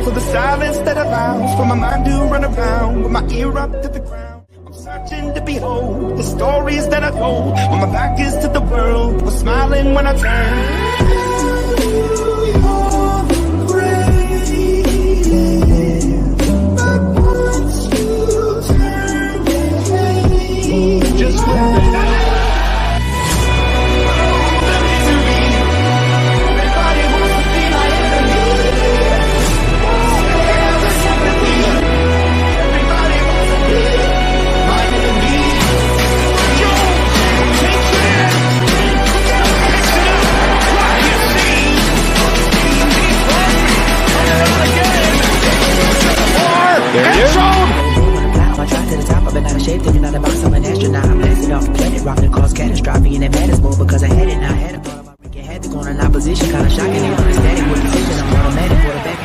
sound, for the silence that allows for my mind to run around with my ear up to the ground. I'm searching to behold the stories that I told when my back is to the world, was smiling when I turn. Just I tried to the top, I've been out of shape, thinking out of box, I'm an astronaut. I'm blasting off the planet, rocking and cause catastrophe, and it matters more because I had it now. I had a problem, I freaking had to go in opposition, kinda shocking, they were ecstatic with decision. I'm automatic, quarterback,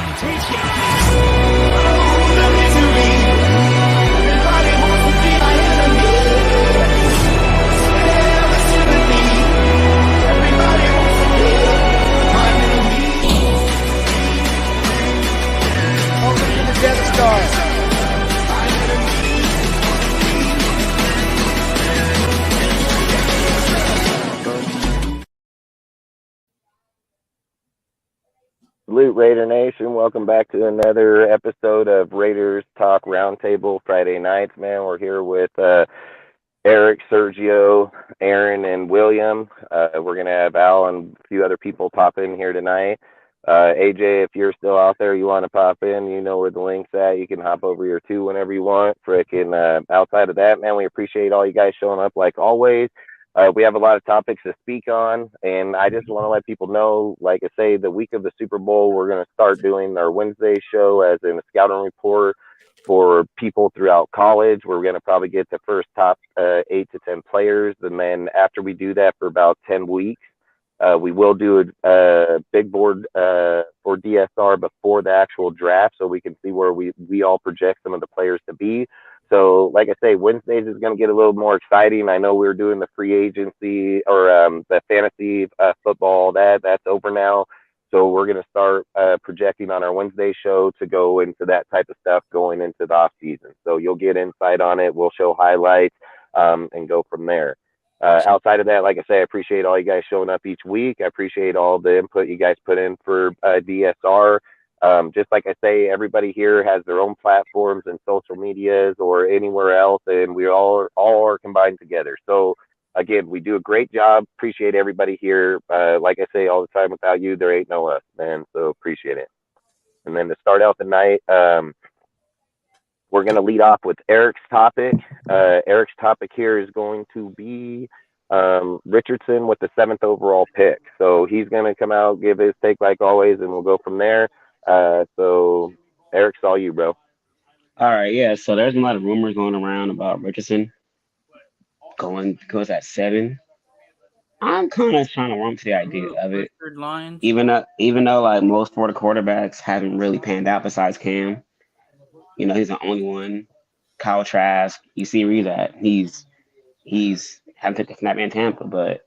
Death Star. Salute Raider Nation. Welcome back to another episode of Raiders Talk Roundtable Friday nights, man. We're here with Eric, Sergio, Aaron, and William. We're going to have Al and a few other people pop in here tonight. AJ, if you're still out there, you want to pop in, you know where the link's at. You can hop over here too whenever you want. Frickin' outside of that, man, we appreciate all you guys showing up like always. We have a lot of topics to speak on, and I just want to let people know, like I say, the week of the Super Bowl, we're going to start doing our Wednesday show as in a scouting report for people throughout college. We're going to probably get the first top 8 to 10 players, and then after we do that for about 10 weeks, we will do a big board for DSR before the actual draft so we can see where we all project some of the players to be. So, like I say, Wednesdays is going to get a little more exciting. I know we were doing the free agency or the fantasy football. That's over now. So we're going to start projecting on our Wednesday show to go into that type of stuff going into the off season. So you'll get insight on it. We'll show highlights and go from there. Outside of that, like I say, I appreciate all you guys showing up each week. I appreciate all the input you guys put in for DSR. Just like I say, everybody here has their own platforms and social medias or anywhere else, and we all are combined together. So again, we do a great job. Appreciate everybody here. Like I say all the time, without you, there ain't no us, man. So appreciate it. And then to start out the night, we're going to lead off with Eric's topic. Eric's topic here is going to be Richardson with the 7th overall pick. So he's going to come out, give his take like always, and we'll go from there. So Eric's all you, bro. All right, yeah. So there's a lot of rumors going around about Richardson goes at 7. I'm kind of trying to warm to the idea of it, even though like most Florida quarterbacks haven't really panned out besides Cam. You know, he's the only one. Kyle Trask, you see where he's at. He's having to take a snap in Tampa, but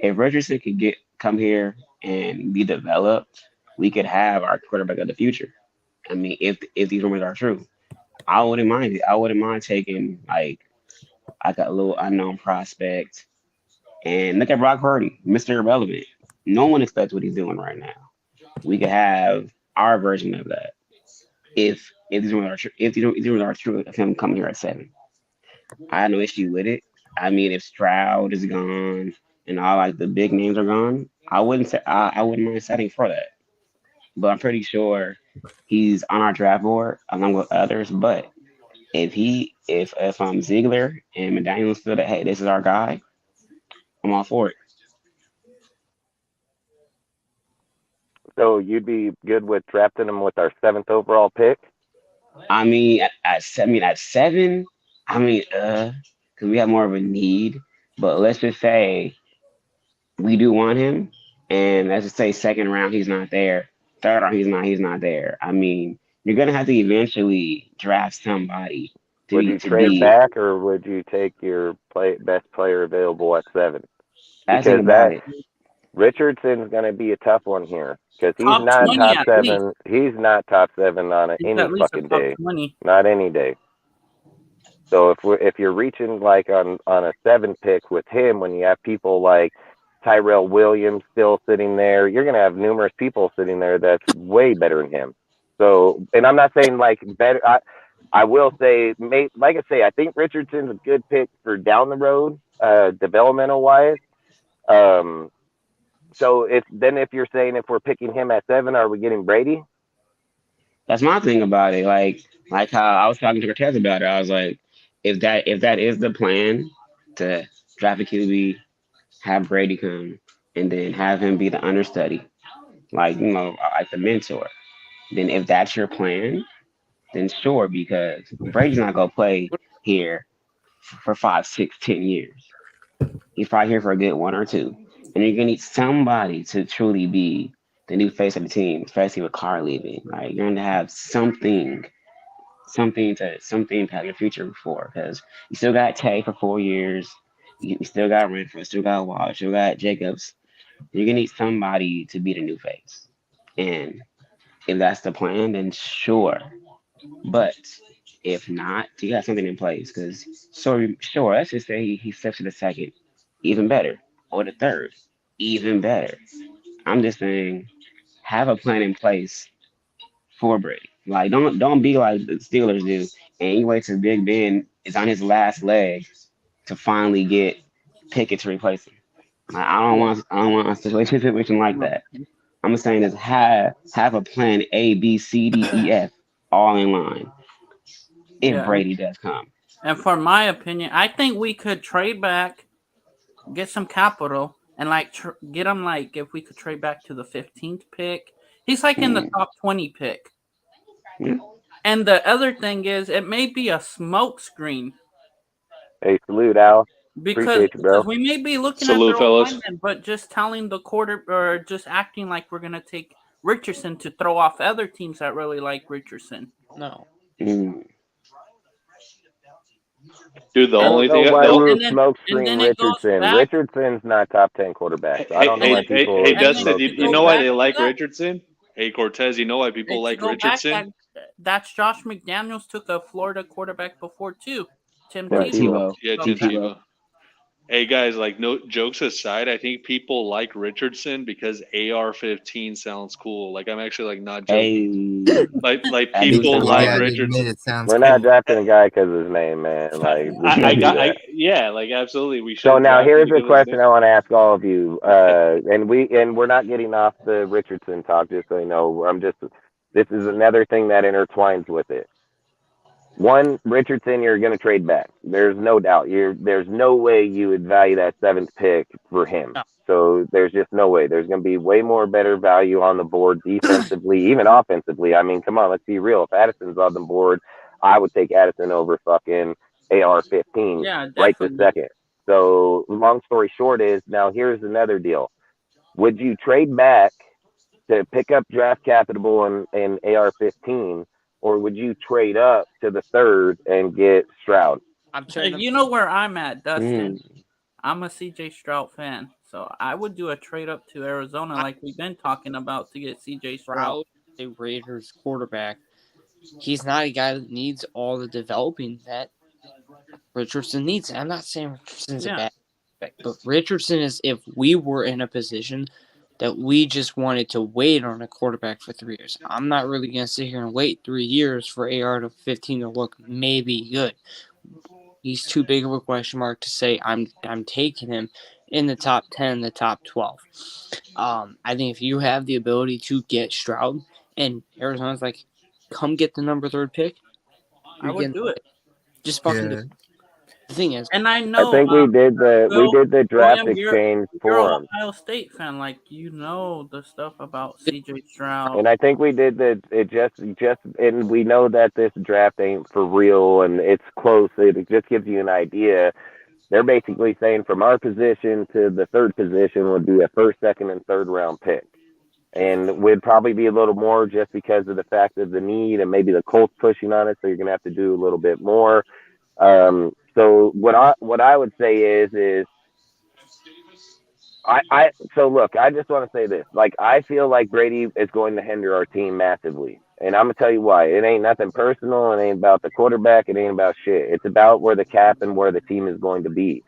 if Richardson could come here and be developed, we could have our quarterback of the future. I mean, if these rumors are true, I wouldn't mind it. I wouldn't mind taking like a little unknown prospect. And look at Brock Purdy, Mr. Irrelevant. No one expects what he's doing right now. We could have our version of that if these rumors are true. If these rumors are true of him coming here at 7, I have no issue with it. I mean, if Stroud is gone and all like the big names are gone, I wouldn't mind setting for that. But I'm pretty sure he's on our draft board along with others. But if Ziegler and McDaniels feel that, hey, this is our guy, I'm all for it. So you'd be good with drafting him with our 7th overall pick? I mean, at 7, because we have more of a need. But let's just say we do want him, and let's just say 2nd round he's not there, 3rd round he's not there. I mean, you're gonna have to eventually draft somebody. Would you trade back, or would you take your best player available at 7? That's about it. Richardson's going to be a tough one here because he's Top not 20 top at seven. least. He's not top seven on He's any at least a fucking top day. 20. Not any day. So if you're reaching like on a 7 pick with him, when you have people like Tyrell Williams still sitting there, you're gonna have numerous people sitting there that's way better than him. So, and I'm not saying like better. I will say, like I say, I think Richardson's a good pick for down the road, developmental wise. Um, so if you're saying if we're picking him at 7, are we getting Brady? That's my thing about it. Like how I was talking to Cortez about it. I was like, if that is the plan to draft a QB, have Brady come, and then have him be the understudy, like like the mentor. Then if that's your plan, then sure, because Brady's not gonna play here for 5, 6, 10 years. He's probably here for a good 1 or 2, and you're gonna need somebody to truly be the new face of the team, especially with Carr leaving. Like you're gonna have something to have your future for, because you still got Tay for 4 years. You still got Renfro, still got Wall, still got Jacobs. You're gonna need somebody to be the new face, and if that's the plan, then sure. But if not, you got something in place. Because sure, let's just say he steps to the second, even better, or the third, even better. I'm just saying, have a plan in place for Brady. Like don't be like the Steelers do, and you wait till Big Ben is on his last leg to finally get Pickett to replace him. Like, I don't want a situation like that. I'm saying is have a plan A, B, C, D, E, F all in line if Brady does come. And for my opinion, I think we could trade back, get some capital, and like get him like if we could trade back to the 15th pick. He's like in the top 20 pick. Yeah. And the other thing is, it may be a smoke screen. Hey, salute, Al. Because Appreciate you, bro. we may be looking Salute, at their fellas. alignment, but just telling the quarter or just acting like we're gonna take Richardson to throw off other teams that really like Richardson. No. Dude, the I only don't know thing why we were then- smoke and screen then it goes Richardson. back- Richardson's not top 10 quarterback. So I don't know why people. Hey, And then Dustin, to you go know why back they to like that- Richardson? Hey, Cortez, you know why people And to like go back, Richardson? that's Josh McDaniels took a Florida quarterback before too. Tim Tim Tebow. Tebow. Yeah, So- Tim Tebow. Hey guys, like no jokes aside, I think people like Richardson because AR-15 sounds cool. Like I'm actually like not joking. Hey, Like I do people sound like hard. Richardson. It sounds We're not drafting a guy because of his name, man. Like, we can't do that. Yeah, like absolutely. We should. So now here's a question I want to ask all of you, and we're not getting off the Richardson talk, just so you know. This is another thing that intertwines with it. One, Richardson, you're going to trade back. There's no doubt. There's no way you would value that 7th pick for him. No. So there's just no way. There's going to be way more better value on the board defensively, even offensively. I mean, come on, let's be real. If Addison's on the board, I would take Addison over fucking AR-15 right this second. So long story short is, now here's another deal. Would you trade back to pick up draft capital in AR-15, or would you trade up to the 3rd and get Stroud? You know where I'm at, Dustin. I'm a CJ Stroud fan, so I would do a trade up to Arizona, like we've been talking about, to get CJ Stroud. The Raiders quarterback. He's not a guy that needs all the developing that Richardson needs. I'm not saying Richardson's a bad quarterback, but Richardson is, if we were in a position that we just wanted to wait on a quarterback for 3 years. I'm not really going to sit here and wait 3 years for AR-15 to look maybe good. He's too big of a question mark to say I'm taking him in the top 10, the top 12. I think if you have the ability to get Stroud, and Arizona's like, come get the number 3rd pick, I would do it. Just fucking do it. The thing is, and I know, I think we did the draft exchange for him. Ohio State fan, like you know the stuff about CJ Stroud. And I think we did and we know that this draft ain't for real, and it's close. It just gives you an idea. They're basically saying from our position to the 3rd position would be a 1st, 2nd, and 3rd round pick. And would probably be a little more just because of the fact of the need and maybe the Colts pushing on it. So you're going to have to do a little bit more. So what I would say is So look, I just want to say this. Like, I feel like Brady is going to hinder our team massively. And I'm gonna tell you why. It ain't nothing personal. It ain't about the quarterback. It ain't about shit. It's about where the cap and where the team is going to be.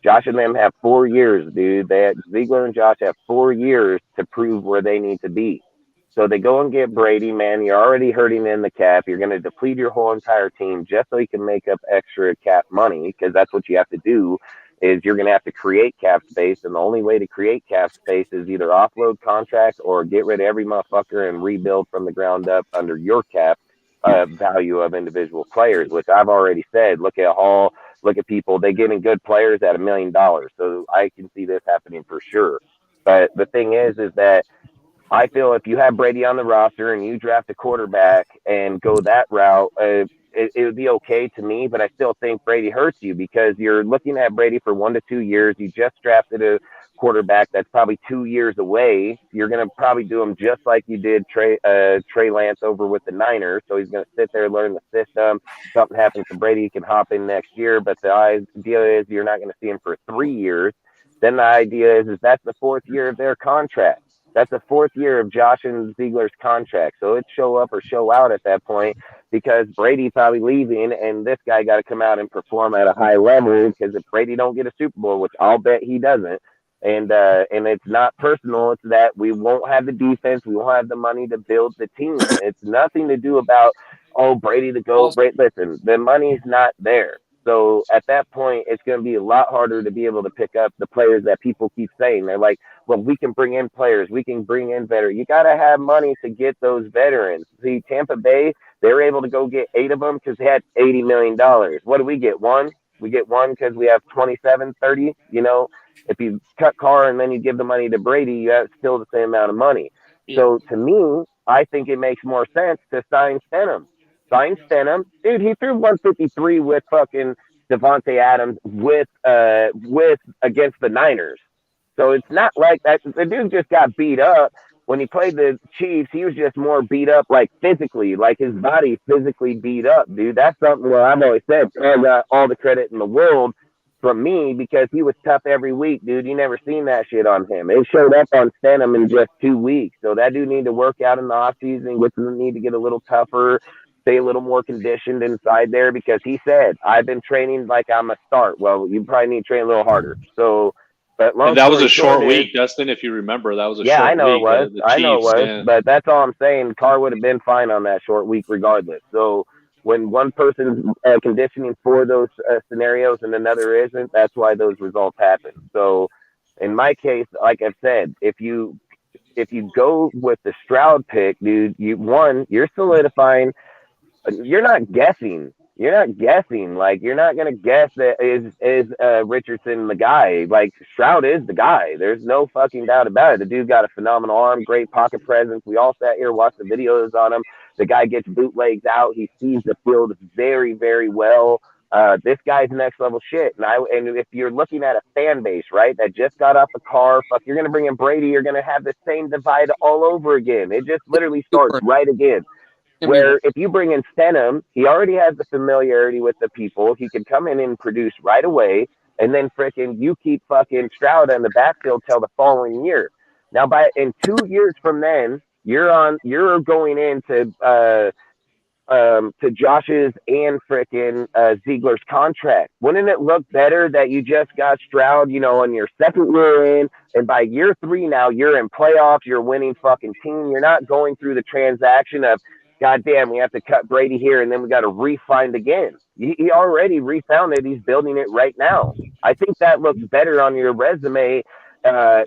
Josh and them have 4 years, dude. Ziegler and Josh have 4 years to prove where they need to be. So they go and get Brady, man. You're already hurting in the cap. You're going to deplete your whole entire team just so you can make up extra cap money, because that's what you have to do. Is you're going to have to create cap space, and the only way to create cap space is either offload contracts or get rid of every motherfucker and rebuild from the ground up under your cap value of individual players. Which I've already said. Look at Hall. Look at people. They're getting good players at $1 million. So I can see this happening for sure. But the thing is that I feel if you have Brady on the roster and you draft a quarterback and go that route, it would be okay to me. But I still think Brady hurts you, because you're looking at Brady for 1 to 2 years. You just drafted a quarterback that's probably 2 years away. You're going to probably do him just like you did Trey Lance over with the Niners. So he's going to sit there, learn the system. Something happens to Brady, he can hop in next year. But the idea is you're not going to see him for 3 years. Then the idea is that's the 4th year of their contract. That's the 4th year of Josh and Ziegler's contract. So it's show up or show out at that point, because Brady's probably leaving and this guy got to come out and perform at a high level, because if Brady don't get a Super Bowl, which I'll bet he doesn't, and it's not personal, it's that we won't have the defense, we won't have the money to build the team. It's nothing to do about, oh, Brady the GOAT. Listen, the money's not there. So at that point, it's going to be a lot harder to be able to pick up the players that people keep saying. They're like, well, we can bring in players. We can bring in veterans. You got to have money to get those veterans. See, Tampa Bay, they were able to go get 8 of them because they had $80 million. What do we get? One? We get one because we have 27, 30. You know, if you cut Carr and then you give the money to Brady, you have still the same amount of money. Yeah. So to me, I think it makes more sense to sign Stenham. Dude, he threw 153 with fucking Devontae Adams with against the Niners. So it's not like that. The dude just got beat up. When he played the Chiefs, he was just more beat up, like physically, like his body physically beat up, dude. That's something where I've always said I got all the credit in the world from me, because he was tough every week, dude. You never seen that shit on him. It showed up on Stenham in just 2 weeks. So that dude need to work out in the offseason, which need to get a little tougher, stay a little more conditioned inside there, because he said, I've been training like I'm a start. Well, you probably need to train a little harder. So, but and that was a short week, Dustin, if you remember. That was a short week. Yeah, I know it was. I know it was. Yeah. But that's all I'm saying. Carr would have been fine on that short week regardless. So when one person's conditioning for those scenarios and another isn't, that's why those results happen. So in my case, like I've said, if you go with the Stroud pick, dude, you're solidifying. You're not guessing. Like, you're not gonna guess that is Richardson the guy. Like, Stroud is the guy. There's no fucking doubt about it. The dude got a phenomenal arm, great pocket presence. We all sat here, watched the videos on him. The guy gets bootlegs out. He sees the field very, very well. This guy's next level shit. And if you're looking at a fan base, right, that just got off a car, you're gonna bring in Brady. You're gonna have the same divide all over again. It just literally starts right again. Where if you bring in Stenham, he already has the familiarity with the people. He can come in and produce right away. And then frickin' you keep fucking Stroud in the backfield till the following year. Now, in 2 years from then, you're going into to Josh's and frickin' Ziegler's contract. Wouldn't it look better that you just got Stroud, on your second year in, and by year 3 now you're in playoffs, you're winning fucking team. You're not going through the transaction of, God damn, we have to cut Brady here and then we got to refind again. He already refound it. He's building it right now. I think that looks better on your resume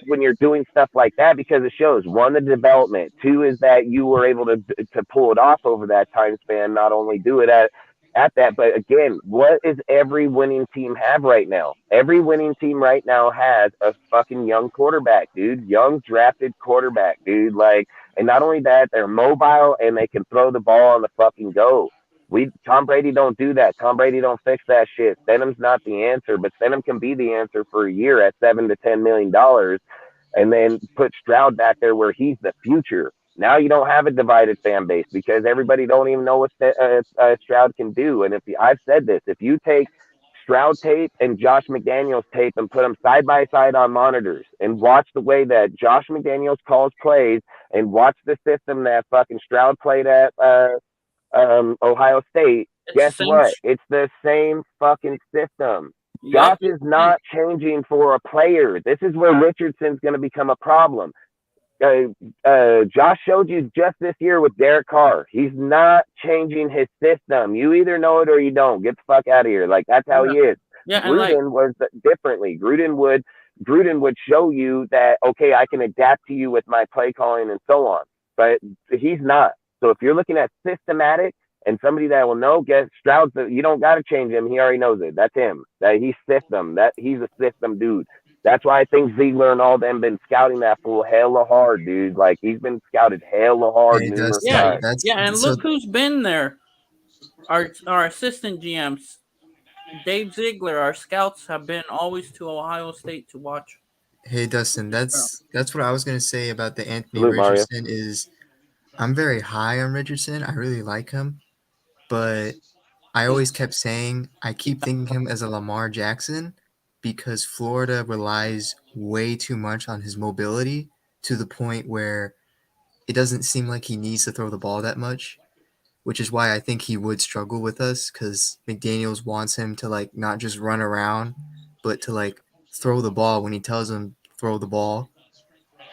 when you're doing stuff like that, because it shows, 1, the development. 2 is that you were able to pull it off over that time span, not only do it at that, but again, what is every winning team have right now? Every winning team right now has a fucking young quarterback, dude. Young drafted quarterback, dude. Like, and not only that, they're mobile and they can throw the ball on the fucking go. Tom Brady don't do that. Tom Brady don't fix that shit. Stenham's not the answer, but Stenham can be the answer for a year at $7 to $10 million, and then put Stroud back there where he's the future. Now you don't have a divided fan base because everybody don't even know what Stroud can do. And I've said this, if you take Stroud tape and Josh McDaniels tape and put them side by side on monitors and watch the way that Josh McDaniels calls plays and watch the system that fucking Stroud played at Ohio State. Guess what? It's the same fucking system. Josh is not changing for a player. This is where Richardson's going to become a problem. Josh showed you just this year with Derek Carr. He's not changing his system. You either know it or you don't. Get the fuck out of here. Like, that's how he is. Yeah, Gruden was differently. Gruden would show you that, okay, I can adapt to you with my play calling and so on. But he's not. So if you're looking at systematic and somebody that will know, guess Stroud's you don't got to change him. He already knows it. That's him. That he's system. That he's a system dude. That's why I think Ziegler and all them been scouting that fool hella hard, dude. Like, he's been scouted hella hard numerous times. And look who's been there. Our assistant GMs, Dave Ziegler. Our scouts have been always to Ohio State to watch. Hey Dustin, that's what I was gonna say about the Anthony Richardson is I'm very high on Richardson. I really like him, but I always kept saying I keep thinking him as a Lamar Jackson because Florida relies way too much on his mobility to the point where it doesn't seem like he needs to throw the ball that much, which is why I think he would struggle with us because McDaniels wants him to like not just run around, but to like throw the ball when he tells him throw the ball.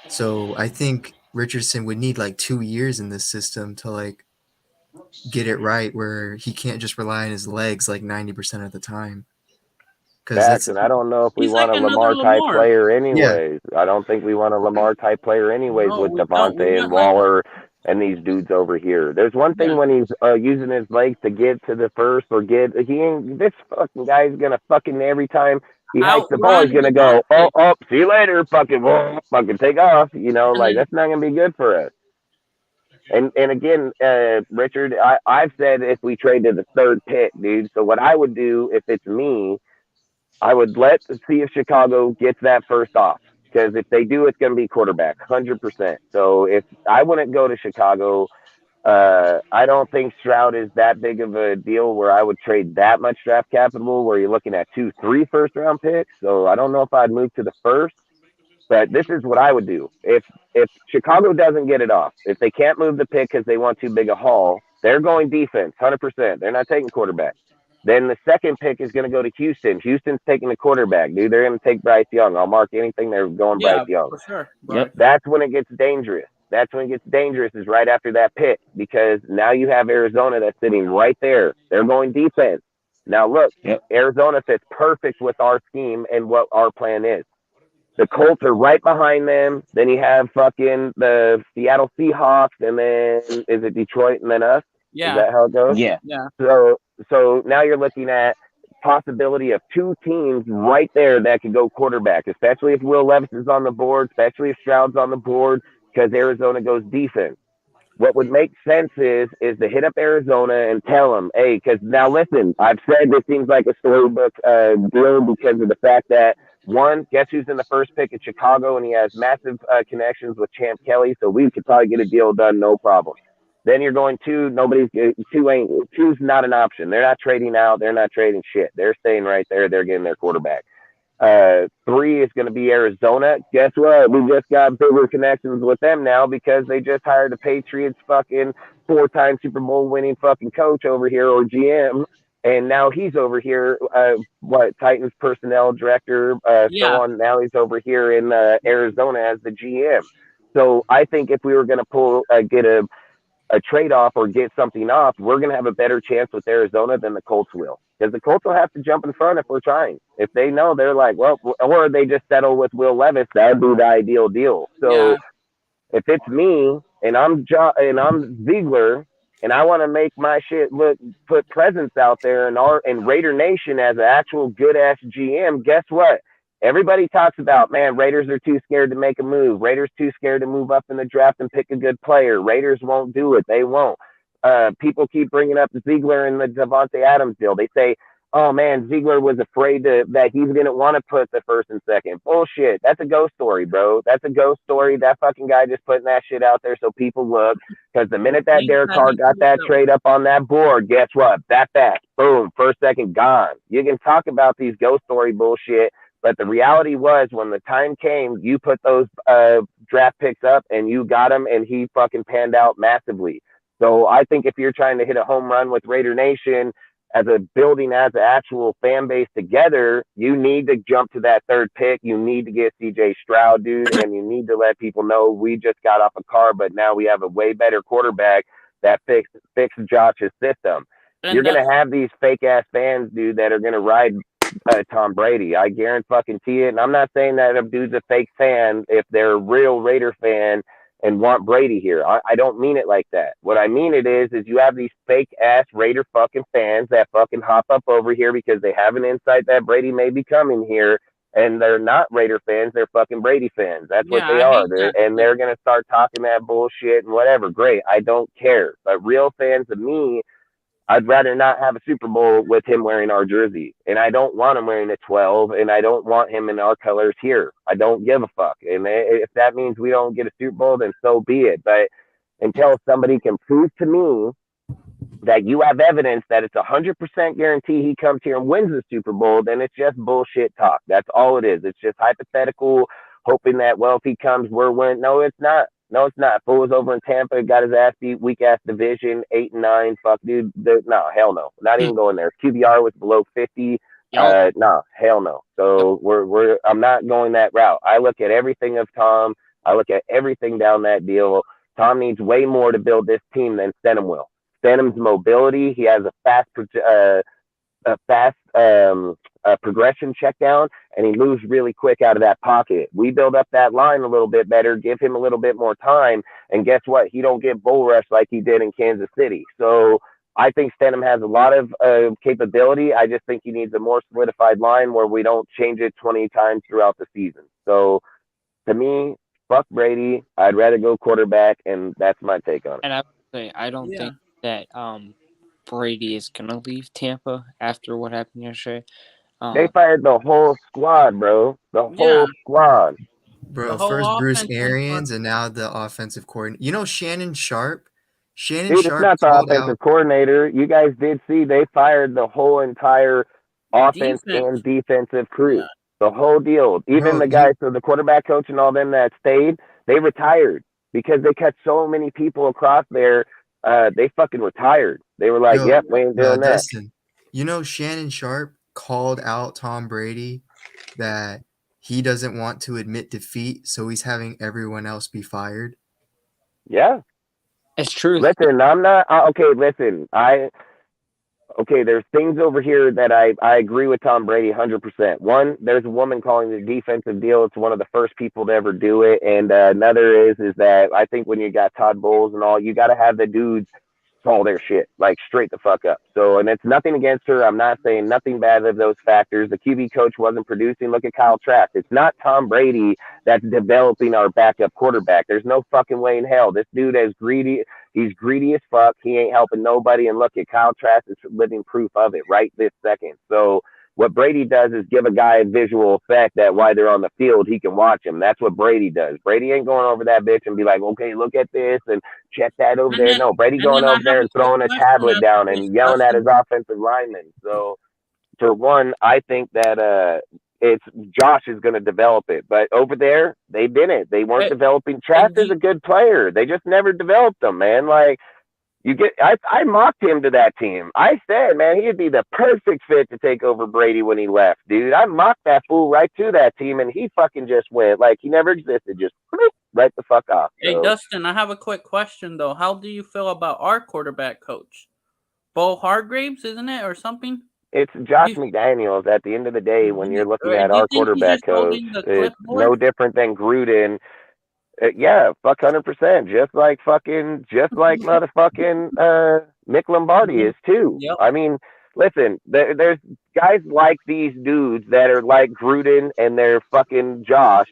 So I think Richardson would need like 2 years in this system to like get it right where he can't just rely on his legs like 90% of the time. And I don't know if we want a Lamar-type player anyways. Yeah. I don't think we want a Lamar-type player anyways with Devontae and Waller and these dudes over here. There's one thing when he's using his legs to get to the first or this fucking guy's going to fucking every time he hikes the ball, he's going to go, oh, see you later, fucking take off. You know, like, that's not going to be good for us. And again, Richard, I've said if we trade to the third pick, dude, so what I would do if it's me, I would see if Chicago gets that first off. Because if they do, it's going to be quarterback, 100%. So if I wouldn't go to Chicago, I don't think Stroud is that big of a deal where I would trade that much draft capital where you're looking at 2-3 first-round picks. So I don't know if I'd move to the first. But this is what I would do. If Chicago doesn't get it off, if they can't move the pick because they want too big a haul, they're going defense, 100%. They're not taking quarterback. Then the second pick is going to go to Houston. Houston's taking the quarterback, dude. They're going to take Bryce Young. I'll mark anything. They're going Bryce Young. For sure. Right. That's when it gets dangerous. That's when it gets dangerous is right after that pick because now you have Arizona that's sitting right there. They're going defense. Now, look, Arizona fits perfect with our scheme and what our plan is. The Colts are right behind them. Then you have fucking the Seattle Seahawks, and then is it Detroit and then us? Yeah. Is that how it goes? Yeah. So now you're looking at possibility of two teams right there that could go quarterback, especially if Will Levis is on the board, especially if Stroud's on the board, because Arizona goes defense. What would make sense is to hit up Arizona and tell them, hey, because now listen, I've said this seems like a storybook deal because of the fact that, one, guess who's in the first pick in Chicago, and he has massive connections with Champ Kelly, so we could probably get a deal done, no problem. Then you're going two's not an option. They're not trading out. They're not trading shit. They're staying right there. They're getting their quarterback. 3 is going to be Arizona. Guess what? We just got bigger connections with them now because they just hired the Patriots fucking 4-time Super Bowl winning fucking coach over here or GM. And now he's over here, Titans personnel director, so on. Now he's over here in Arizona as the GM. So I think if we were going to get a trade-off or get something off, we're going to have a better chance with Arizona than the Colts will. Because the Colts will have to jump in front if we're trying. If they know, they're like, well, or they just settle with Will Levis, that would be the ideal deal. So if it's me and I'm Ziegler, and I want to make my shit put presence out there and Raider Nation as an actual good ass GM. Guess what? Everybody talks about, man, Raiders are too scared to make a move. Raiders too scared to move up in the draft and pick a good player. Raiders won't do it. They won't. People keep bringing up Ziegler and the Devontae Adams deal. They say, oh man, Ziegler was afraid that he didn't want to put the first and second. Bullshit. That's a ghost story, bro. That's a ghost story. That fucking guy just putting that shit out there so people look. Because the minute that Derek Carr got that trade up on that board, guess what? That fast. Boom. First, second, gone. You can talk about these ghost story bullshit, but the reality was when the time came, you put those draft picks up and you got him, and he fucking panned out massively. So I think if you're trying to hit a home run with Raider Nation as a building, as an actual fan base together, you need to jump to that third pick. You need to get CJ Stroud, dude, and you need to let people know we just got off a Carr, but now we have a way better quarterback that fix Josh's system. And you're going to have these fake ass fans, dude, that are going to ride Tom Brady. I guarantee it. And I'm not saying that a dude's a fake fan if they're a real Raider fan and want Brady here. I don't mean it like that. What I mean it is you have these fake ass Raider fucking fans that fucking hop up over here because they have an insight that Brady may be coming here, and they're not Raider fans, they're fucking Brady fans. That's what they are. They're going to start talking that bullshit and whatever. Great. I don't care. But real fans of me, I'd rather not have a Super Bowl with him wearing our jersey. And I don't want him wearing a 12, and I don't want him in our colors here. I don't give a fuck. And if that means we don't get a Super Bowl, then so be it. But until somebody can prove to me that you have evidence that it's 100% guarantee he comes here and wins the Super Bowl, then it's just bullshit talk. That's all it is. It's just hypothetical, hoping that, well, if he comes, we're winning. No, it's not. No, it's not. Fool was over in Tampa, got his ass beat, weak ass division, 8-9. Fuck, dude. No, hell no. Not even going there. QBR was below 50. No, hell no. So I'm not going that route. I look at everything of Tom. I look at everything down that deal. Tom needs way more to build this team than Stenham will. Stenham's mobility. He has a fast progression check down, and he moves really quick out of that pocket. We build up that line a little bit better, give him a little bit more time, and guess what? He don't get bull rush like he did in Kansas City. So I think Stenham has a lot of capability. I just think he needs a more solidified line where we don't change it 20 times throughout the season. So to me, fuck Brady. I'd rather go quarterback, and that's my take on it. And I would say I don't think that Brady is going to leave Tampa after what happened yesterday. They fired the whole squad, bro. The whole squad. Bro, first Bruce Arians and now the offensive coordinator. You know Shannon Sharp? Dude, it's not the offensive coordinator. You guys did see they fired the whole entire offense and defensive crew. Yeah. The whole deal. Even the guys, so the quarterback coach and all them that stayed, they retired because they cut so many people across there. They fucking retired. They were like, yep, we ain't doing that. Dustin, you know Shannon Sharp called out Tom Brady that he doesn't want to admit defeat, so he's having everyone else be fired. Yeah. It's true. Listen, I'm not there's things over here that I agree with Tom Brady 100%. One, there's a woman calling the defensive deal. It's one of the first people to ever do it. And another is that I think when you got Todd Bowles and all, you got to have the dudes call their shit, like straight the fuck up. So, and it's nothing against her. I'm not saying nothing bad of those factors. The QB coach wasn't producing. Look at Kyle Trask. It's not Tom Brady that's developing our backup quarterback. There's no fucking way in hell. This dude is greedy. He's greedy as fuck. He ain't helping nobody. And look at Kyle Trask is living proof of it right this second. So what Brady does is give a guy a visual effect that while they're on the field, he can watch him. That's what Brady does. Brady ain't going over that bitch and be like, okay, look at this and check that over there. No, Brady going over there and throwing a tablet down and yelling at his offensive lineman. So for one, I think that it's Josh is going to develop it. But over there, they didn't. They weren't developing. Trask is a good player. They just never developed him, man. Like, I mocked him to that team. I said, man, he'd be the perfect fit to take over Brady when he left, dude. I mocked that fool right to that team, and he fucking just went like he never existed, just right the fuck off. Hey, Dustin, I have a quick question, though. How do you feel about our quarterback coach? Bo Hargraves, isn't it, or something? It's Josh McDaniels at the end of the day when you're looking at our quarterback coach. It's no different than Gruden. Yeah, fuck 100%. Just like motherfucking Mick Lombardi is too. Yep. I mean, listen, there's guys like these dudes that are like Gruden and they're fucking Josh.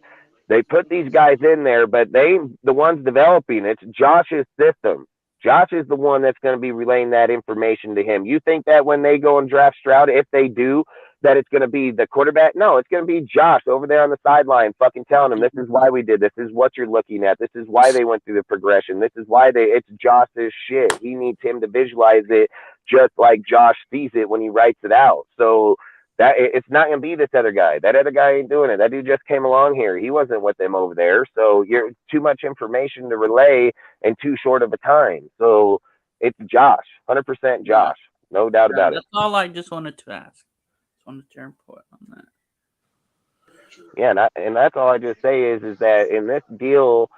They put these guys in there, but the ones developing, it's Josh's system. Josh is the one that's going to be relaying that information to him. You think that when they go and draft Stroud, if they do, that it's going to be the quarterback? No, it's going to be Josh over there on the sideline fucking telling him, this is why we did this. This is what you're looking at. This is why they went through the progression. This is why it's Josh's shit. He needs him to visualize it just like Josh sees it when he writes it out. So that it's not going to be this other guy. That other guy ain't doing it. That dude just came along here. He wasn't with them over there. So you're too much information to relay in too short of a time. So it's Josh, 100% Josh. No doubt about it. That's all I just wanted to ask. Just wanted your input on that. Yeah, and that's all I just say is that in this deal,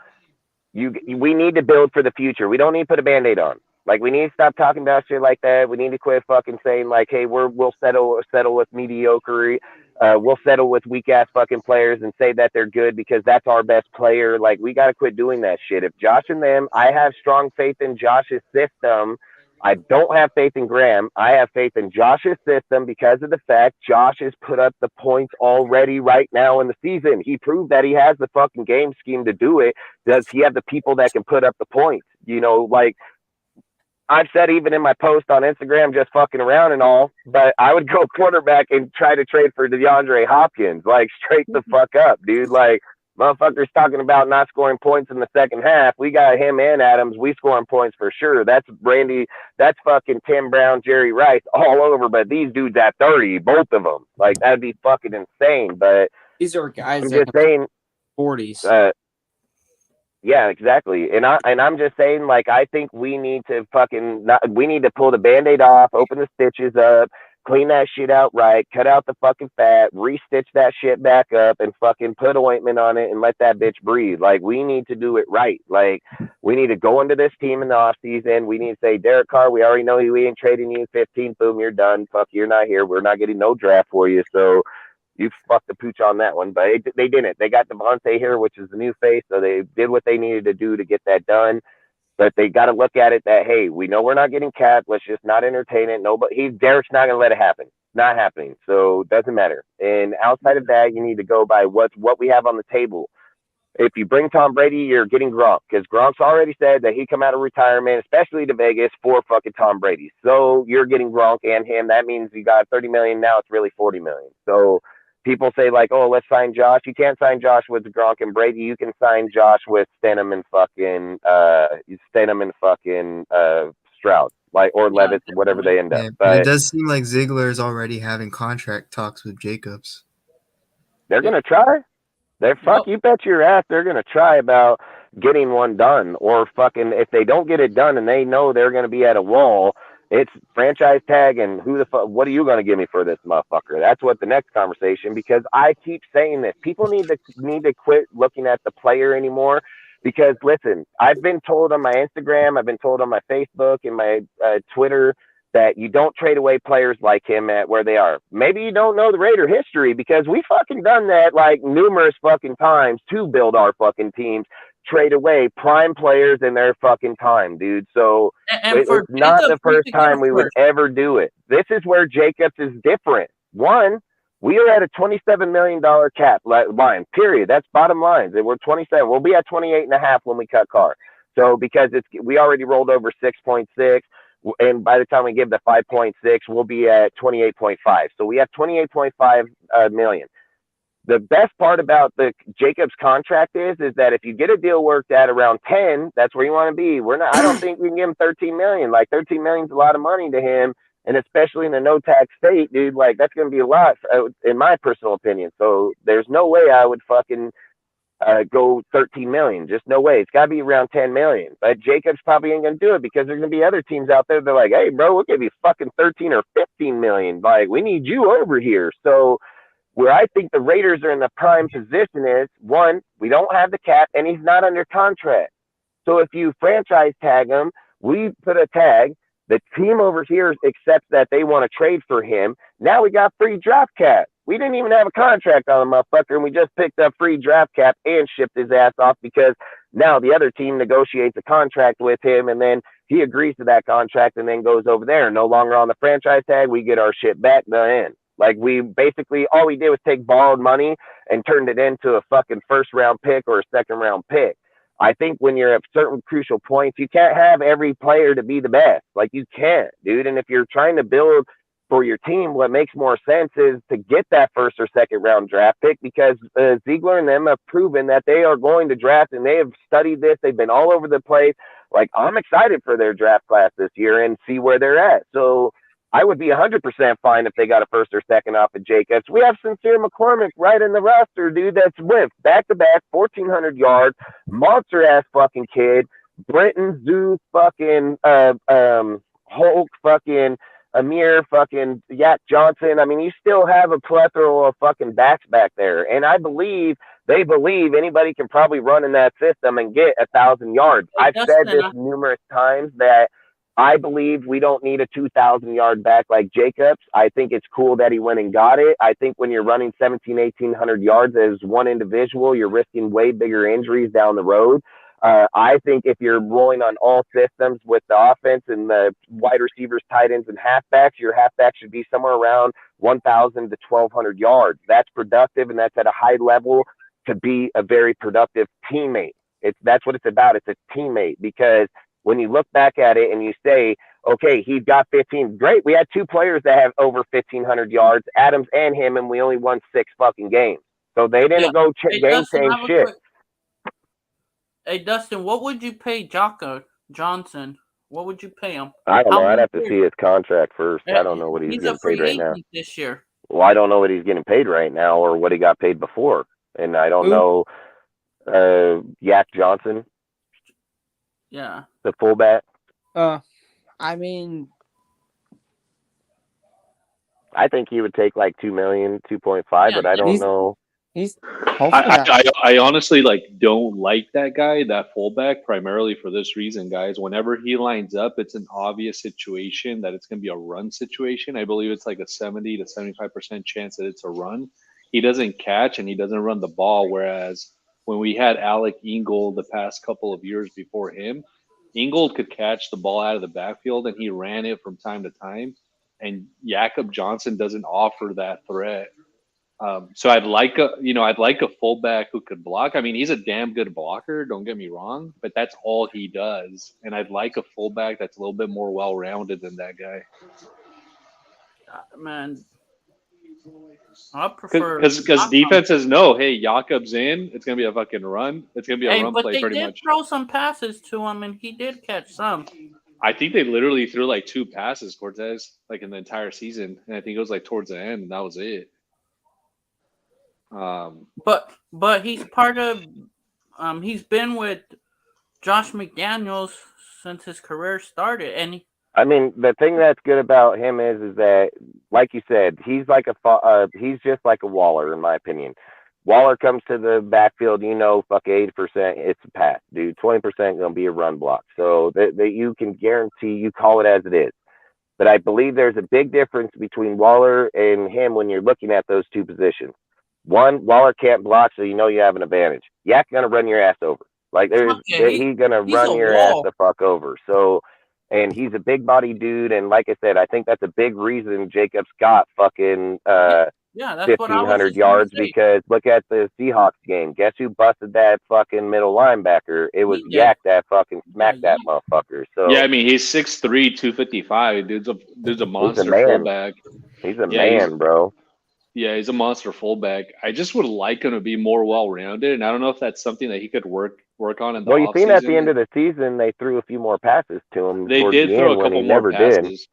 we need to build for the future. We don't need to put a Band-Aid on. Like, we need to stop talking about shit like that. We need to quit fucking saying, like, hey, we'll settle with mediocre. We'll settle with weak-ass fucking players and say that they're good because that's our best player. Like, we got to quit doing that shit. If Josh and them, I have strong faith in Josh's system. I don't have faith in Graham. I have faith in Josh's system because of the fact Josh has put up the points already right now in the season. He proved that he has the fucking game scheme to do it. Does he have the people that can put up the points? You know, like, I've said even in my post on Instagram, just fucking around and all, but I would go quarterback and try to trade for DeAndre Hopkins, like straight the fuck up, dude. Like, motherfuckers talking about not scoring points in the second half. We got him and Adams. We scoring points for sure. That's Brandy. That's fucking Tim Brown, Jerry Rice all over. But these dudes at 30, both of them, like that'd be fucking insane. But these are guys I'm that just saying 40s. Yeah, exactly. And I'm just saying, like, I think we need to we need to pull the Band-Aid off, open the stitches up, clean that shit out right, cut out the fucking fat, re-stitch that shit back up, and fucking put ointment on it and let that bitch breathe. Like, we need to do it right. Like, we need to go into this team in the offseason. We need to say, Derek Carr, we already know we ain't trading you 15. Boom, you're done. Fuck, you're not here. We're not getting no draft for you. So you fucked the pooch on that one, but they didn't. They got Devontae here, which is the new face, so they did what they needed to do to get that done. But they got to look at it that, hey, we know we're not getting capped. Let's just not entertain it. Derek's not going to let it happen. Not happening. So it doesn't matter. And outside of that, you need to go by what we have on the table. If you bring Tom Brady, you're getting Gronk, because Gronk's already said that he come out of retirement, especially to Vegas, for fucking Tom Brady. So you're getting Gronk and him. That means you got $30 million. Now it's really $40 million. So people say, like, oh, let's sign Josh. You can't sign Josh with Gronk and Brady. You can sign Josh with Stenham and fucking Stroud, like, or Levis, whatever they end up. But it does seem like Ziegler is already having contract talks with Jacobs. They're gonna try. You bet your ass they're gonna try about getting one done, or fucking if they don't get it done and they know they're gonna be at a wall. It's franchise tag, and who the fuck? What are you going to give me for this motherfucker? That's what the next conversation. Because I keep saying this, people need to quit looking at the player anymore. Because listen, I've been told on my Instagram, I've been told on my Facebook and my Twitter that you don't trade away players like him at where they are. Maybe you don't know the Raider history, because we fucking done that like numerous fucking times to build our fucking teams. Trade away prime players in their fucking time, dude. So it's not the first time we would ever do it. This is where Jacobs is different. One, we are at a $27 million cap line, period. That's bottom line. We're 27. We'll be at 28.5 when we cut Carr. So because we already rolled over 6.6, and by the time we give the 5.6, we'll be at 28.5. So we have 28.5 million. The best part about the Jacobs contract is that if you get a deal worked at around 10, that's where you want to be. I don't think we can give him 13 million. Like, 13 million is a lot of money to him. And especially in a no tax state, dude, like that's going to be a lot in my personal opinion. So there's no way I would fucking go 13 million. Just no way. It's got to be around 10 million. But Jacobs probably ain't going to do it, because there's going to be other teams out there. They're like, hey, bro, we'll give you fucking 13 or 15 million. Like, we need you over here. So where I think the Raiders are in the prime position is, one, we don't have the cap, and he's not under contract. So if you franchise tag him, we put a tag. The team over here accepts that they want to trade for him. Now we got free draft cap. We didn't even have a contract on the motherfucker, and we just picked up free draft cap and shipped his ass off, because now the other team negotiates a contract with him, and then he agrees to that contract and then goes over there. No longer on the franchise tag. We get our shit back, the end. Like, we basically, all we did was take borrowed money and turned it into a fucking first round pick or a second round pick. I think when you're at certain crucial points, you can't have every player to be the best. Like, you can't, dude. And if you're trying to build for your team, what makes more sense is to get that first or second round draft pick, because Ziegler and them have proven that they are going to draft, and they have studied this. They've been all over the place. Like, I'm excited for their draft class this year and see where they're at. So I would be 100% fine if they got a first or second off of Jacobs. We have Sincere McCormick right in the roster, dude. That's with back-to-back 1,400 yards, monster-ass fucking kid. Brenton, Zeus, fucking Hulk, fucking Amir, fucking Yak Johnson. I mean, you still have a plethora of fucking backs back there. And I believe they believe anybody can probably run in that system and get 1,000 yards. I've said this numerous times that I believe we don't need a 2,000-yard back like Jacobs. I think it's cool that he went and got it. I think when you're running 1,800 yards as one individual, you're risking way bigger injuries down the road. I think if you're rolling on all systems with the offense and the wide receivers, tight ends, and halfbacks, your halfback should be somewhere around 1,000 to 1,200 yards. That's productive, and that's at a high level to be a very productive teammate. That's what it's about. It's a teammate, because when you look back at it and you say, okay, he's got 15, great. We had two players that have over 1,500 yards, Adams and him, and we only won 6 fucking games. So they didn't go game change shit. Hey, Dustin, what would you pay Jocko Johnson? What would you pay him? I don't know. I'd have to see his contract first. I don't know what he's getting paid right now. This year. Well, I don't know what he's getting paid right now or what he got paid before. And I don't know Yak Johnson. Yeah. The fullback. I mean, I think he would take like 2 million, 2.5, but I don't know. I honestly don't like that guy, that fullback, primarily for this reason, guys. Whenever he lines up, it's an obvious situation that it's going to be a run situation. I believe it's like a 70 to 75% chance that it's a run. He doesn't catch and he doesn't run the ball. Whereas when we had Alec Ingold the past couple of years before him, Ingold could catch the ball out of the backfield and he ran it from time to time. And Jakob Johnson doesn't offer that threat. So I'd like a fullback who could block. I mean, he's a damn good blocker, don't get me wrong, but that's all he does. And I'd like a fullback that's a little bit more well-rounded than that guy. Man, I prefer because defenses know, hey, Jakob's in, it's gonna be a fucking run. It's gonna be a run play pretty much. But they did throw some passes to him, and he did catch some. I think they literally threw like 2 passes, Cortez, like in the entire season, and I think it was like towards the end, and that was it. But he's part of. He's been with Josh McDaniels since his career started, and I mean, the thing that's good about him is that, like you said, he's like he's just like a Waller, in my opinion. Waller comes to the backfield, fuck 80%, it's a pass, dude. 20% gonna be a run block, so that you can guarantee, you call it as it is. But I believe there's a big difference between Waller and him when you're looking at those two positions. One, Waller can't block, so you have an advantage. Yak's gonna run your ass over. Like he's gonna run your ass the fuck over. So, and he's a big body dude, and like I said, I think that's a big reason Jacobs got fucking 1,500 yards, because look at the Seahawks game. Guess who busted that fucking middle linebacker? It was Yak that fucking smacked that motherfucker. So yeah, I mean, he's 6'3", 255. Dude's a monster fullback. He's a man, bro. Yeah, he's a monster fullback. I just would like him to be more well-rounded, and I don't know if that's something that he could work on in the offseason. Well, you seen at the end of the season, they threw a few more passes to him. They did throw a couple more passes.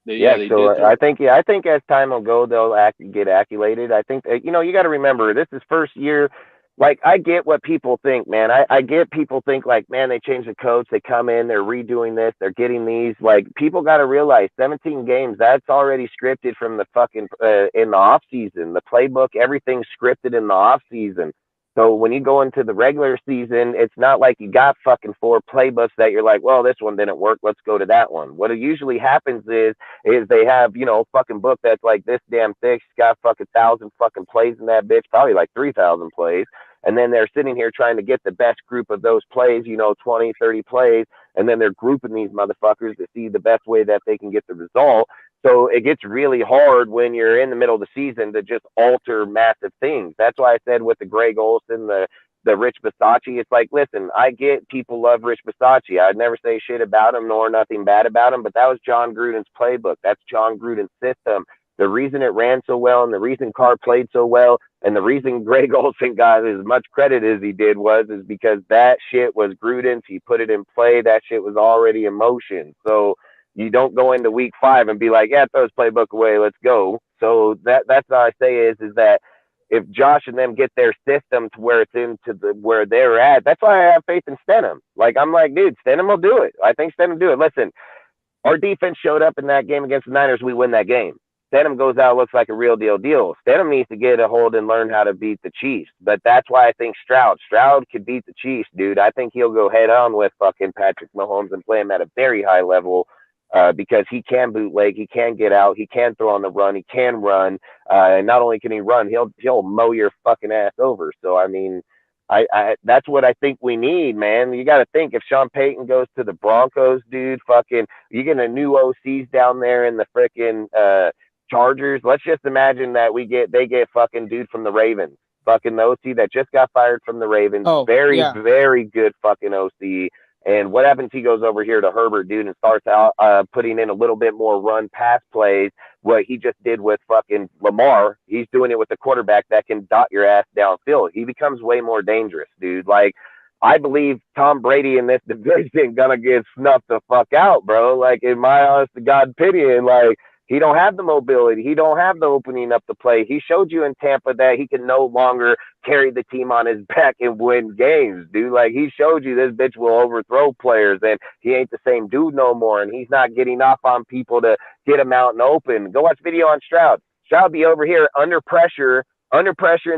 I think as time will go, they'll get acclimated. I think you got to remember, this is first year. Like, I get what people think, man. I get people think like, man, they changed the coach, they come in, they're redoing this, they're getting these. Like, people got to realize 17 games, that's already scripted from the fucking in the off season. The playbook, everything's scripted in the off season. So when you go into the regular season, it's not like you got fucking 4 playbooks that you're like, well, this one didn't work, let's go to that one. What usually happens is they have, fucking book that's like this damn thick, it's got fucking 1,000 fucking plays in that bitch, probably like 3,000 plays. And then they're sitting here trying to get the best group of those plays, 20, 30 plays. And then they're grouping these motherfuckers to see the best way that they can get the result. So it gets really hard when you're in the middle of the season to just alter massive things. That's why I said with the Greg Olsen, the the Rich Bisaccia. It's like, listen, I get people love Rich Bisaccia. I'd never say shit about him nor nothing bad about him, but that was John Gruden's playbook. That's John Gruden's system. The reason it ran so well and the reason Carr played so well and the reason Greg Olson got as much credit as he did is because that shit was Gruden's. He put it in play. That shit was already in motion. So you don't go into week 5 and be like, yeah, throw his playbook away, let's go. So that's all I say is that if Josh and them get their system to where it's where they're at, that's why I have faith in Stenham. Like, I'm like, dude, Stenham will do it. I think Stenham will do it. Listen, our defense showed up in that game against the Niners. We win that game. Stenham goes out, looks like a real deal. Stenham needs to get a hold and learn how to beat the Chiefs. But that's why I think Stroud could beat the Chiefs, dude. I think he'll go head on with fucking Patrick Mahomes and play him at a very high level. Because he can bootleg, he can get out, he can throw on the run, he can run, and not only can he run, he'll mow your fucking ass over. So I mean, I that's what I think we need, man. You got to think if Sean Payton goes to the Broncos, dude, fucking, you get a new OCs down there in the freaking Chargers. Let's just imagine that they get fucking dude from the Ravens, fucking the OC that just got fired from the Ravens. Very good fucking OC. And what happens? He goes over here to Herbert, dude, and starts out putting in a little bit more run pass plays. What he just did with fucking Lamar, he's doing it with a quarterback that can dot your ass downfield. He becomes way more dangerous, dude. Like, I believe Tom Brady in this division gonna get snuffed the fuck out, bro. Like, in my honest to God opinion, like, he don't have the mobility. He don't have the opening up the play. He showed you in Tampa that he can no longer carry the team on his back and win games, dude. Like, he showed you this bitch will overthrow players and he ain't the same dude no more. And he's not getting off on people to get him out and open. Go watch video on Stroud. Stroud be over here under pressure in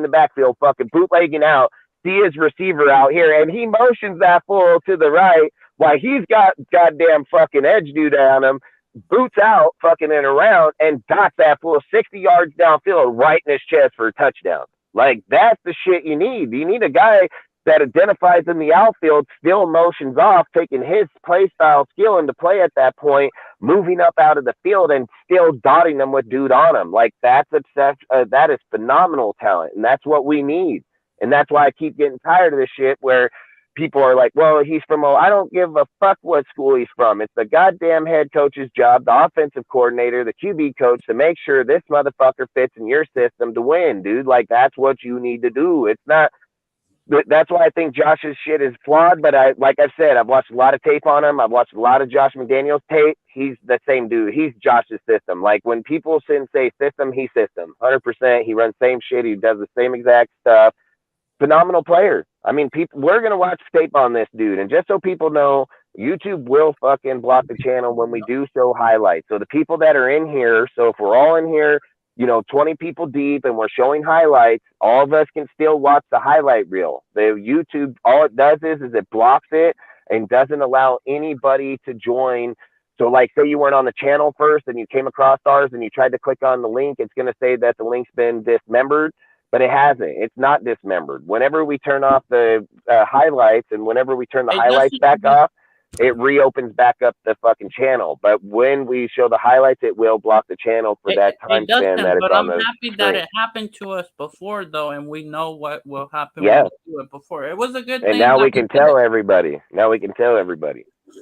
the backfield, fucking bootlegging out. See his receiver out here and he motions that fool to the right while he's got goddamn fucking edge dude on him. Boots out, fucking and around, and dots that fool 60 yards downfield right in his chest for a touchdown. Like, that's the shit you need. You need a guy that identifies in the outfield, still motions off, taking his play style skill into play at that point, moving up out of the field and still dotting them with dude on him. Like, that is phenomenal talent, and that's what we need. And that's why I keep getting tired of this shit where people are like, well, he's from, I don't give a fuck what school he's from. It's the goddamn head coach's job, the offensive coordinator, the QB coach, to make sure this motherfucker fits in your system to win, dude. Like, that's what you need to do. It's not, that's why I think Josh's shit is flawed. But like I've said, I've watched a lot of tape on him. I've watched a lot of Josh McDaniels tape. He's the same dude. He's Josh's system. Like, when people say system, he's system. 100%. He runs same shit. He does the same exact stuff. Phenomenal player. I mean, we're going to watch tape on this dude. And just so people know, YouTube will fucking block the channel when we do show highlights. So the people that are in here, so if we're all in here, 20 people deep and we're showing highlights, all of us can still watch the highlight reel. The YouTube, all it does is it blocks it and doesn't allow anybody to join. So, like, say you weren't on the channel first and you came across ours and you tried to click on the link, it's going to say that the link's been dismembered. But it hasn't. It's not dismembered. Whenever we turn off the highlights and whenever we turn the highlights back off, it reopens back up the fucking channel. But when we show the highlights, it will block the channel for that time span that it's on the But I'm happy that it happened to us before, though, and we know what will happen when we do it before. It was a good thing. And now we can tell everybody.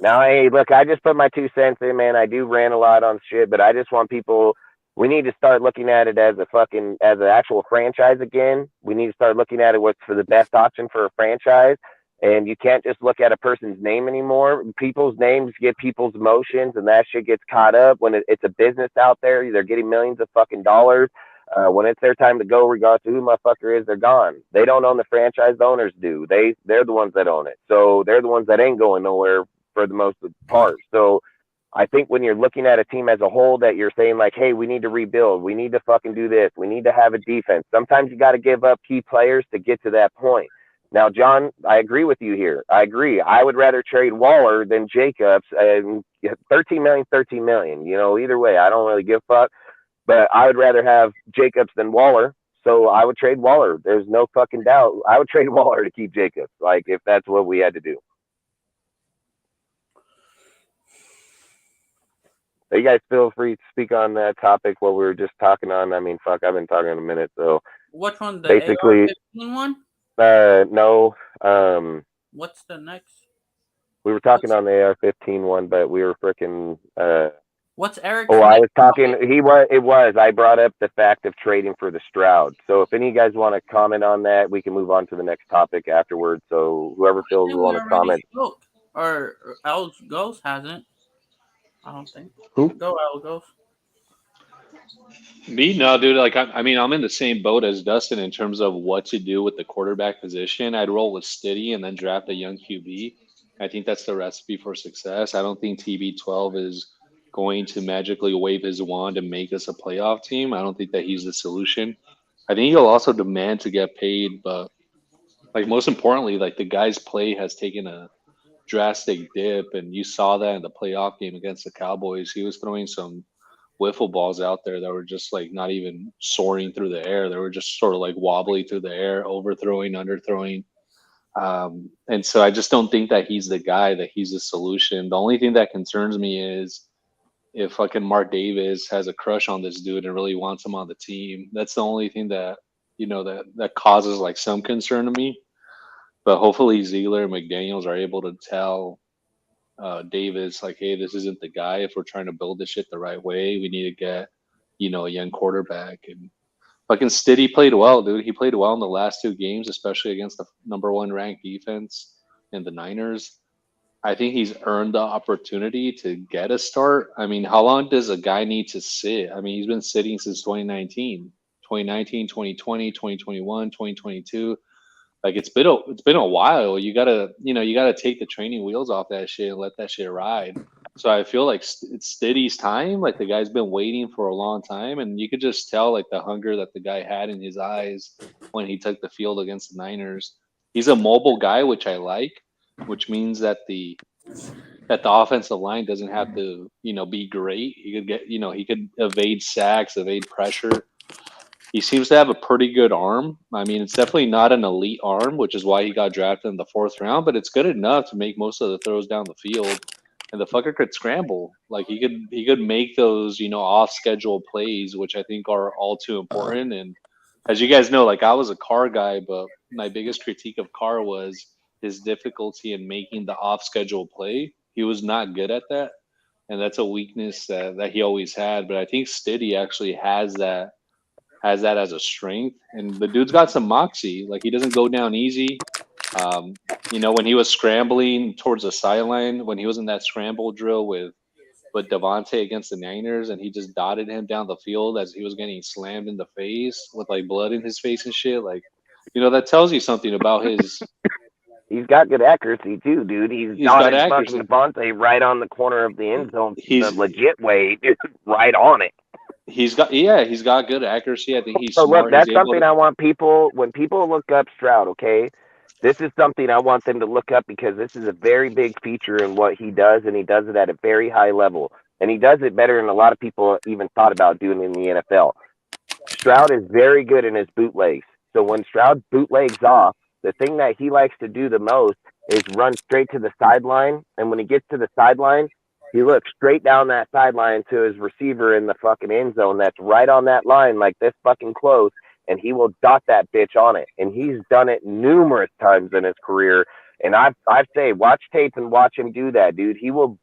Now, hey, look, I just put my 2 cents in, man. I do rant a lot on shit, but I just want people... We need to start looking at it as an actual franchise again. We need to start looking at it what's for the best option for a franchise. And you can't just look at a person's name anymore. People's names get people's emotions, and that shit gets caught up. When it's a business out there, they're getting millions of fucking dollars. When it's their time to go, regardless of who the motherfucker is, they're gone. They don't own the franchise, the owners do. They're the ones that own it. So they're the ones that ain't going nowhere for the most part. So I think when you're looking at a team as a whole that you're saying like, hey, we need to rebuild. We need to fucking do this. We need to have a defense. Sometimes you got to give up key players to get to that point. Now, John, I agree with you here. I agree. I would rather trade Waller than Jacobs. And 13 million. Either way, I don't really give a fuck. But I would rather have Jacobs than Waller. So I would trade Waller. There's no fucking doubt. I would trade Waller to keep Jacobs, like, if that's what we had to do. You guys feel free to speak on that topic, what we were just talking on. I mean, fuck, I've been talking in a minute. So which one? The basically, AR-15 one? No. What's the next? We were talking on the AR-15 one, but we were freaking. What's Eric's? Oh, I was talking. It was. I brought up the fact of trading for the Stroud. So if any of you guys want to comment on that, we can move on to the next topic afterwards. So whoever feels we want to comment. Spoke. Or L Ghost hasn't. I don't think. Who? Go L Ghost. Me, no, dude. Like, I mean, I'm in the same boat as Dustin in terms of what to do with the quarterback position. I'd roll with Stiddy and then draft a young QB. I think that's the recipe for success. I don't think TB12 is going to magically wave his wand and make us a playoff team. I don't think that he's the solution. I think he'll also demand to get paid, but like most importantly, like the guy's play has taken a drastic dip, and you saw that in the playoff game against the Cowboys. He was throwing some wiffle balls out there that were just like not even soaring through the air. They were just sort of like wobbly through the air, overthrowing, underthrowing. And so I just don't think that he's the guy, that he's the solution. The only thing that concerns me is if fucking Mark Davis has a crush on this dude and really wants him on the team. That's the only thing that, that causes like some concern to me. But hopefully Ziegler and McDaniels are able to tell Davis, like, hey, this isn't the guy. If we're trying to build this shit the right way, we need to get, a young quarterback. And fucking Stiddy played well, dude. He played well in the last two games, especially against the number one ranked defense in the Niners. I think he's earned the opportunity to get a start. I mean, how long does a guy need to sit? I mean, he's been sitting since 2019, 2020, 2021, 2022. Like it's been a while. You gotta take the training wheels off that shit and let that shit ride. So I feel like it's Stiddy's time. Like the guy's been waiting for a long time, and you could just tell like the hunger that the guy had in his eyes when he took the field against the Niners. He's a mobile guy, which I like, which means that the offensive line doesn't have to be great. He could get he could evade sacks, evade pressure. He seems to have a pretty good arm. I mean, it's definitely not an elite arm, which is why he got drafted in the 4th round, but it's good enough to make most of the throws down the field. And the fucker could scramble. Like he could make those, off schedule plays, which I think are all too important. And as you guys know, like I was a Carr guy, but my biggest critique of Carr was his difficulty in making the off schedule play. He was not good at that. And that's a weakness that he always had. But I think Stiddy actually has that as a strength, and the dude's got some moxie. Like he doesn't go down easy. When he was scrambling towards the sideline, when he was in that scramble drill with Devontae against the Niners, and he just dotted him down the field as he was getting slammed in the face with like blood in his face and shit. Like, that tells you something about his. He's got good accuracy too, dude. He's got fucking Devontae right on the corner of the end zone. He's the legit way, right on it. He's got good accuracy. I think he's so smart. Look, that's something I want people, when people look up Stroud, okay, this is something I want them to look up because this is a very big feature in what he does, and he does it at a very high level. And he does it better than a lot of people even thought about doing in the NFL. Stroud is very good in his bootlegs. So when Stroud bootlegs off, the thing that he likes to do the most is run straight to the sideline. And when he gets to the sideline, he looks straight down that sideline to his receiver in the fucking end zone that's right on that line, like this fucking close, and he will dot that bitch on it. And he's done it numerous times in his career. And I say, watch tape and watch him do that, dude. He will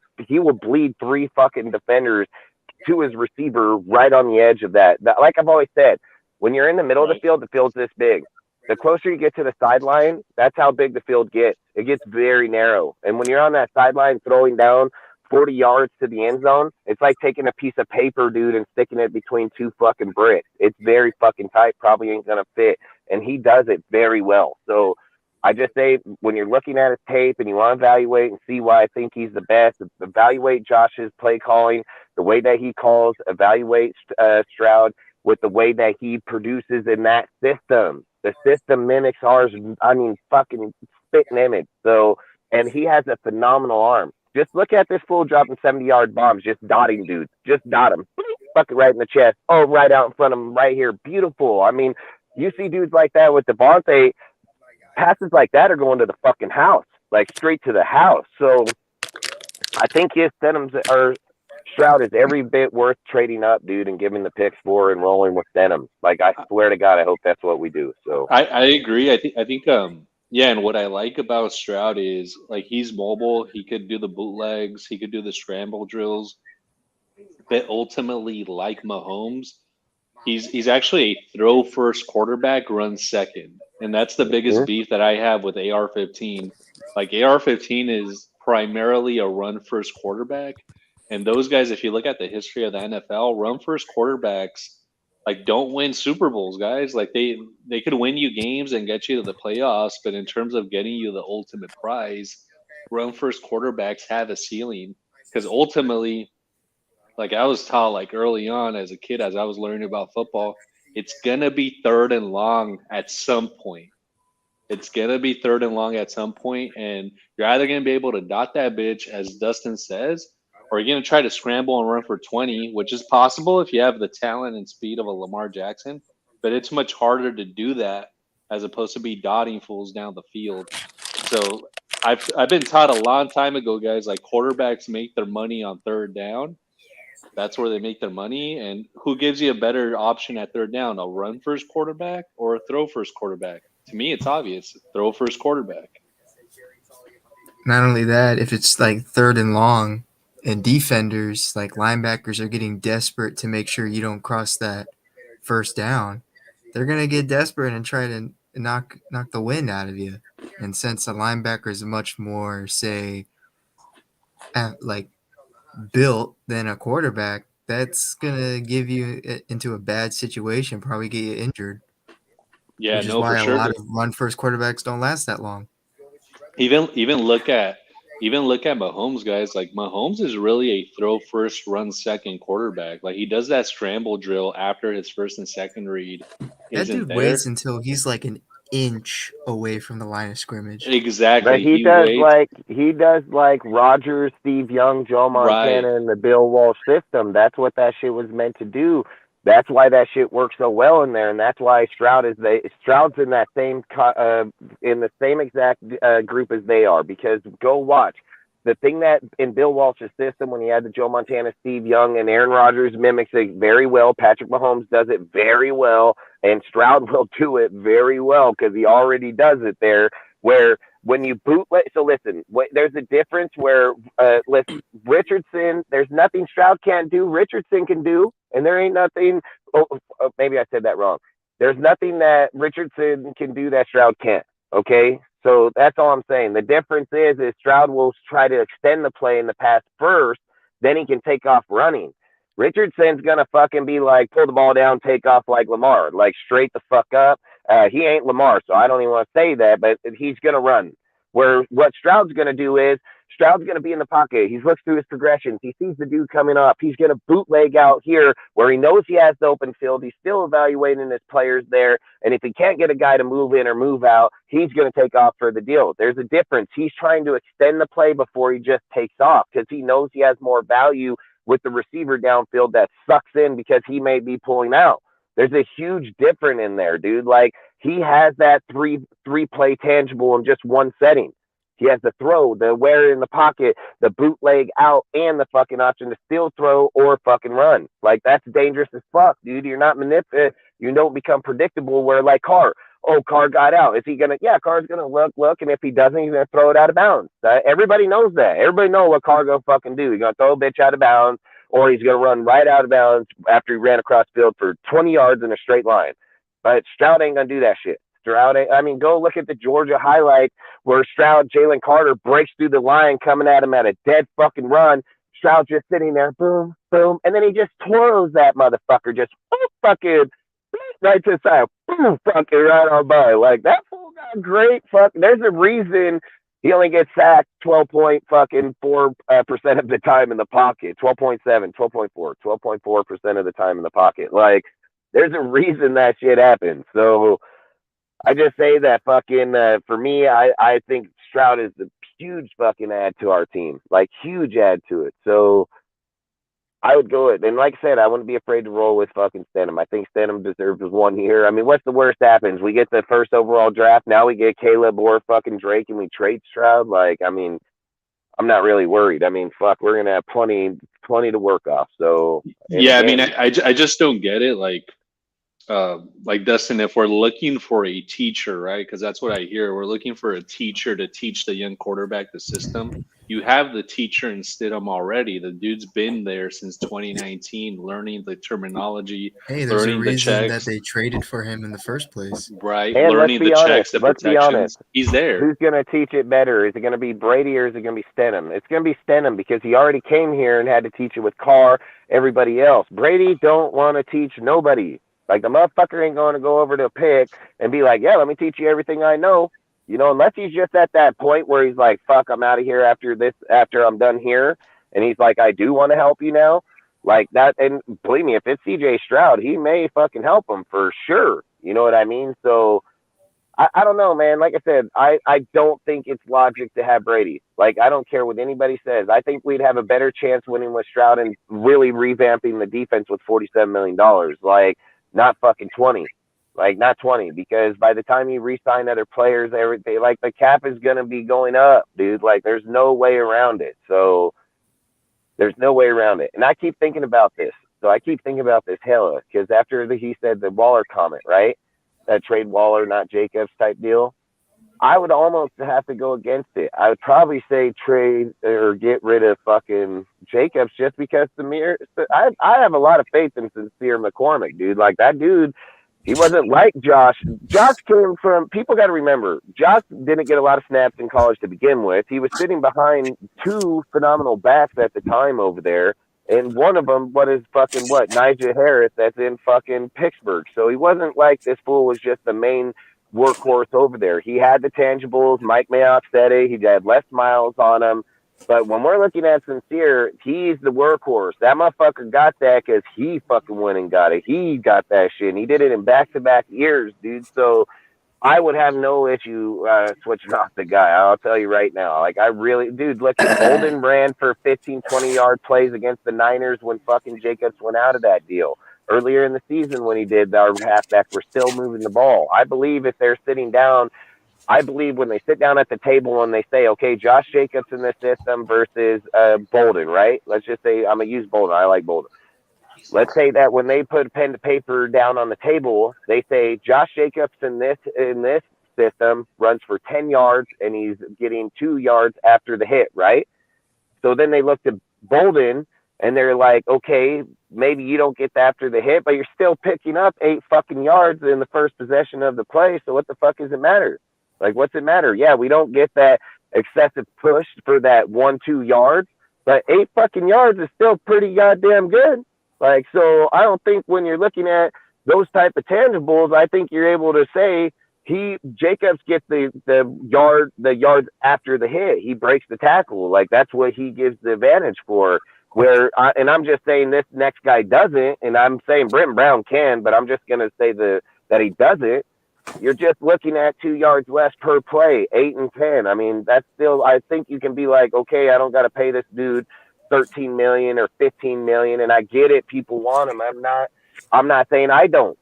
bleed 3 fucking defenders to his receiver right on the edge of that. Like I've always said, when you're in the middle of the field's this big. The closer you get to the sideline, that's how big the field gets. It gets very narrow. And when you're on that sideline throwing down 40 yards to the end zone, it's like taking a piece of paper, dude, and sticking it between 2 fucking bricks. It's very fucking tight, probably ain't gonna fit, and he does it very well. So I just say, when you're looking at his tape and you want to evaluate and see why I think he's the best, evaluate Josh's play calling, the way that he calls, evaluate Stroud with the way that he produces in that system. The system mimics ours. I mean, fucking spitting image. So, and he has a phenomenal arm. Just look at this fool dropping 70-yard bombs, just dotting dudes. Just dot him. Fuck it right in the chest. Oh, right out in front of him, right here. Beautiful. I mean, you see dudes like that with Devontae. Passes like that are going to the fucking house, like straight to the house. So I think his Stroud is every bit worth trading up, dude, and giving the picks for and rolling with Denham. Like, I swear to God, I hope that's what we do. So I agree. I think yeah, and what I like about Stroud is like he's mobile. He could do the bootlegs. He could do the scramble drills. But ultimately, like Mahomes, he's actually a throw first quarterback, run second, and that's the biggest beef that I have with AR-15. Like AR-15 is primarily a run first quarterback, and those guys, if you look at the history of the NFL, run first quarterbacks like don't win Super Bowls, guys. Like they could win you games and get you to the playoffs, but in terms of getting you the ultimate prize, run first quarterbacks have a ceiling because ultimately, like I was taught like early on as a kid as I was learning about football, it's gonna be third and long at some point. It's gonna be third and long at some point, and you're either gonna be able to dot that bitch, as Dustin says, or you're gonna try to scramble and run for 20, which is possible if you have the talent and speed of a Lamar Jackson, but it's much harder to do that as opposed to be dotting fools down the field. So I've been taught a long time ago, guys, like quarterbacks make their money on third down. That's where they make their money. And who gives you a better option at third down, a run first quarterback or a throw first quarterback? To me, it's obvious. Throw first quarterback. Not only that, if it's like third and long and defenders, like linebackers, are getting desperate to make sure you don't cross that first down, they're going to get desperate and try to knock the wind out of you. And since a linebacker is much more, say, like built than a quarterback, that's going to give you into a bad situation, probably get you injured. Yeah, which is no, why for a sure. lot of run first quarterbacks don't last that long. Even look at Mahomes, guys. Like Mahomes is really a throw first, run second quarterback. Like he does that scramble drill after his first and second read That isn't dude there. waits until he's like an inch away from the line of scrimmage. Exactly. But he does like Rodgers, Steve Young, Joe Montana, and the Bill Walsh system. That's what that shit was meant to do. That's why that shit works so well in there, and that's why Stroud's in that same in the same exact group as they are. Because go watch the thing that in Bill Walsh's system when he had the Joe Montana, Steve Young, and Aaron Rodgers mimics it very well. Patrick Mahomes does it very well, and Stroud will do it very well because he already does it there. Where when you bootleg, so listen, there's a difference where listen, Richardson, there's nothing Stroud can't do, Richardson can do, and there ain't nothing. Maybe I said that wrong. There's nothing that Richardson can do that Stroud can't. Okay, so that's all I'm saying. The difference is Stroud will try to extend the play in the pass first, then he can take off running. Richardson's gonna fucking be like pull the ball down, take off like Lamar, like straight the fuck up. He ain't Lamar, so I don't even want to say that, but he's gonna run. Where what Stroud's gonna do is Stroud's gonna be in the pocket. He's looked through his progressions. He sees the dude coming up. He's gonna bootleg out here where he knows he has the open field. He's still evaluating his players there, and if he can't get a guy to move in or move out, he's gonna take off for the deal. There's a difference. He's trying to extend the play before he just takes off because he knows he has more value with the receiver downfield that sucks in because he may be pulling out. There's a huge difference in there, dude. Like he has that three play tangible in just one setting. He has the throw, the where in the pocket, the bootleg out, and the fucking option to still throw or fucking run. Like that's dangerous as fuck, dude. You're not manipulated. You don't become predictable where like Carr. Oh, Carr got out. Is he gonna? Yeah, Carr's gonna look, and if he doesn't, he's gonna throw it out of bounds. Everybody knows that. Everybody knows what Carr gonna fucking do. He's gonna throw a bitch out of bounds, or he's gonna run right out of bounds after he ran across the field for 20 yards in a straight line. But Stroud ain't gonna do that shit. Go look at the Georgia highlight where Stroud, Jalen Carter breaks through the line coming at him at a dead fucking run. Stroud just sitting there, boom, boom, and then he just twirls that motherfucker, just fucking right to the side, boom, fucking right on by. Like that fool got great fuck. There's a reason he only gets sacked 12.4% of the time in the pocket, 12.7, 12.4, 12.4% of the time in the pocket. Like there's a reason that shit happens. So I just say that fucking for me, I think Stroud is a huge fucking add to our team, like huge add to it. So I would go it. And like I said, I wouldn't be afraid to roll with fucking Stenham. I think Stenham deserves 1 year. I mean, what's the worst happens? We get the first overall draft. Now we get Caleb or fucking Drake and we trade Stroud. Like, I mean, I'm not really worried. I mean, fuck, we're gonna have plenty to work off. So, yeah, again, I mean, I just don't get it. Like Dustin, if we're looking for a teacher, right? Because that's what I hear. We're looking for a teacher to teach the young quarterback the system. You have the teacher in Stidham already. The dude's been there since 2019, learning the terminology, Hey, there's a learning the reason that checks, they traded for him in the first place. right? and Learning the checks, the let's be honest. protections. He's there. Who's gonna teach it better? Is it gonna be Brady or is it gonna be Stenham? It's gonna be Stenham because he already came here and had to teach it with Carr, everybody else. Brady don't want to teach nobody. Like the motherfucker ain't going to go over to Pick and be like, yeah, let me teach you everything I know. You know, unless he's just at that point where he's like, fuck, I'm out of here after I'm done here. And he's like, I do want to help you now. Like that. And believe me, if it's CJ Stroud, he may fucking help him for sure. You know what I mean? So I don't know, man. Like I said, I don't think it's logic to have Brady. Like, I don't care what anybody says. I think we'd have a better chance winning with Stroud and really revamping the defense with $47 million. Like, not fucking 20. Like, not 20. Because by the time you re-sign other players, everything, like, the cap is going to be going up, dude. Like, there's no way around it. So, there's no way around it. And I keep thinking about this. So, I keep thinking about this hella. Because after he said the Waller comment, right? That trade Waller, not Jacobs type deal. I would almost have to go against it. I would probably say trade or get rid of fucking Jacobs just because I have a lot of faith in Sincere McCormick, dude. Like that dude, he wasn't like Josh. Josh came from, people got to remember, Josh didn't get a lot of snaps in college to begin with. He was sitting behind two phenomenal backs at the time over there. And one of them, Najee Harris, that's in fucking Pittsburgh. So he wasn't like this fool was just the main workhorse over there. He had the tangibles. Mike Mayock said it. He had less miles on him. But when we're looking at Sincere, he's the workhorse. That motherfucker got that because he fucking went and got it. He got that shit. And he did it in back-to-back years, dude. So I would have no issue switching off the guy. I'll tell you right now. Like, I really, dude, look, Bolden ran for 15, 20-yard plays against the Niners when fucking Jacobs went out of that deal. Earlier in the season when he did, our halfback were still moving the ball. I believe if they're sitting down, I believe when they sit down at the table and they say, okay, Josh Jacobs in this system versus Bolden, right? Let's just say I'm going to use Bolden. I like Bolden. Let's say that when they put pen to paper down on the table, they say Josh Jacobs in this system runs for 10 yards and he's getting 2 yards after the hit, right? So then they look to Bolden and they're like, okay, maybe you don't get after the hit, but you're still picking up 8 fucking yards in the first possession of the play. So what the fuck does it matter? Like, what's it matter? Yeah, we don't get that excessive push for that 1-2 yards, but 8 fucking yards is still pretty goddamn good. Like, so I don't think when you're looking at those type of tangibles, I think you're able to say Jacobs gets the yards after the hit. He breaks the tackle. Like, that's what he gives the advantage for. And I'm just saying this next guy doesn't, and I'm saying Britton Brown can, but I'm just gonna say that he doesn't. You're just looking at 2 yards less per play, 8 and 10. I mean, that's still, I think you can be like, okay, I don't got to pay this dude $13 million or $15 million, and I get it. People want him. I'm not saying I don't.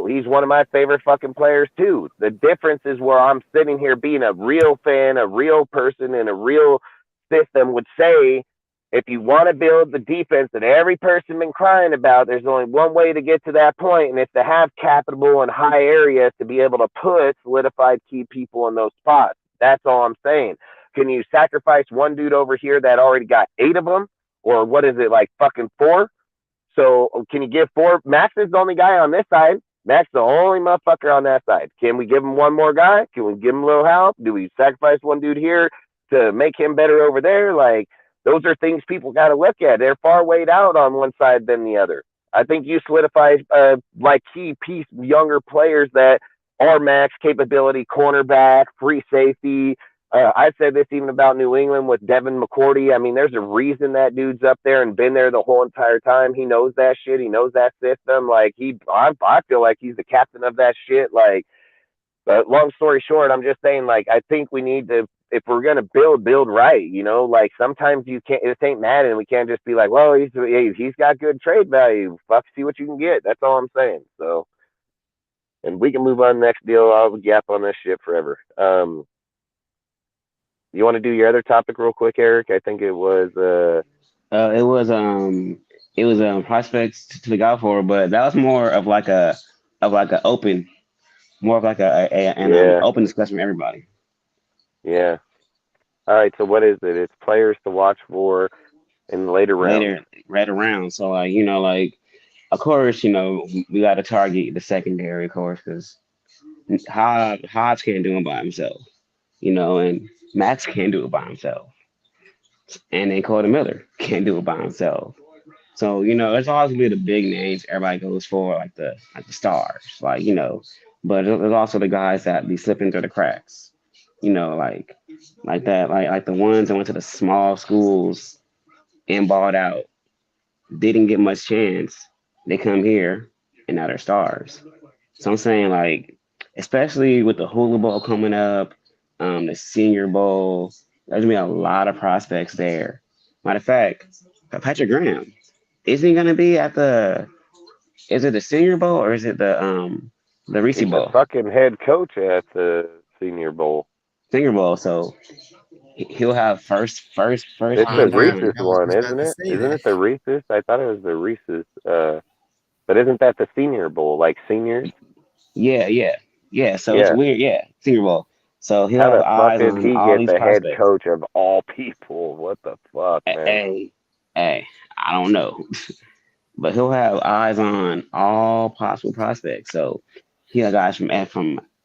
He's one of my favorite fucking players too. The difference is where I'm sitting here being a real fan, a real person in a real system would say, if you want to build the defense that every person been crying about, there's only one way to get to that point, and it's to have capital and high areas to be able to put solidified key people in those spots. That's all I'm saying. Can you sacrifice one dude over here that already got 8 of them? Or what is it, like fucking 4? So can you give 4? Max is the only guy on this side. Max the only motherfucker on that side. Can we give him one more guy? Can we give him a little help? Do we sacrifice one dude here to make him better over there? Like, those are things people got to look at. They're far weighed out on one side than the other. I think you solidify like key piece younger players that are max capability, cornerback, free safety. I said this even about New England with Devin McCourty. I mean, there's a reason that dude's up there and been there the whole entire time. He knows that shit. He knows that system. Like, I feel like he's the captain of that shit. Like, but long story short, I'm just saying, like, I think we need to, if we're going to build right, you know, like sometimes you can't, it ain't Madden. We can't just be like, well, he's got good trade value. Fuck, see what you can get. That's all I'm saying. So, and we can move on to the next deal. I'll gap on this shit forever. You want to do your other topic real quick, Eric? I think it was. It was prospects to look out for, but that was more of like a open, more of like an open discussion for everybody. Yeah. All right. So what is it? It's players to watch for in later rounds. Later rounds. So like of course we got to target the secondary, of course, because Hobbs can't do it by himself, and Max can't do it by himself, and then Cody Miller can't do it by himself. So it's always gonna be the big names everybody goes for, like the stars, but there's also the guys that be slipping through the cracks, like that, like the ones that went to the small schools and balled out, didn't get much chance. They come here and now they're stars. So I'm saying, like, especially with the Hula Bowl coming up, the Senior Bowl, there's gonna be a lot of prospects there. Matter of fact, Patrick Graham, isn't he gonna be at is it the Senior Bowl or is it the Reese He's Bowl? The fucking head coach at the Senior Bowl. Senior Bowl, so he'll have first. It's the Reese's one, isn't it? Isn't it the Reese's? I thought it was the Reese's. But isn't that the Senior Bowl, like seniors? Yeah. So it's weird. Yeah, Senior Bowl. So he'll have eyes on all these prospects. How the fuck did he get the head coach of all people? What the fuck, man? Hey, I don't know. But he'll have eyes on all possible prospects. So he'll have guys from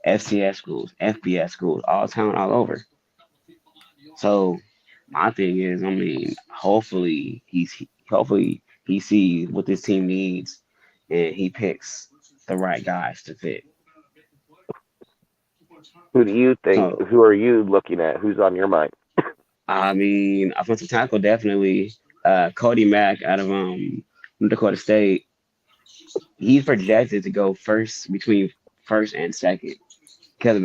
FCS schools, FBS schools, all town, all over. So my thing is, I mean, hopefully he sees what this team needs and he picks the right guys to fit. Who do you think? Who are you looking at? Who's on your mind? I mean, offensive tackle, definitely. Cody Mack out of North Dakota State. He's projected to go between first and second. So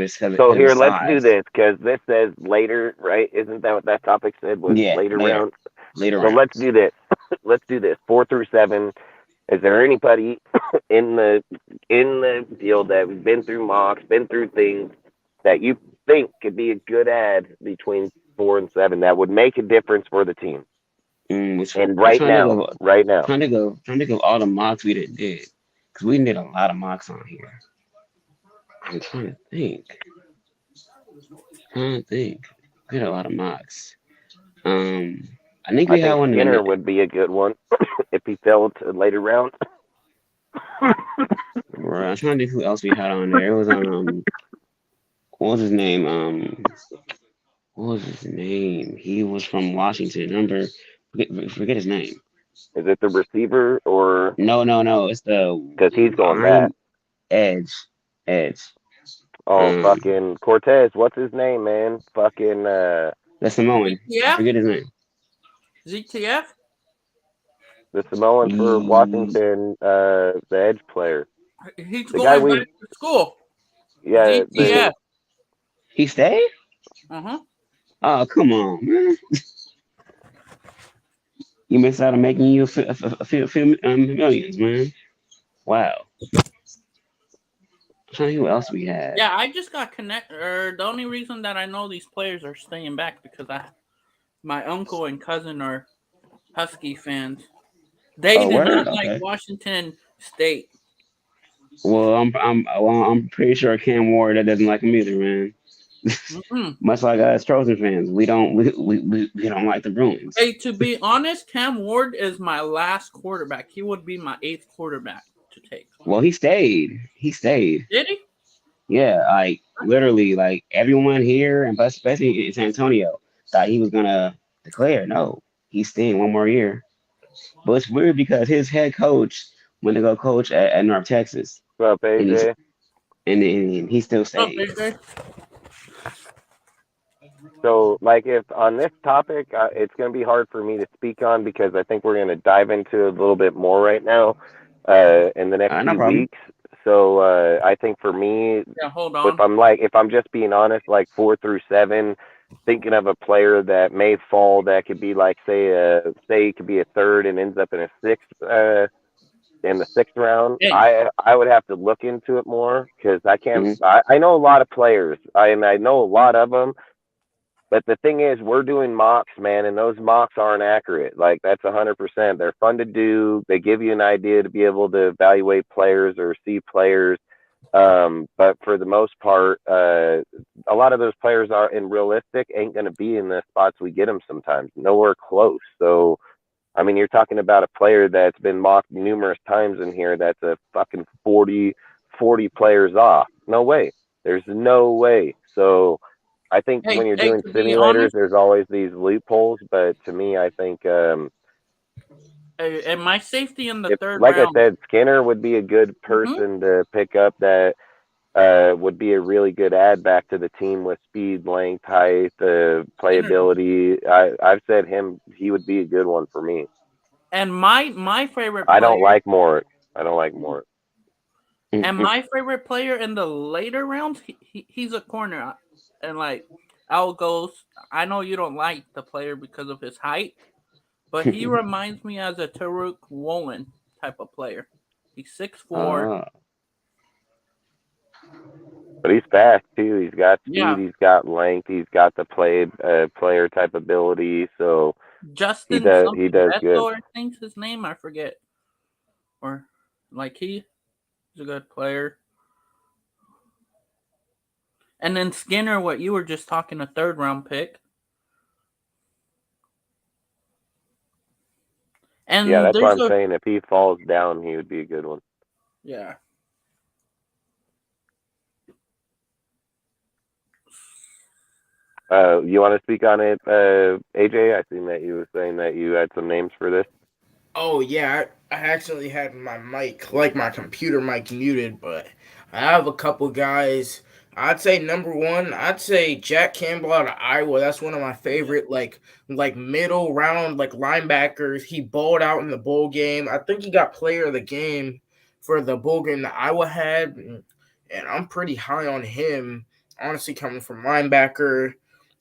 here, let's do this, because this says later, right? Isn't that what that topic said? Was later rounds? Later rounds. So let's do this. Let's do this. 4 through 7. Is there anybody in the field that has been through mocks, been through things that you think could be a good ad between 4 and 7 that would make a difference for the team? And right now, trying to go all the mocks we did, because we did a lot of mocks on here. I'm trying to think. We had a lot of mocks. I think we had one. Skinner would be a good one if he fell to later round. Right, I'm trying to think who else we had on there. It was what was his name? He was from Washington. Remember? Forget his name. Is it the receiver or? No. It's because he's going back. Edge. Oh, fucking Cortez. What's his name, man? Fucking the Samoan. Yeah. Forget his name. ZTF. The Samoan for Washington, the edge player. He's going back to school. Yeah. ZTF. He stayed? Uh-huh. Oh, come on, man. You missed out on making you a few millions, man. Wow. I'm trying to think who else we had. Yeah, I just got connected. The only reason that I know these players are staying back because my uncle and cousin are Husky fans. They do not like Washington State. Well, I'm pretty sure Cam Ward that doesn't like him either, man. Mm-hmm. Much like us Trojan fans, we don't like the Bruins. Hey, to be honest, Cam Ward is my last quarterback. He would be my 8th quarterback to take. Well, he stayed. Did he? Yeah, like literally, like everyone here, and especially in San Antonio, thought he was gonna declare. No, he's staying one more year. But it's weird because his head coach went to go coach at North Texas. What's up, AJ? And he still stayed. So, like, if on this topic, it's going to be hard for me to speak on because I think we're going to dive into a little bit more right now in the next few weeks. So, I think for me, hold on. If I'm just being honest, like 4 through 7, thinking of a player that may fall that could be like, say it could be a 3rd and ends up in a 6th. In the 6th round, I would have to look into it more because I can't. I know a lot of players. I know a lot of them. But the thing is, we're doing mocks, man, and those mocks aren't accurate. Like, that's 100%. They're fun to do. They give you an idea to be able to evaluate players or see players. But for the most part, a lot of those players are in realistic ain't going to be in the spots we get them sometimes. Nowhere close. So, I mean, you're talking about a player that's been mocked numerous times in here that's a fucking 40 players off. No way. There's no way. So I think when you're doing simulators, honest, there's always these loopholes. But to me, I think and my safety in the third like round. I said, Skinner would be a good person to pick up that would be a really good add back to the team with speed, length, height, playability. I've said he would be a good one for me. And my favorite player, I don't like Mort. And my favorite player in the later rounds, he's a corner. And like Al goes, I know you don't like the player because of his height, but he reminds me as a Tariq Woolen type of player. He's 6'4". But he's fast too. He's got speed. He's got length. He's got the player type ability. So Justin, he does good. I think his name, I forget. Or like he's a good player. And then Skinner, what you were just talking, a third round pick. And yeah, that's what I'm saying. If he falls down, he would be a good one. Yeah. You want to speak on it, AJ? I seen that you were saying that you had some names for this. Oh, yeah. I actually had my mic, like my computer mic, muted, but I have a couple guys. I'd say number one, I'd say Jack Campbell out of Iowa. That's one of my favorite, like middle round, like linebackers. He balled out in the bowl game. I think he got player of the game for the bowl game that Iowa had, and I'm pretty high on him, honestly, coming from linebacker.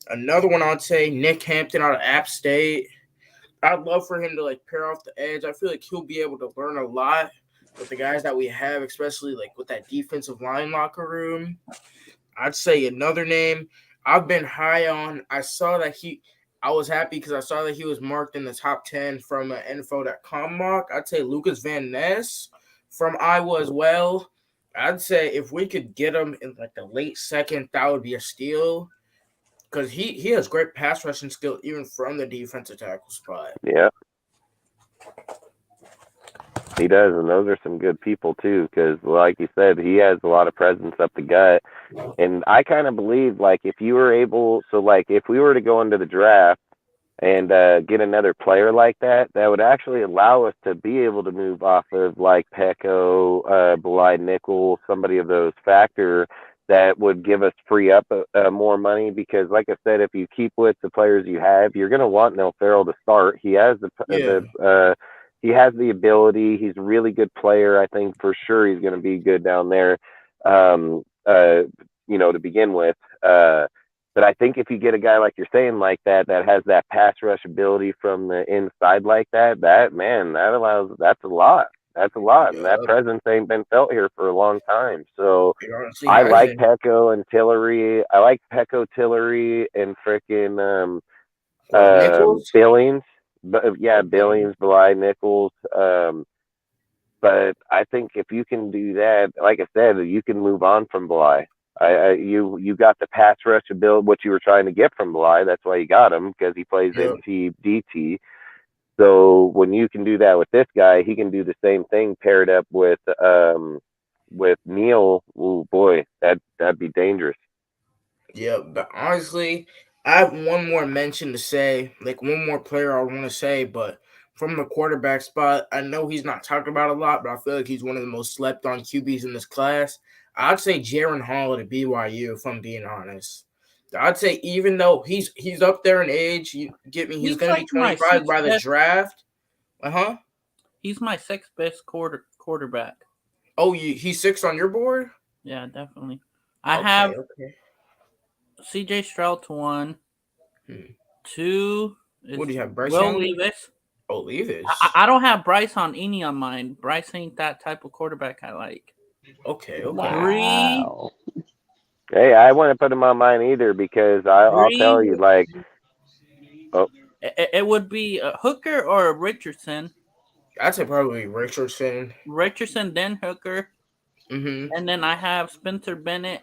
Another one I'd say Nick Hampton out of App State. I'd love for him to like pair off the edge. I feel like he'll be able to learn a lot with the guys that we have, especially like with that defensive line locker room. I'd say another name I've been high on. I was happy because I saw that he was marked in the top 10 from an info.com mock. I'd say Lucas Van Ness from Iowa as well. I'd say if we could get him in like the late second, that would be a steal. Because he has great pass rushing skill even from the defensive tackle spot. Yeah. He does, and those are some good people, too, because, like you said, he has a lot of presence up the gut. And I kind of believe, like, if you were able – so, like, if we were to go into the draft and get another player like that, that would actually allow us to be able to move off of, like, Pecco, Belide Nickel, somebody of those factor – that would give us free up more money because, like I said, if you keep with the players you have, you're going to want Neil Farrell to start. He has he has the ability. He's a really good player. I think for sure he's going to be good down there, to begin with. But I think if you get a guy like you're saying like that has that pass rush ability from the inside like that's a lot. That's a lot, and that presence ain't been felt here for a long time. So I like Pecco and Tillery. I like Pecco, Tillery, and freaking Billings. Billings, Belide, Nichols. But I think if you can do that, like I said, you can move on from Belide. You got the pass rush ability, what you were trying to get from Belide. That's why you got him, because he plays NT, DT. So when you can do that with this guy, he can do the same thing paired up with Neil. Oh boy, that'd be dangerous. Yeah, but honestly, I have one more mention to say, like one more player I want to say, but from the quarterback spot, I know he's not talked about a lot, but I feel like he's one of the most slept on QBs in this class. I'd say Jaron Hall at BYU, if I'm being honest. I'd say even though he's up there in age, you get me, he's going to be 25 by the draft. He's my sixth best quarterback. Oh, he's 6 on your board? Yeah, definitely. I have CJ Stroud to 1. 2 is what do you have, Bryce Will Levis. Oh, Levis. I don't have Bryce on any on mine. Bryce ain't that type of quarterback I like. Okay. Wow. 3. Hey, I wouldn't put him on mine either because I'll tell you, like, it would be a Hooker or a Richardson. I'd say probably Richardson. Richardson, then Hooker. Mm-hmm. And then I have Spencer Bennett.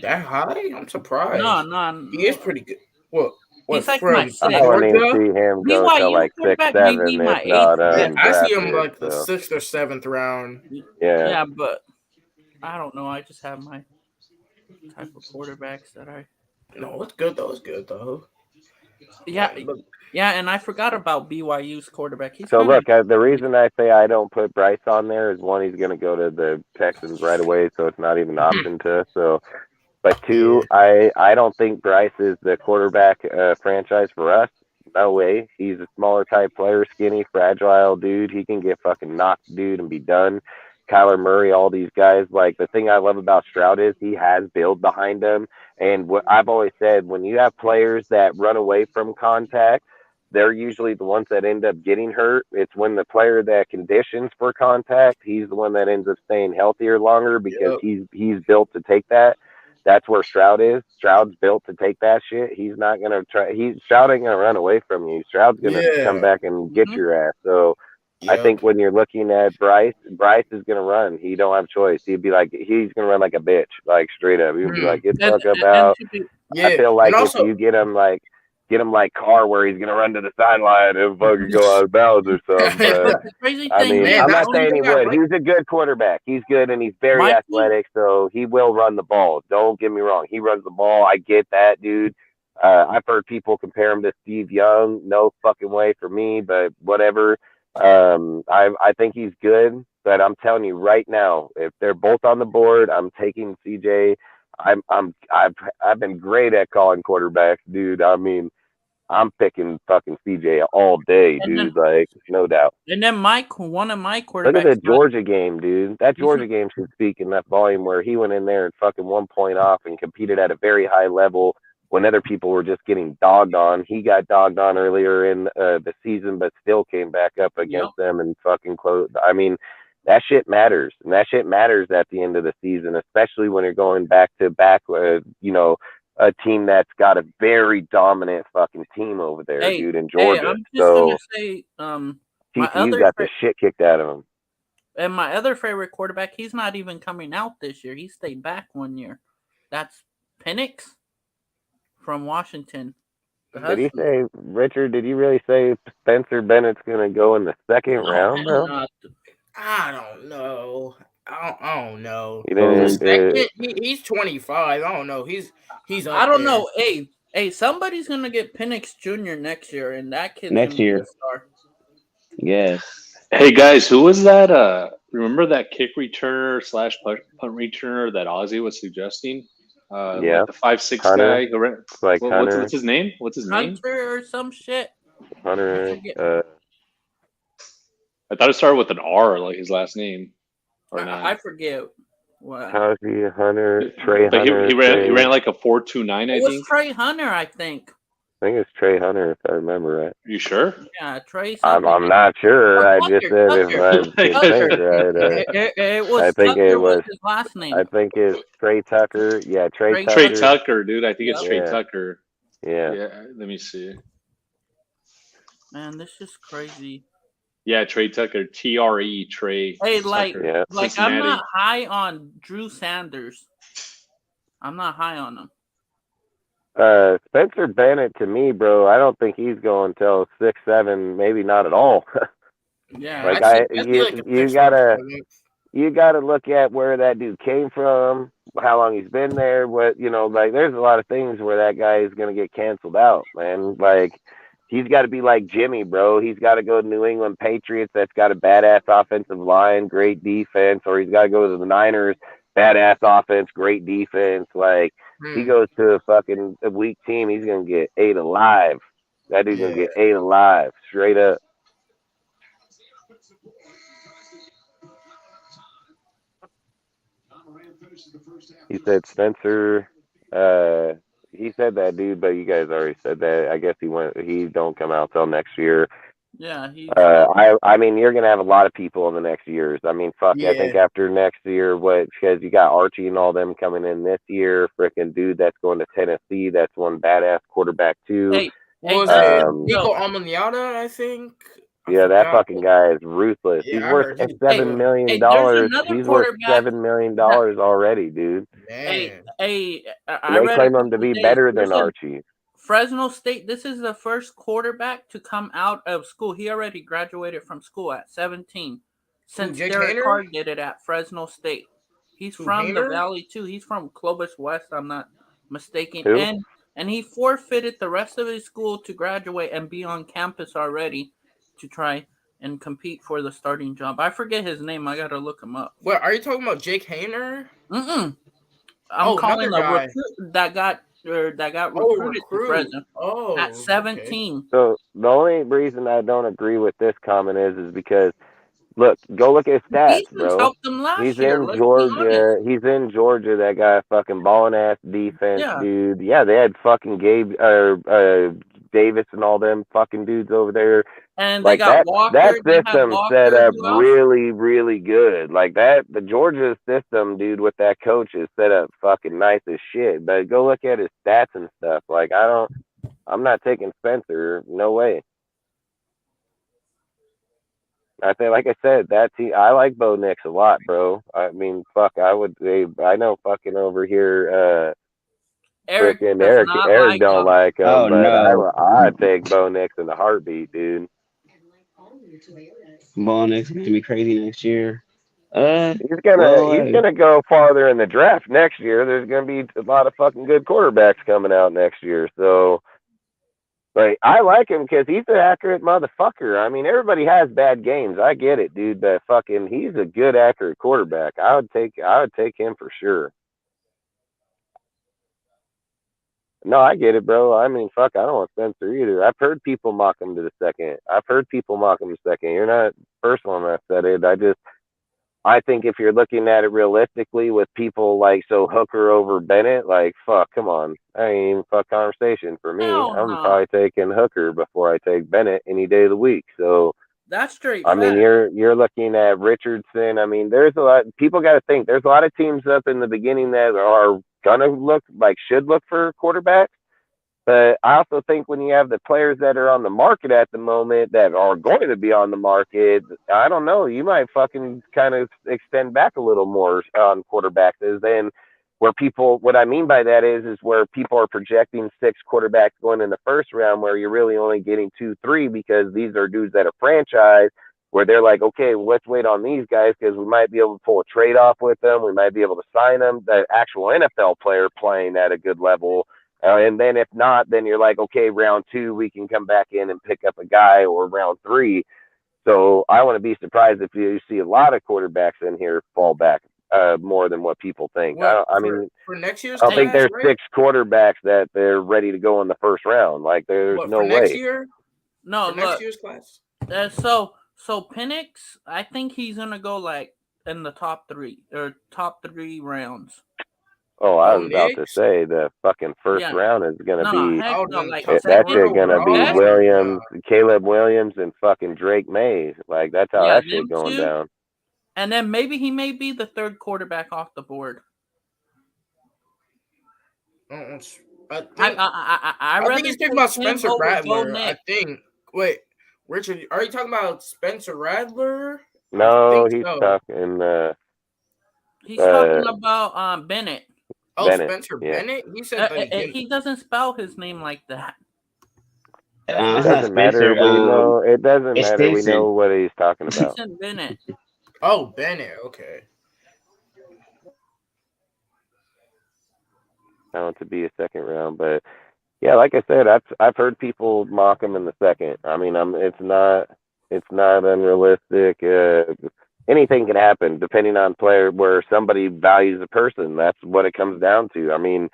That high? I'm surprised. No. He is pretty good. What He's like from my sixth. I wouldn't even Georgia? see him go to BYU like 6, quarterback may be 7, my if not eighth. I see him undrafted. like the 6th or 7th round. Yeah, but I don't know. I just have my type of quarterbacks that I. No, it's good though. It's good though. Yeah, and I forgot about BYU's quarterback. He's so look, the reason I say I don't put Bryce on there is one, he's going to go to the Texans right away, so it's not even an option to us. So, but two, I don't think Bryce is the quarterback franchise for us. No way. He's a smaller type player, skinny, fragile dude. He can get fucking knocked, dude, and be done. Kyler Murray, all these guys. Like, the thing I love about Stroud is he has build behind him. And what I've always said, when you have players that run away from contact, they're usually the ones that end up getting hurt. It's when the player that conditions for contact, he's the one that ends up staying healthier longer because he's built to take that. That's where Stroud is. Stroud's built to take that shit. He's not gonna try. Stroud ain't gonna run away from you. Stroud's gonna come back and get your ass. So I think when you're looking at Bryce is gonna run. He don't have choice. He'd be like, he's gonna run like a bitch, like straight up. He'd be like, get the fuck up out. I feel like if you get him like Carr, where he's gonna run to the sideline and fucking go out of bounds or something. But I mean, I'm not saying he would. He's a good quarterback. He's good and he's very athletic, so he will run the ball. Don't get me wrong. He runs the ball. I get that, dude. I've heard people compare him to Steve Young. No fucking way for me, but whatever. I think he's good, but I'm telling you right now, if they're both on the board, I'm taking CJ. I've been great at calling quarterbacks, dude. I mean, I'm picking fucking CJ all day, dude. Like, no doubt. And then one of my quarterbacks. Look at the Georgia game, dude. That Georgia game should speak in that volume where he went in there and fucking 1 point off and competed at a very high level when other people were just getting dogged on. He got dogged on earlier in the season, but still came back up against them and fucking closed. I mean, that shit matters. And that shit matters at the end of the season, especially when you're going back to back, a team that's got a very dominant fucking team over there, dude, in Georgia. I'm just gonna say, TCU got the shit kicked out of him. And my other favorite quarterback, he's not even coming out this year. He stayed back 1 year. That's Penix from Washington. Did he say, Richard, did you really say Spencer Bennett's going to go in the second round, bro? I don't know. I don't know. He's 25. I don't know. He's I don't know. Hey, somebody's gonna get Penix Jr. next year, and that kid's next year. Be a star. Yes. Hey guys, who was that? Remember that kick returner / punt returner that Ozzy was suggesting? Like the 5'6" guy. What's his name? Hunter or some shit. Hunter. I thought it started with an R, like his last name. I forget. Wow. Hunter, Trey Hunter. He ran like a 4.29, I think. It was Trey Hunter, I think. I think it's Trey Hunter, if I remember right. You sure? Yeah, Trey. I'm not sure. I just said if I think right. It was. I think Tucker it was his last name. I think it's Trey Tucker. Yeah, Trey Tucker. Trey Tucker, dude. I think it's Trey Tucker. Yeah. Let me see. Man, this is crazy. Yeah, Trey Tucker, TRE, Trey. Hey, Tucker. like I'm not high on Drew Sanders. I'm not high on him. Spencer Bennett, to me, bro, I don't think he's going till 6, 7, maybe not at all. Yeah, like you gotta look at where that dude came from, how long he's been there. There's a lot of things where that guy is gonna get canceled out, man. Like, he's got to be like Jimmy, bro. He's got to go to New England Patriots. That's got a badass offensive line, great defense, or he's got to go to the Niners, badass offense, great defense. Like, he goes to a fucking weak team, he's gonna get ate alive. That dude's gonna get ate alive, straight up. He said Spencer. He said that, dude, but you guys already said that. I guess he don't come out till next year. Yeah, he's. I mean, you're gonna have a lot of people in the next years. I mean, fuck. Yeah. I think after next year, because you got Archie and all them coming in this year. Freaking dude, that's going to Tennessee. That's one badass quarterback too. Hey, Was it Nico Amaniata? I think. Yeah, that fucking guy is ruthless. Yeah, he's worth $7 million. He's worth $7 million already, dude. Man. Hey, and they claim him to be better than Archie. Fresno State, this is the first quarterback to come out of school. He already graduated from school at 17. Since Derek Carr did it at Fresno State. He's from the Valley too. He's from Clovis West, I'm not mistaken. Who? And he forfeited the rest of his school to graduate and be on campus already to try and compete for the starting job. I forget his name. I gotta look him up. What are you talking about, Jake Hayner? I'm calling the recruit that got recruited to Fresno at 17. Okay. So the only reason I don't agree with this comment is because go look at his stats, bro. He's in Georgia. He's in Georgia. That guy fucking balling ass defense, dude. Yeah, they had fucking Davis and all them fucking dudes over there. And they got Walker. That system set up really, really good. Like that, the Georgia system, dude, with that coach is set up fucking nice as shit. But go look at his stats and stuff. Like I'm not taking Spencer. No way. I think, like I said, that team. I like Bo Nix a lot, bro. I mean, fuck, I know fucking over here. Eric don't like him, I'd take Bo Nix in a heartbeat, dude. Bo Nix gonna be crazy next year. He's gonna go farther in the draft next year. There's gonna be a lot of fucking good quarterbacks coming out next year, so. Like, I like him because he's an accurate motherfucker. I mean, everybody has bad games. I get it, dude. But fucking, he's a good, accurate quarterback. I would take him for sure. No, I get it, bro. I mean, fuck, I don't want Spencer either. I've heard people mock him to the second. You're not the first one that said it. I think if you're looking at it realistically with people like Hooker over Bennett, like, fuck, come on. I ain't even fuck conversation for me. I'm probably taking Hooker before I take Bennett any day of the week. So that's straight. I mean, you're looking at Richardson. I mean, there's a lot. People got to think. There's a lot of teams up in the beginning that are gonna should look for quarterbacks. But I also think when you have the players that are on the market at the moment that are going to be on the market, I don't know, you might fucking kind of extend back a little more on quarterbacks. Then where people, what I mean by that is where people are projecting 6 quarterbacks going in the first round, where you're really only getting 2, 3 because these are dudes that are franchised, where they're like, okay, let's wait on these guys because we might be able to pull a trade off with them. We might be able to sign them, the actual NFL player playing at a good level. And then if not, then you're like, okay, round 2, we can come back in and pick up a guy, or round 3. So I want to be surprised if you see a lot of quarterbacks in here fall back more than what people think. For next year's I don't think there's 6 quarterbacks that they're ready to go in the first round. Like, there's no way. Next year? No, next year's class. So Penix, I think he's gonna go like in the top 3 rounds. Oh, I was about to say the fucking first round is gonna be that shit gonna be Williams, Caleb Williams, and fucking Drake May. Like, that's how that shit going down. And then maybe he may be the 3rd quarterback off the board. I think he's talking about Spencer Rattler. I think. Wait, Richard, are you talking about Spencer Rattler? No, he's talking. He's talking about Bennett. Oh, Bennett, Spencer Bennett? He said that he doesn't spell his name like that. It doesn't matter. It doesn't matter. We know what he's talking about. He said Bennett. Oh, Bennett. Okay. Found to be a second round, but yeah, like I said, I've heard people mock him in the second. I mean, it's not unrealistic. Anything can happen depending on player, where somebody values a person. That's what it comes down to. I mean,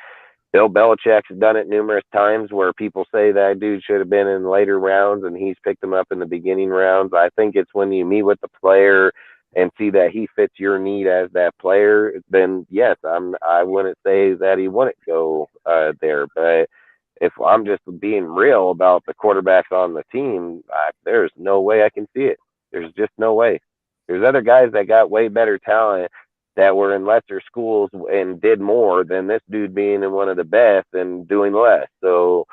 Bill Belichick's done it numerous times where people say that dude should have been in later rounds and he's picked him up in the beginning rounds. I think it's when you meet with the player and see that he fits your need as that player, then yes, I wouldn't say that he wouldn't go there. But if I'm just being real about the quarterbacks on the team, there's no way I can see it. There's just no way. There's other guys that got way better talent that were in lesser schools and did more than this dude being in one of the best and doing less. So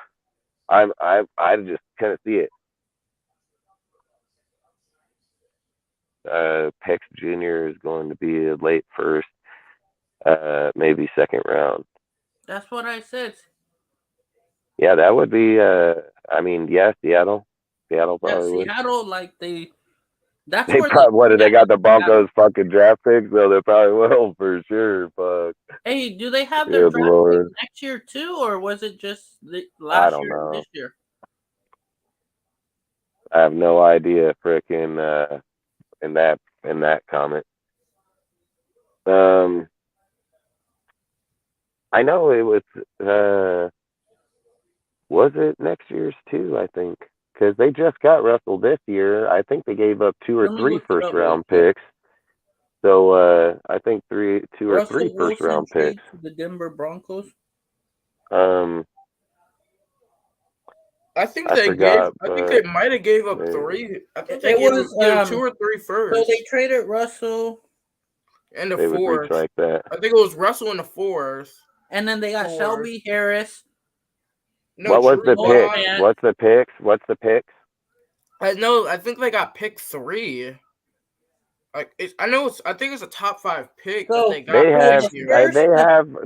I just kind of see it. Pex Jr. is going to be a late first, maybe second round. That's what I said. Yeah, that would be. I mean, yeah, Seattle probably would. Seattle, like that's they where probably what do they got the Broncos fucking draft picks? So they probably will for sure. Fuck. Hey, do they have their draft pick next year too, or was it just last year and this year? I have no idea, frickin' in that comment. I know it was it next year's too, I think. Because they just got Russell this year. I think they gave up 2 or 3 first round picks. So I think 2 or 3 first round picks. The Denver Broncos. I think they might have gave up 3. I think they gave up 2 or 3 first. So they traded Russell and the 4th. Like that. I think it was Russell in the 4th. And then they got Shelby Harris. No, what was the pick? What's the picks? I think they got pick 3. I think it's a top 5 pick that they got.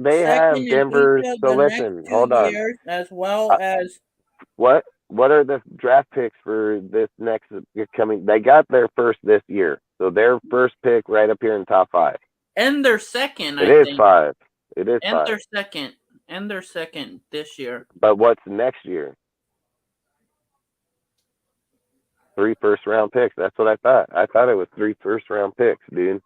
They have Denver. So listen, hold on. As well as what are the draft picks for this next coming? They got their first this year, so their first pick right up here in top 5. And their second. It is 5. It is and 5. Their second. And their second this year. But what's next year? 3 first round picks. That's what I thought. I thought it was 3 first round picks, dude.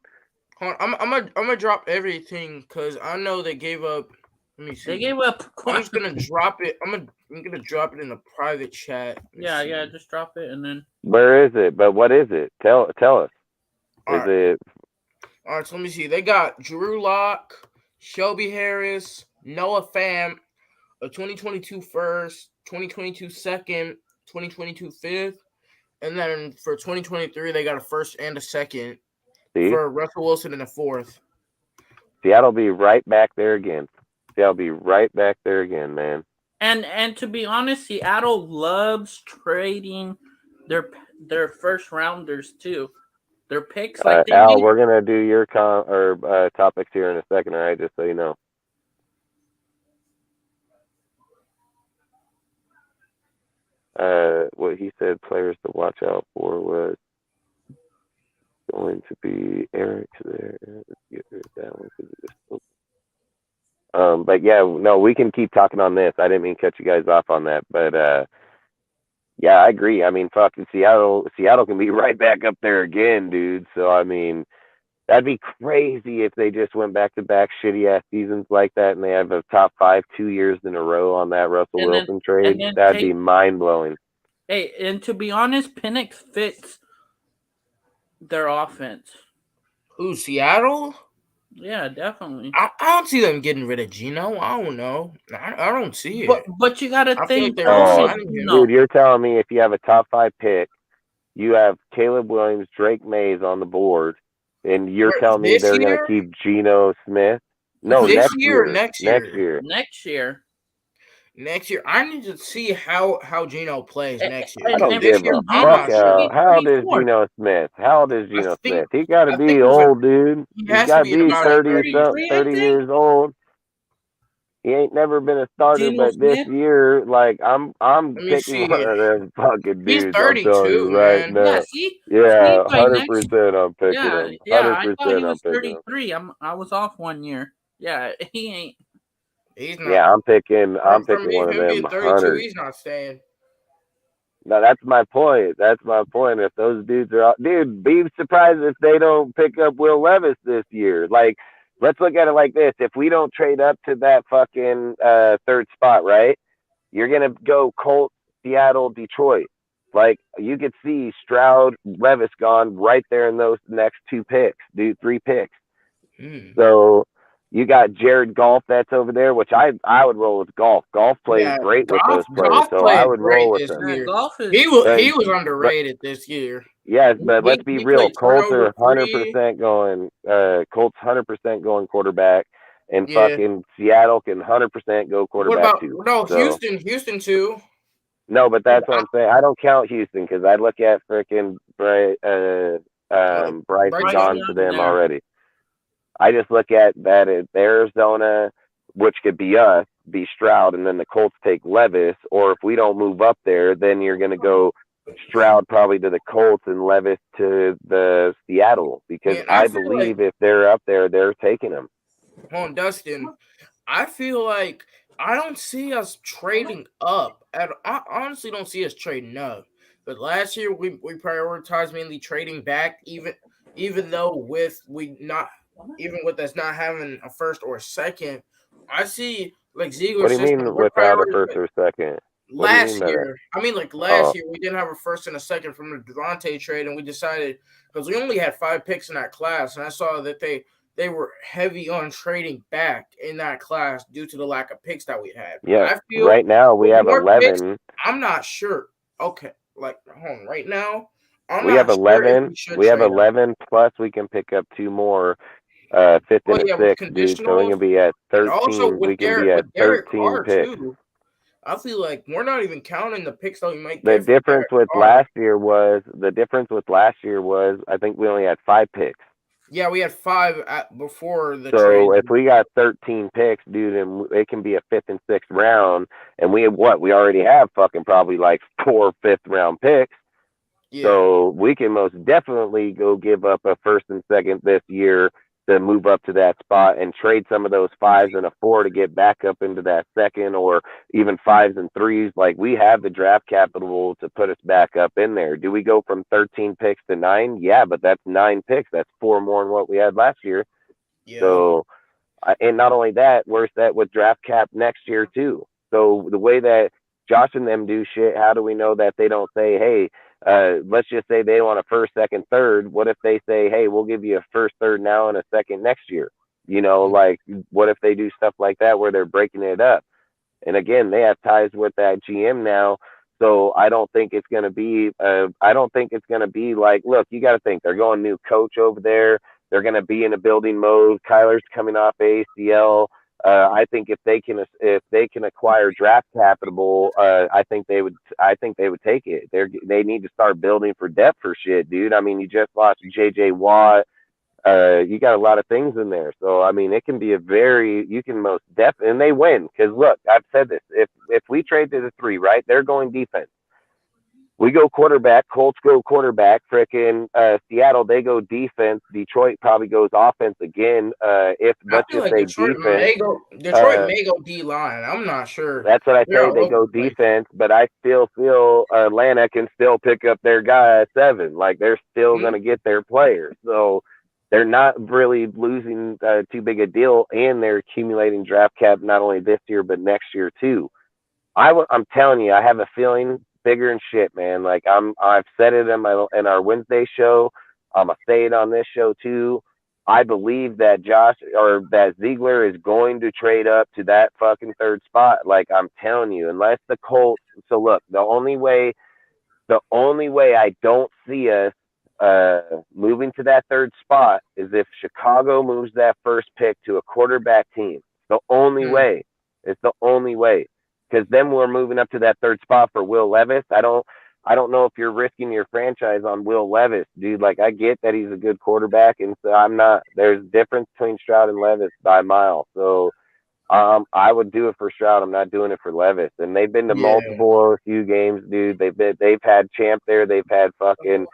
Hold on, I'm gonna drop everything because I know they gave up. Let me see. They gave up. I'm just gonna drop it. I'm gonna drop it in the private chat. Yeah. Just drop it and then. Where is it? But what is it? Tell us. It? All right. So let me see. They got Drew Lock, Shelby Harris, Noah Fant, a 2022 first, 2022 second, 2022 fifth, and then for 2023 they got a first and a second. See? For Russell Wilson in the 4th. Seattle be right back there again. Man. And to be honest, Seattle loves trading their first rounders too. Their picks. Al, we're gonna do your topics here in a second, all right? Just so you know. What he said players to watch out for was going to be Eric there. But yeah, no, we can keep talking on this. I didn't mean to cut you guys off on that, but yeah, I agree. I mean, fucking Seattle can be right back up there again, dude. So I mean, that'd be crazy if they just went back-to-back shitty-ass seasons like that and they have a top 5 2 years in a row on that Russell Wilson trade. That'd be mind-blowing. Hey, and to be honest, Penix fits their offense. Who, Seattle? Yeah, definitely. I don't see them getting rid of Geno. I don't know. I don't see it. But you got to think. Dude, you're telling me if you have a top 5 pick, you have Caleb Williams, Drake Mays on the board, and you're telling me they're going to keep Geno Smith? No, next year. Next year, I need to see how Geno plays next year. I don't give a fuck. How old is Geno Smith? He got to be old, dude. He's got to be 30 years old. He ain't never been a starter, but this year, like I'm picking one of them fucking dudes. He's 32, right now. Yeah, 100%. I'm picking him. 100%. I thought he was 33. I was off 1 year. Yeah, he ain't. He's not. Yeah, I'm picking one of them. 32, he's not staying. No, that's my point. If those dudes are out, dude, be surprised if they don't pick up Will Levis this year. Like, let's look at it like this. If we don't trade up to that fucking 3rd spot, right? You're going to go Colts, Seattle, Detroit. Like, you could see Stroud, Levis gone right there in those next 2 picks, dude, 3 picks. So, You got Jared Goff that's over there, which I would roll with Goff. Goff plays great with those players, so I would roll with him. He was underrated this year. Yeah, but let's be real. Colts are 100% going. Colts 100% going quarterback, and fucking Seattle can 100% go quarterback too. Houston too. No, but that's what I'm saying. I don't count Houston because I look at freaking Bryce gone to them already. I just look at that at Arizona, which could be us, be Stroud, and then the Colts take Levis. Or if we don't move up there, then you're going to go Stroud probably to the Colts and Levis to the Seattle, because I believe if they're up there, they're taking them. Dustin, I feel like I don't see us trading up. I honestly don't see us trading up. But last year we prioritized mainly trading back, even though with us not having a first or a second. I see like Ziegler's system. What do you mean without a first or second? Last year, last year we didn't have a first and a second from the Devontae trade, and we decided because we only had 5 picks in that class, and I saw that they were heavy on trading back in that class due to the lack of picks that we had. Yeah, right now we have 11. Picks, I'm not sure. Okay, hold on. Right now, we have 11. We have 11 plus we can pick up 2 more. 5th and 6th, dude. So we can be at 13. We can be at 13 picks. Too. I feel like we're not even counting the picks that we might get. The difference with last year was I think we only had 5 picks. Yeah, we had 5 before the trade. So if we got 13 picks, dude, and it can be a 5th and 6th round, and we already have fucking probably like 4 5th round picks. Yeah. So we can most definitely go give up a 1st and 2nd this year to move up to that spot and trade some of those 5s and a 4 to get back up into that 2nd, or even 5s and 3s. Like, we have the draft capital to put us back up in there. Do we go from 13 picks to 9? Yeah, but that's 9 picks. That's 4 more than what we had last year. Yeah. So, and not only that, we're set with draft cap next year too. So the way that Josh and them do shit, how do we know that they don't say, hey, let's just say they want a 1st, 2nd, 3rd. What if they say, hey, we'll give you a 1st, 3rd now and a 2nd next year? You know, like, what if they do stuff like that where they're breaking it up? And again, they have ties with that GM now. So I don't think it's going to be, like, look, you got to think they're going new coach over there. They're going to be in a building mode. Kyler's coming off ACL. I think if they can acquire draft capital, I think they would take it. They need to start building for depth for shit, dude. I mean, you just lost JJ Watt. You got a lot of things in there. So I mean, it can be you can most definitely, and they win, because look, I've said this. If we trade to the 3, right, they're going defense. We go quarterback, Colts go quarterback, frickin' Seattle, they go defense. Detroit probably goes offense again. Detroit may go D-line. I'm not sure. That's what I say. They go defense, but I still feel Atlanta can still pick up their guy at 7. Like, they're still going to get their players. So they're not really losing too big a deal, and they're accumulating draft cap not only this year, but next year too. I'm telling you, I have a feeling bigger and shit, man. Like, I've said it in our Wednesday show. I'm gonna say it on this show too. I believe that that Ziegler is going to trade up to that fucking 3rd spot. Like, I'm telling you, unless the Colts. So look, the only way I don't see us moving to that 3rd spot is if Chicago moves that 1st pick to a quarterback team. The only way. It's the only way. Because then we're moving up to that 3rd spot for Will Levis. I don't know if you're risking your franchise on Will Levis, dude. Like, I get that he's a good quarterback, and so I'm not. There's a difference between Stroud and Levis by a mile. So I would do it for Stroud. I'm not doing it for Levis. And they've been to few games, dude. They've had Champ there. They've had fucking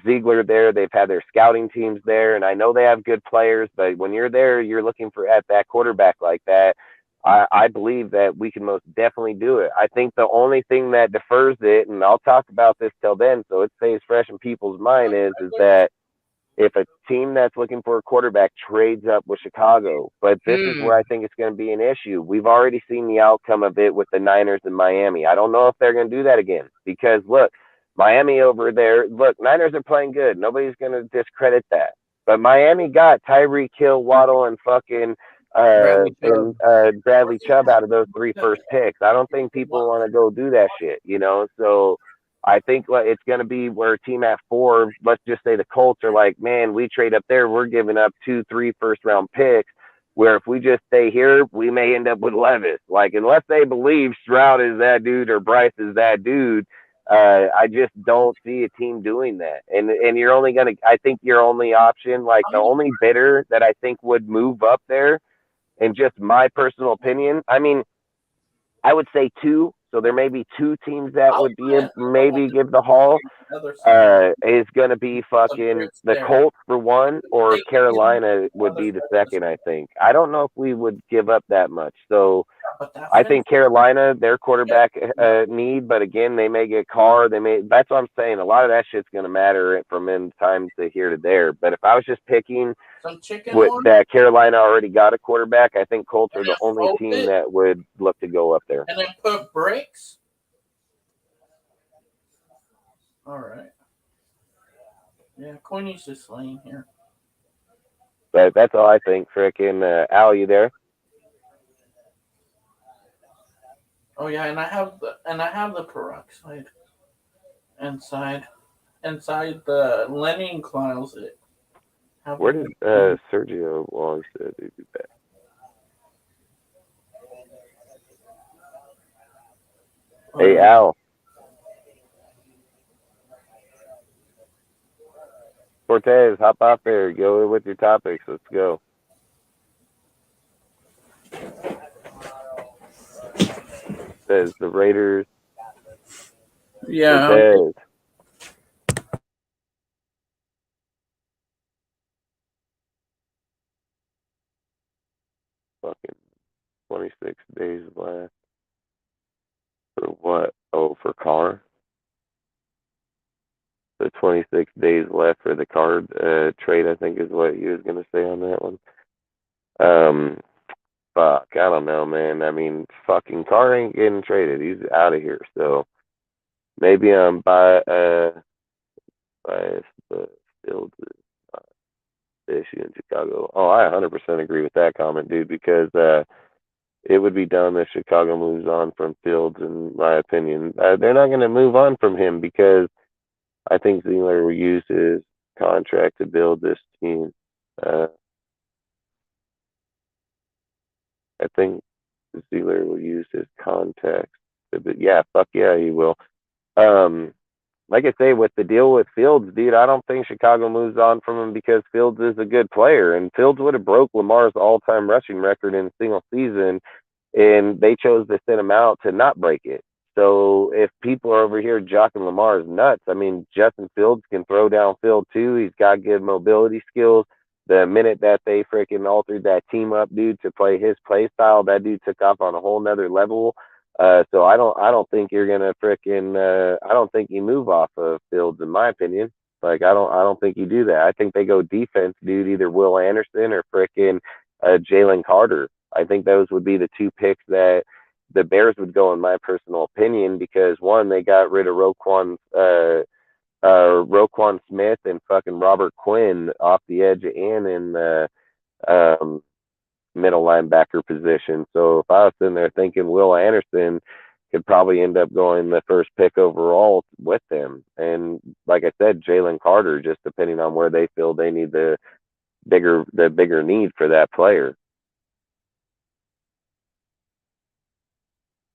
Ziegler there. They've had their scouting teams there, and I know they have good players. But when you're there, you're looking at that quarterback like that. I believe that we can most definitely do it. I think the only thing that defers it, and I'll talk about this till then, so it stays fresh in people's mind, is that if a team that's looking for a quarterback trades up with Chicago, but this is where I think it's going to be an issue. We've already seen the outcome of it with the Niners and Miami. I don't know if they're going to do that again, because look, Miami over there, look, Niners are playing good. Nobody's going to discredit that. But Miami got Tyreek Hill, Waddle, and fucking Bradley Chubb out of those 3 first picks. I don't think people want to go do that shit, you know. So I think it's going to be where a team at 4, let's just say the Colts are like, man, we trade up there, we're giving up 2-3 first-round picks. Where if we just stay here, we may end up with Levis. Like, unless they believe Stroud is that dude or Bryce is that dude, I just don't see a team doing that. And you're only going to, I think your only option, like the only bidder that I think would move up there, in just my personal opinion, I mean, I would say 2. So there may be 2 teams that would be maybe give the haul. Is going to be fucking the Colts for 1, or Carolina would be the second, I think. I don't know if we would give up that much. So I think Carolina, their quarterback need, but again, they may get Carr. That's what I'm saying. A lot of that shit's going to matter from in time to here to there. But if I was just picking that Carolina already got a quarterback, I think Colts are the only team that would look to go up there. And then put brakes. All right. Yeah, Queenie's just laying here. That's all I think. Frickin' Al, you there? Oh yeah, and I have the peroxide inside the linen closet. Where did Sergio Longstead be back? Hey Al. Cortez, hop out there. Go with your topics. Let's go. Says the Raiders. Yeah. Cortez. Fucking 26 days left. For what? Oh, for Carr? The 26 days left for the card trade, I think is what he was going to say on that one. Fuck, I don't know, man. I mean, fucking Carr ain't getting traded. He's out of here. So maybe I'm biased, but Fields is not the issue in Chicago. Oh, I 100% agree with that comment, dude, because it would be dumb if Chicago moves on from Fields, in my opinion. They're not going to move on from him because I think Ziegler will use his contract to build this team. I think Ziegler will use his contacts. Yeah, fuck yeah, he will. Like I say, with the deal with Fields, dude, I don't think Chicago moves on from him because Fields is a good player, and Fields would have broke Lamar's all-time rushing record in a single season, and they chose to send him out to not break it. So if people are over here jocking Lamar's nuts, I mean, Justin Fields can throw downfield too. He's got good mobility skills. The minute that they freaking altered that team up, dude, to play his play style, that dude took off on a whole nother level. So I don't think you're gonna freaking. I don't think you move off of Fields, in my opinion. Like I don't think you do that. I think they go defense, dude. Either Will Anderson or freaking Jalen Carter. I think those would be the 2 picks that the Bears would go, in my personal opinion, because one, they got rid of Roquan Smith and fucking Robert Quinn off the edge and in the middle linebacker position. So if I was sitting there thinking Will Anderson could probably end up going the first pick overall with them, and like I said, Jalen Carter, just depending on where they feel they need the bigger need for that player.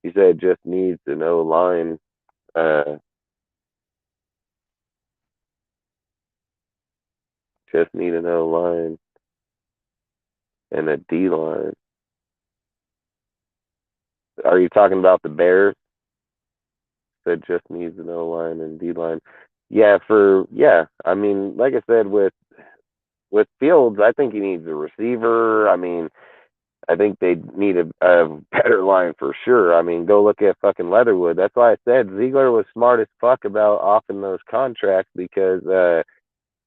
He said just needs to know line. Just need to know line and a D line. Are you talking about the Bears? Said just needs to know line and D line. Yeah, I mean, like I said, with Fields, I think he needs a receiver. I mean, I think they need a better line for sure. I mean, go look at fucking Leatherwood. That's why I said Ziegler was smart as fuck about offing those contracts, because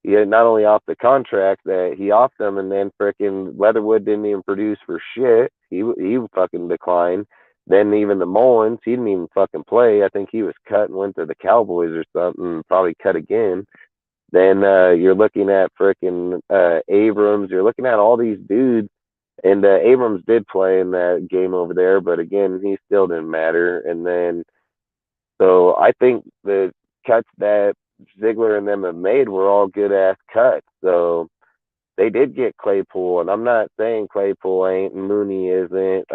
he had not only off the contract that he offed them, and then freaking Leatherwood didn't even produce for shit. He fucking declined. Then even the Mullins, he didn't even fucking play. I think he was cut and went to the Cowboys or something, probably cut again. Then you're looking at frickin' Abrams. You're looking at all these dudes. And Abrams did play in that game over there, but again, he still didn't matter. And then, so I think the cuts that Ziegler and them have made were all good ass cuts. So they did get Claypool, and I'm not saying Claypool ain't, Mooney isn't.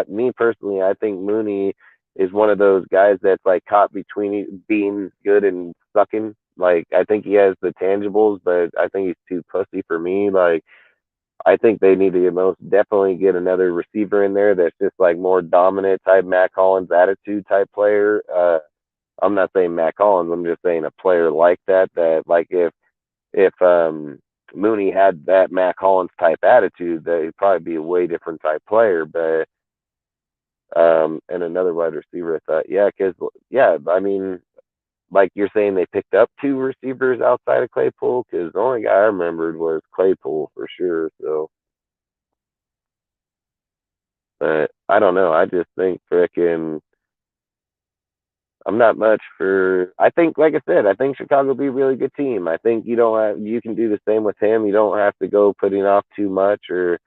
Me personally, I think Mooney is one of those guys that's like caught between being good and sucking. Like, I think he has the tangibles, but I think he's too pussy for me. Like, I think they need to most definitely get another receiver in there that's just like more dominant type Matt Collins attitude type player. I'm not saying Matt Collins. I'm just saying a player like that. That like if Mooney had that Matt Collins type attitude, that he'd probably be a way different type player. But and another wide receiver, I thought, I mean, like you're saying, they picked up 2 receivers outside of Claypool, because the only guy I remembered was Claypool for sure. So, but I don't know. I just think frickin' I'm not much for. I think, like I said, I think Chicago will be a really good team. I think you can do the same with him. You don't have to go putting off too much or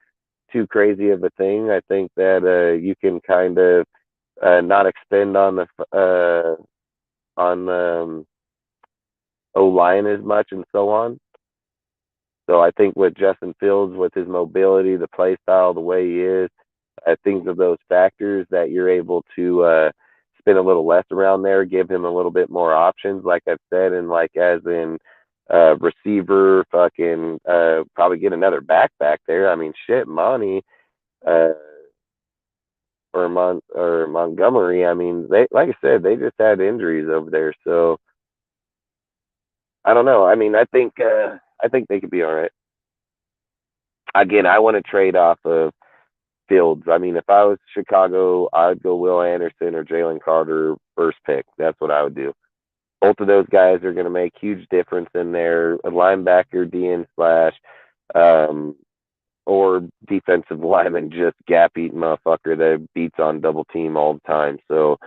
too crazy of a thing. I think that you can kind of not expend on the O-line as much and so on. So I think with Justin Fields, with his mobility, the play style, the way he is, I think of those factors that you're able to spin a little less around there, give him a little bit more options, like I've said, and like as in receiver, fucking probably get another back there. I mean, shit, Monty or Montgomery. I mean, they, like I said, they just had injuries over there, so I don't know. I mean, I think they could be all right. Again, I want to trade off of Fields. I mean, if I was Chicago, I'd go Will Anderson or Jalen Carter first pick. That's what I would do. Both of those guys are going to make huge difference in there. A linebacker, DN slash, or defensive lineman, just gap eating motherfucker that beats on double team all the time. So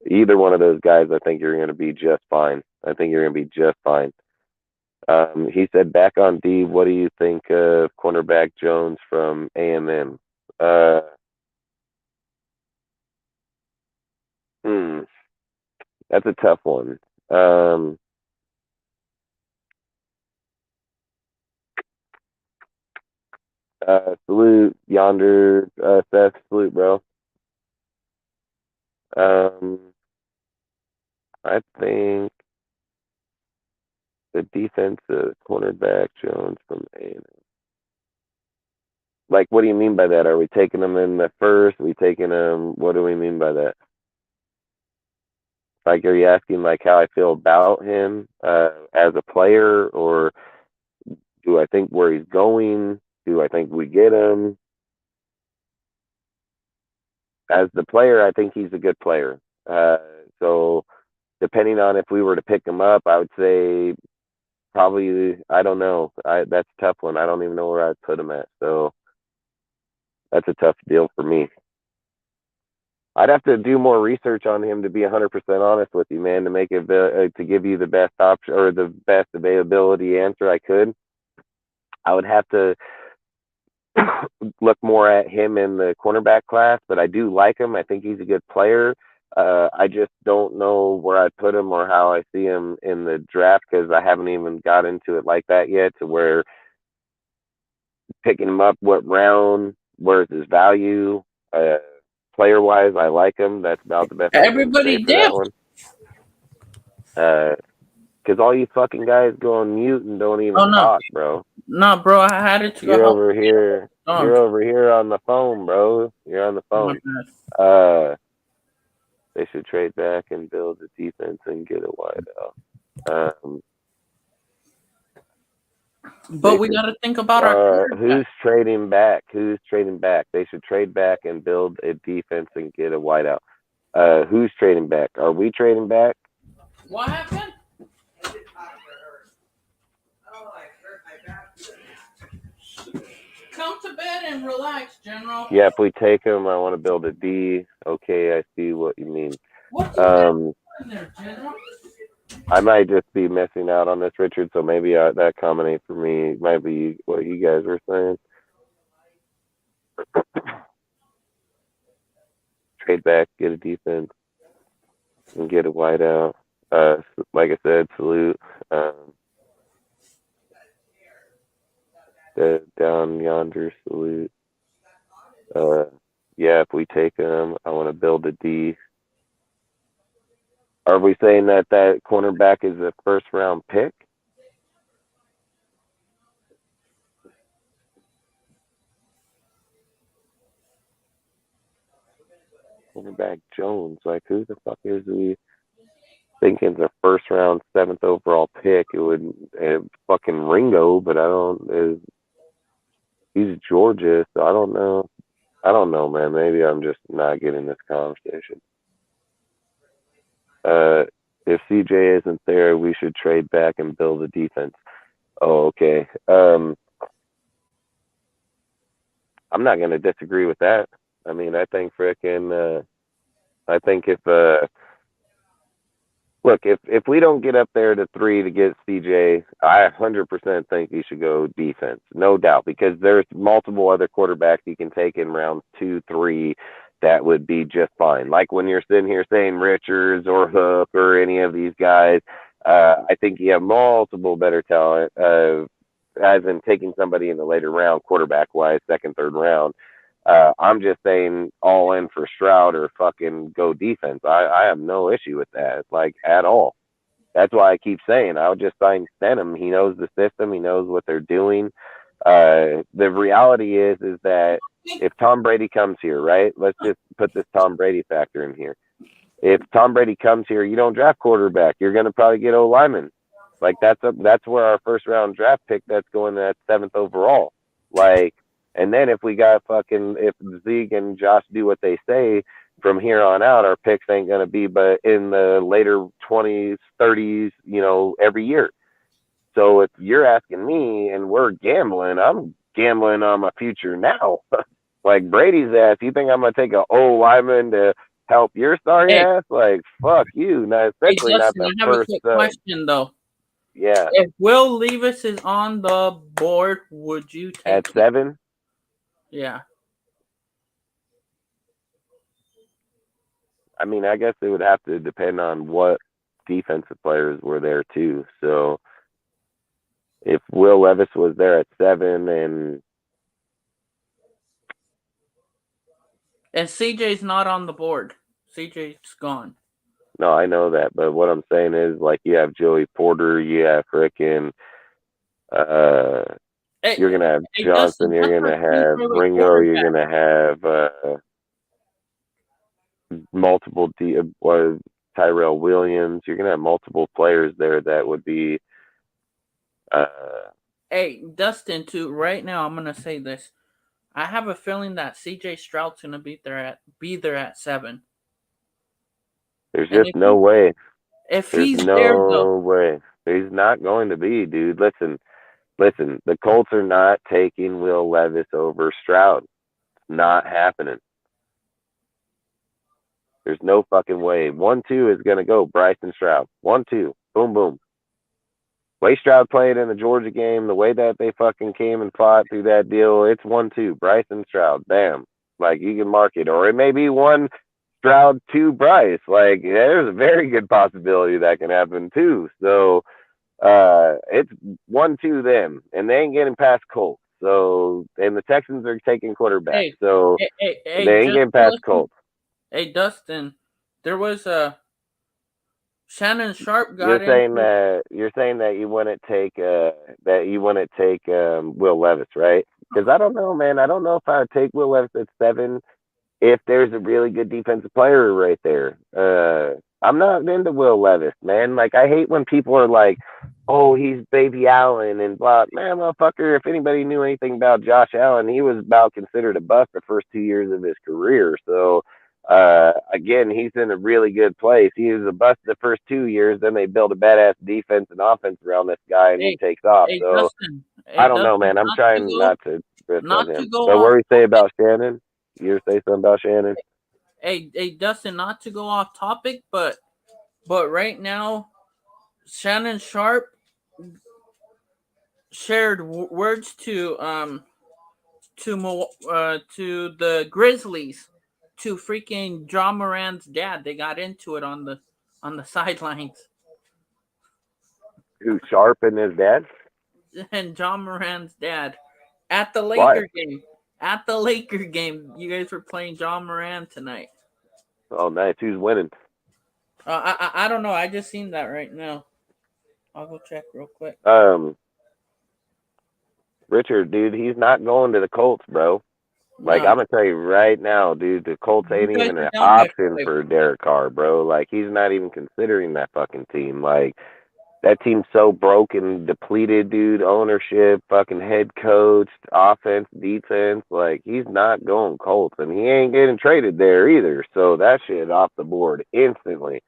either one of those guys, I think you're going to be just fine. He said, back on D, what do you think of cornerback Jones from A&M? That's a tough one. Salute yonder, Seth. Salute, bro. I think the defensive cornerback Jones from A&M. Like, what do you mean by that? Are we taking him in the first? Are we taking him? What do we mean by that? Like, are you asking like how I feel about him as a player, or do I think where he's going? Do I think we get him? As the player, I think he's a good player. So depending on if we were to pick him up, I would say probably, I don't know. That's a tough one. I don't even know where I'd put him at. So that's a tough deal for me. I'd have to do more research on him, to be 100% honest with you, man, to make it to give you the best option or the best availability answer I could. I would have to look more at him in the cornerback class, but I do like him. I think he's a good player. I just don't know where I'd put him or how I see him in the draft, because I haven't even got into it like that yet, to where picking him up, what round, where's his value. Player wise, I like him. That's about the best everybody for that one. Because all you fucking guys go on mute and don't even talk, bro. No, bro, I had it to You're over here. You're over here on the phone, bro. You're on the phone. They should trade back and build a defense and get a wideout. But we got to think about our who's trading back. They should trade back and build a defense and get a wideout. Who's trading back? Are we trading back? What happened? Come to bed and relax, General. Yeah, if we take him, I want to build a D. Okay, I see what you mean. What do you in there, General? I might just be missing out on this, Richard. So maybe that comment ain't for me. It might be what you guys were saying. Trade back, get a defense, and get a wideout. Like I said, salute. The down yonder salute. Yeah, if we take him, I want to build a D. Are we saying that cornerback is a first round pick? Cornerback Jones, like who the fuck is we thinking is a first round 7th overall pick? It would fucking Ringo, but he's Georgia, so I don't know. I don't know, man. Maybe I'm just not getting this conversation. If CJ isn't there, we should trade back and build a defense. Oh, okay. I'm not going to disagree with that. I mean, I think if we don't get up there to 3 to get CJ, I 100% think you should go defense, no doubt, because there's multiple other quarterbacks you can take in rounds 2, 3 that would be just fine. Like when you're sitting here saying Richards or Hook or any of these guys, I think you have multiple better talent, as in taking somebody in the later round, quarterback-wise, 2nd, 3rd round. I'm just saying all in for Stroud or fucking go defense. I have no issue with that, like, at all. That's why I keep saying I would just sign Stenham. He knows the system. He knows what they're doing. The reality is that if Tom Brady comes here, right? Let's just put this Tom Brady factor in here. If Tom Brady comes here, you don't draft quarterback. You're going to probably get O lineman. Like that's where our first round draft pick that's going at 7th overall. Like, and then if Zeke and Josh do what they say from here on out, our picks ain't going to be but in the later 20s, 30s, every year. So if you're asking me and we're gambling, I'm gambling on my future now. Like Brady's ass, you think I'm going to take an old lineman to help your sorry ass? Like, fuck you. Especially not the I have first. A quick question, though. Yeah. If Will Levis is on the board, would you take at 7? Yeah. I mean, I guess it would have to depend on what defensive players were there too. So if Will Levis was there at 7 and CJ's not on the board. CJ's gone. No, I know that, but what I'm saying is, like, you have Joey Porter, you have frickin' you're gonna have Johnson, you're gonna have Ringo, you're gonna have multiple Tyrell Williams. You're gonna have multiple players there that would be. Hey, Dustin, too. Right now, I'm gonna say this. I have a feeling that CJ Stroud's gonna be there at 7. There's just no way. If There's he's no there, though, way. He's not going to be, dude. Listen. The Colts are not taking Will Levis over Stroud. It's not happening. There's no fucking way. 1-2 is going to go Bryson Stroud. 1-2. Boom, boom. The way Stroud played in the Georgia game, the way that they fucking came and fought through that deal, it's 1-2. Bryson Stroud. Bam. Like, you can mark it. Or it may be 1 Stroud, 2 Bryce. Like, there's a very good possibility that can happen too. So, it's 1-2 them, and they ain't getting past Colts. So, and the Texans are taking quarterback. So they ain't getting past Colts. Hey, Dustin, there was a Shannon Sharp got You're saying that you wouldn't take Will Levis, right? Because I don't know, man. I don't know if I would take Will Levis at 7 if there's a really good defensive player right there. I'm not into Will Levis, man. Like, I hate when people are like, oh, he's Baby Allen and blah. Man, motherfucker, if anybody knew anything about Josh Allen, he was about considered a bust the first 2 years of his career. So, again, he's in a really good place. He was a bust the first 2 years. Then they build a badass defense and offense around this guy, and he takes off. So, Dustin, I don't know, man. I'm trying not to rip on him. But what do you say about Shannon? You say something about Shannon? Hey, Dustin, not to go off topic, but right now, Shannon Sharp shared words to the Grizzlies, to freaking John Moran's dad. They got into it on the sidelines. Who, Sharp and his dad? And John Moran's dad at the Laker game. At the Laker game, you guys were playing John Moran tonight. Oh, nice. Who's winning? I don't know. I just seen that right now. I'll go check real quick. Richard, dude, he's not going to the Colts, bro. Like, I'm gonna tell you right now, dude, the Colts ain't even an option for Derek Carr, bro. Like, he's not even considering that fucking team. Like, that team's so broken, depleted, dude. Ownership, fucking head coach, offense, defense. Like, he's not going Colts, and he ain't getting traded there either. So that shit off the board instantly.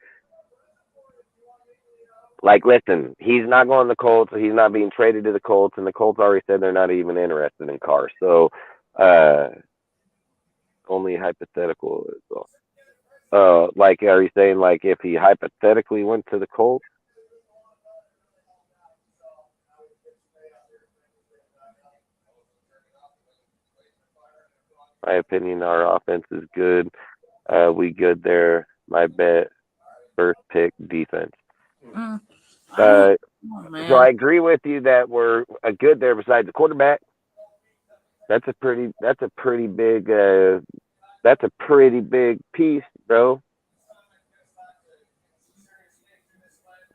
Like, listen, he's not going to the Colts. He's not being traded to the Colts, and the Colts already said they're not even interested in Carr. So, only hypothetical. Like, are you saying, like, if he hypothetically went to the Colts? My opinion, our offense is good. We good there. My bet, first pick, defense. So I agree with you that we're good there besides the quarterback. That's a pretty big piece, bro.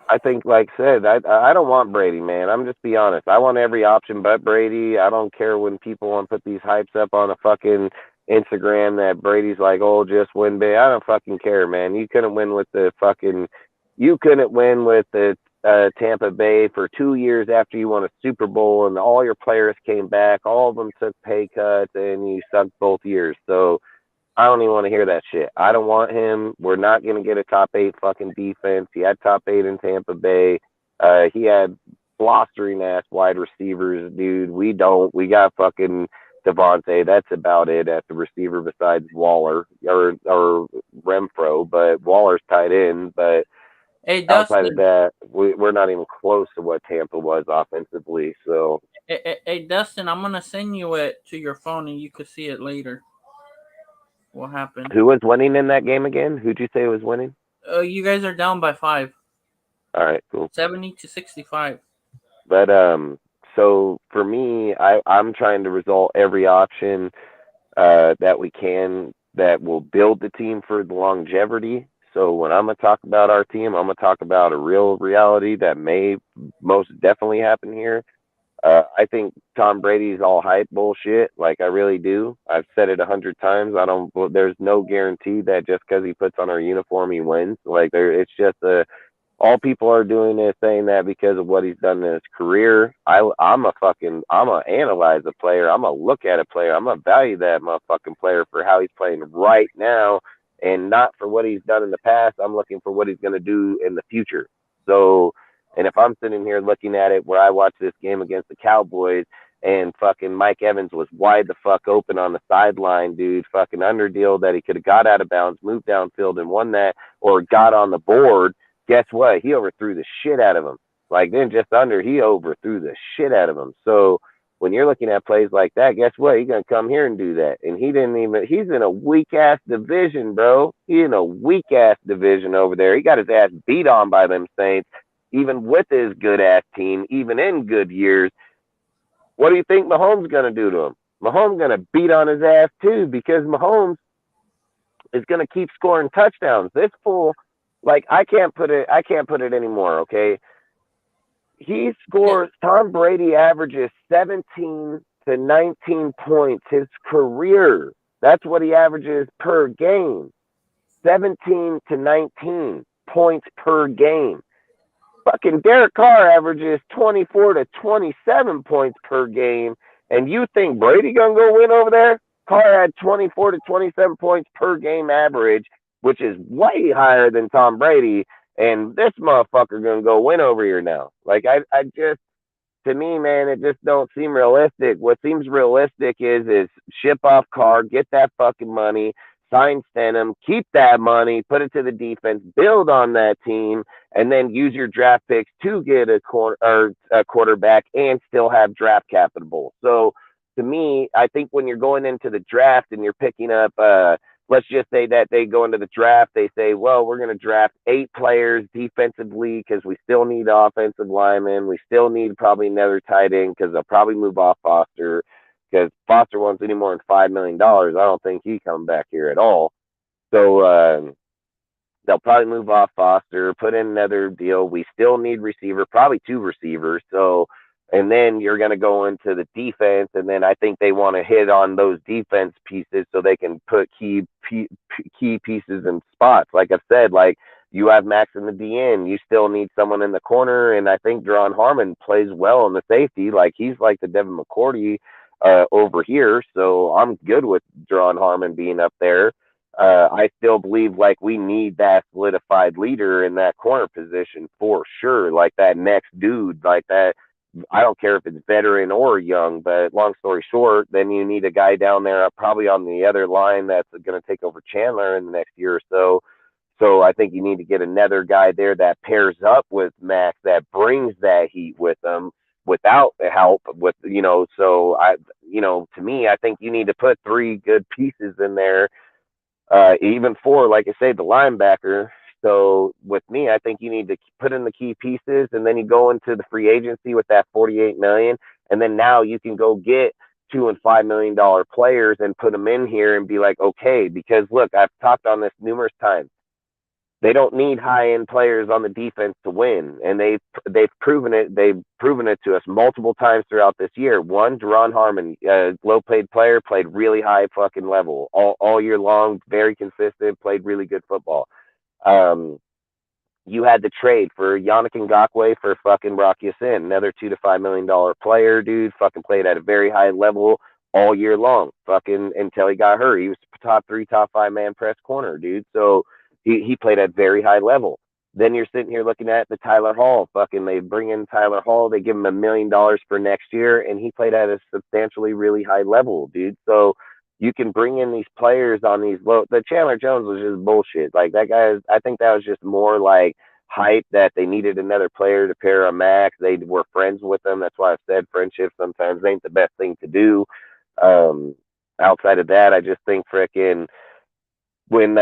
I think, like I said, I don't want Brady, man. I'm just be honest. I want every option but Brady. I don't care when people want to put these hypes up on a fucking Instagram that Brady's like, oh, just win big. I don't fucking care, man. You couldn't win with the Tampa Bay for 2 years after you won a Super Bowl and all your players came back. All of them took pay cuts and you sucked both years. So I don't even want to hear that shit. I don't want him. We're not going to get a top 8 fucking defense. He had top 8 in Tampa Bay. He had blustering ass wide receivers, dude. We don't. We got fucking Devontae. That's about it at the receiver besides Waller or Renfro, but Waller's tight end. But outside of that, we're not even close to what Tampa was offensively. So, hey Dustin, I'm gonna send you it to your phone and you can see it later. What happened? Who was winning in that game again? Who'd you say was winning? You guys are down by 5. All right, cool. 70-65. But so for me, I'm trying to resolve every option that we can that will build the team for the longevity. So when I'm gonna talk about our team, I'm gonna talk about a real reality that may most definitely happen here. I think Tom Brady's all hype bullshit. Like, I really do. I've said it 100 times. There's no guarantee that just because he puts on our uniform, he wins. Like, it's just all people are doing is saying that because of what he's done in his career. I'm gonna analyze a player. I'm gonna look at a player. I'm gonna value that motherfucking player for how he's playing right now and not for what he's done in the past. I'm looking for what he's going to do in the future. So, and if I'm sitting here looking at it where I watched this game against the Cowboys and fucking Mike Evans was wide the fuck open on the sideline, dude, fucking underdeal that he could have got out of bounds, moved downfield and won that, or got on the board, guess what? He overthrew the shit out of him. Like, then just under, he overthrew the shit out of him. So when you're looking at plays like that, guess what? He's going to come here and do that. And he's in a weak-ass division, bro. He's in a weak-ass division over there. He got his ass beat on by them Saints, even with his good-ass team, even in good years. What do you think Mahomes going to do to him? Mahomes going to beat on his ass, too, because Mahomes is going to keep scoring touchdowns. This fool, like, I can't put it anymore, okay? Tom Brady averages 17 to 19 points his career. That's what he averages per game. 17 to 19 points per game. Fucking Derek Carr averages 24 to 27 points per game. And you think Brady gonna go win over there? Carr had 24 to 27 points per game average, which is way higher than Tom Brady. And this motherfucker gonna go win over here now. Like, I just, to me, man, it just don't seem realistic. What seems realistic is ship off Carr, get that fucking money, sign Stenham, keep that money, put it to the defense, build on that team, and then use your draft picks to get a quarterback and still have draft capital. So to me, I think when you're going into the draft and you're picking up, let's just say that they go into the draft, they say, well, we're going to draft 8 players defensively because we still need offensive linemen. We still need probably another tight end because they'll probably move off Foster because Foster wants any more than $5 million. I don't think he come back here at all. So they'll probably move off Foster, put in another deal. We still need receiver, probably 2 receivers. So, and then you're going to go into the defense, and then I think they want to hit on those defense pieces so they can put key pieces in spots. Like I've said, like you have Max in the DN, you still need someone in the corner, and I think Deron Harmon plays well in the safety. Like he's like the Devin McCourty over here, so I'm good with Deron Harmon being up there. I still believe like we need that solidified leader in that corner position for sure. Like that next dude, like that. I don't care if it's veteran or young, but long story short, then you need a guy down there probably on the other line that's going to take over Chandler in the next year or so. So I think you need to get another guy there that pairs up with Max, that brings that heat with them without the help with, so to me, I think you need to put 3 good pieces in there. Even 4, like I say, the linebacker. So with me, I think you need to put in the key pieces, and then you go into the free agency with that $48 million, and then now you can go get $2 and $5 million players and put them in here and be like, okay, because look, I've talked on this numerous times. They don't need high-end players on the defense to win, and they've proven it. They've proven it to us multiple times throughout this year. One, Deron Harmon, low-paid player, played really high fucking level all year long, very consistent, played really good football. You had the trade for Yannick Ngakoue for fucking Brock Ya-Sin, another $2 to $5 million player, dude. Fucking played at a very high level all year long, fucking until he got hurt. He was top 3, top 5 man press corner, dude. So he played at very high level. Then you're sitting here looking at the Tyler Hall. Fucking they bring in Tyler Hall. They give him $1 million for next year, and he played at a substantially really high level, dude. So you can bring in these players on these low. The Chandler Jones was just bullshit. Like that guy, I think that was just more like hype that they needed another player to pair on Max. They were friends with him. That's why I've said friendship sometimes ain't the best thing to do. Outside of that, I just think frickin' when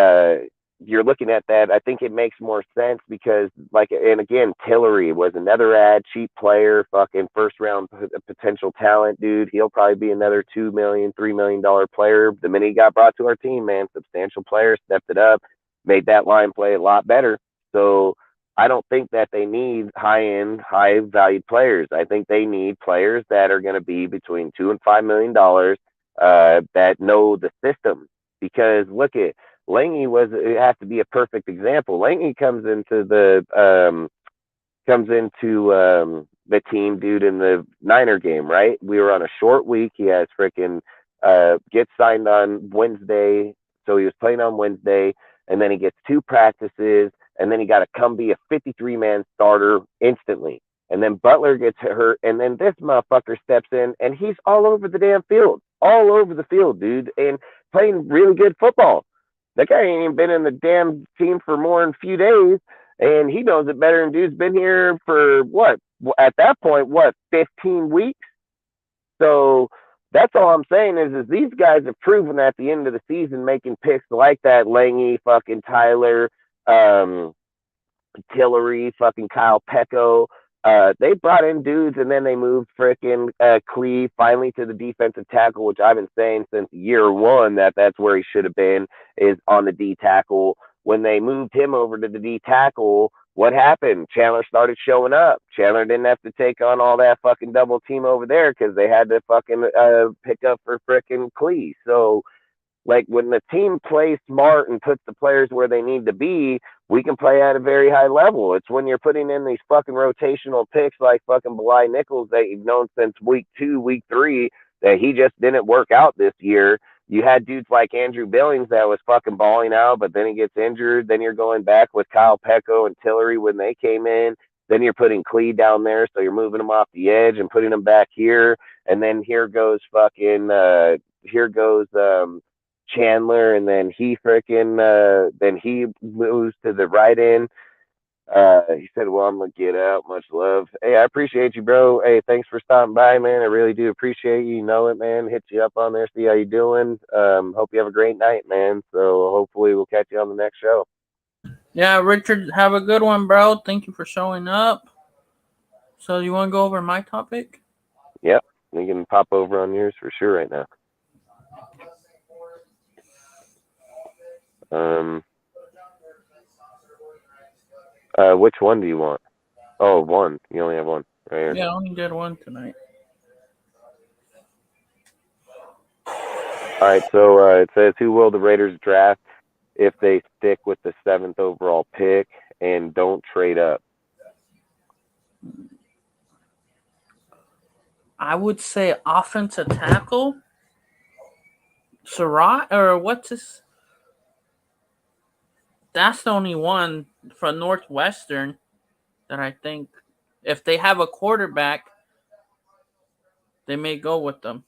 you're looking at that, I think it makes more sense because, like, and again, Tillery was another cheap player, fucking first round potential talent, dude. He'll probably be another $2 million, $3 million player. The minute he got brought to our team, man, substantial player, stepped it up, made that line play a lot better. So I don't think that they need high-end, high-valued players. I think they need players that are going to be between $2 and $5 million that know the system. Because look at Lange it has to be a perfect example. Lange comes into the team, dude, in the Niner game, right? We were on a short week. He has freaking gets signed on Wednesday, so he was playing on Wednesday, and then he gets 2 practices, and then he got to come be a 53-man starter instantly. And then Butler gets hurt, and then this motherfucker steps in, and he's all over the damn field, all over the field, dude, and playing really good football. That guy ain't even been in the damn team for more than a few days, and he knows it better than dude's been here for what? At that point, 15 weeks? So that's all I'm saying is these guys have proven at the end of the season making picks like that, Lange, fucking Tyler, Tillery, fucking Kyle Pecco. They brought in dudes, and then they moved frickin' Clee finally to the defensive tackle, which I've been saying since year 1 that's where he should have been, is on the D tackle. When they moved him over to the D tackle, what happened? Chandler started showing up. Chandler didn't have to take on all that fucking double team over there because they had to fucking pick up for frickin' Clee. So, like, when the team plays smart and puts the players where they need to be, we can play at a very high level. It's when you're putting in these fucking rotational picks like fucking Belai Nichols that you've known since week 2, week 3, that he just didn't work out this year. You had dudes like Andrew Billings that was fucking balling out, but then he gets injured. Then you're going back with Kyle Pecco and Tillery when they came in. Then you're putting Clee down there, so you're moving them off the edge and putting them back here. And then here goes Chandler, and then he then he moves to the right end. He said, well, I'm going to get out. Much love. Hey, I appreciate you, bro. Hey, thanks for stopping by, man. I really do appreciate you. You know it, man. Hit you up on there, see how you doing. Hope you have a great night, man. So hopefully we'll catch you on the next show. Yeah, Richard, have a good one, bro. Thank you for showing up. So you want to go over my topic? Yep. We can pop over on yours for sure right now. Which one do you want? Oh, one. You only have one. Right here. Yeah, I only did one tonight. All right, so it says, who will the Raiders draft if they stick with the 7th overall pick and don't trade up? I would say offensive tackle. Surratt, or what's this? That's the only one from Northwestern that I think if they have a quarterback, they may go with them.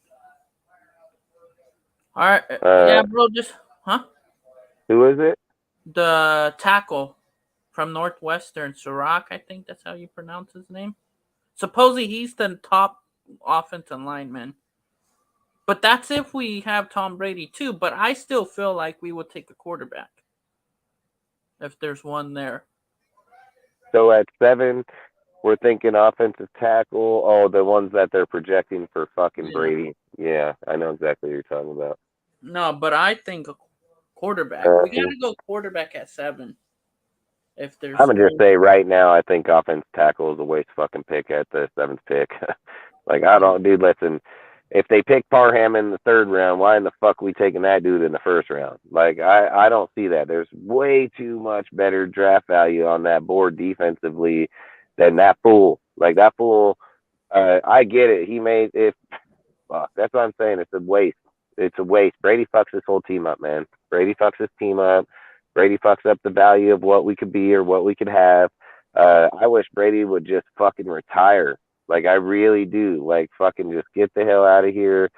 All right. Yeah, bro, Who is it? The tackle from Northwestern, Surratt, I think that's how you pronounce his name. Supposedly he's the top offensive lineman. But that's if we have Tom Brady too. But I still feel like we would take a quarterback if there's one there. So at 7, we're thinking offensive tackle. Oh, the ones that they're projecting for fucking Brady. Yeah, I know exactly what you're talking about. No, but I think a quarterback. We gotta go quarterback at 7. If there's, I'm gonna just say right now, I think offensive tackle is a waste fucking pick at the 7th pick. Like, I don't, dude. Listen, if they pick Parham in the 3rd round, why in the fuck are we taking that dude in the 1st round? Like, I don't see that. There's way too much better draft value on that board defensively than that fool. Like, that fool, I get it. He made it. Fuck, that's what I'm saying. It's a waste. It's a waste. Brady fucks his whole team up, man. Brady fucks his team up. Brady fucks up the value of what we could be or what we could have. I wish Brady would just fucking retire. Like, I really do. Like, fucking just get the hell out of here.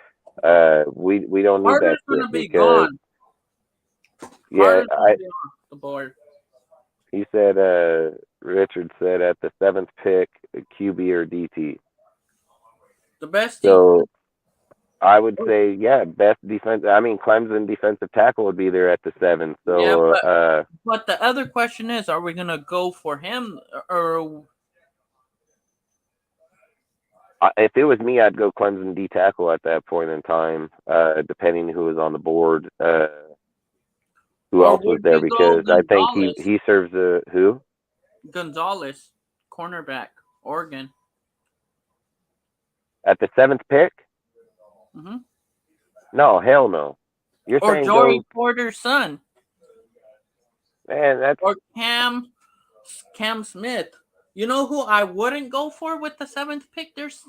We don't need that shit because yeah, the board. He said Richard said at the 7th pick, QB or DT. The best. So I would say, yeah, best defense. I mean, Clemson defensive tackle would be there at the 7th. So, yeah, but the other question is, are we gonna go for him or? If it was me, I'd go Clemson D tackle at that point in time, depending who was on the board, who else was there, because I think he serves who? Gonzalez, cornerback, Oregon. At the 7th pick? Mm-hmm. No, hell no. You're saying Joey Porter's son. Man, that's or Cam Smith. You know who I wouldn't go for with the 7th pick? There's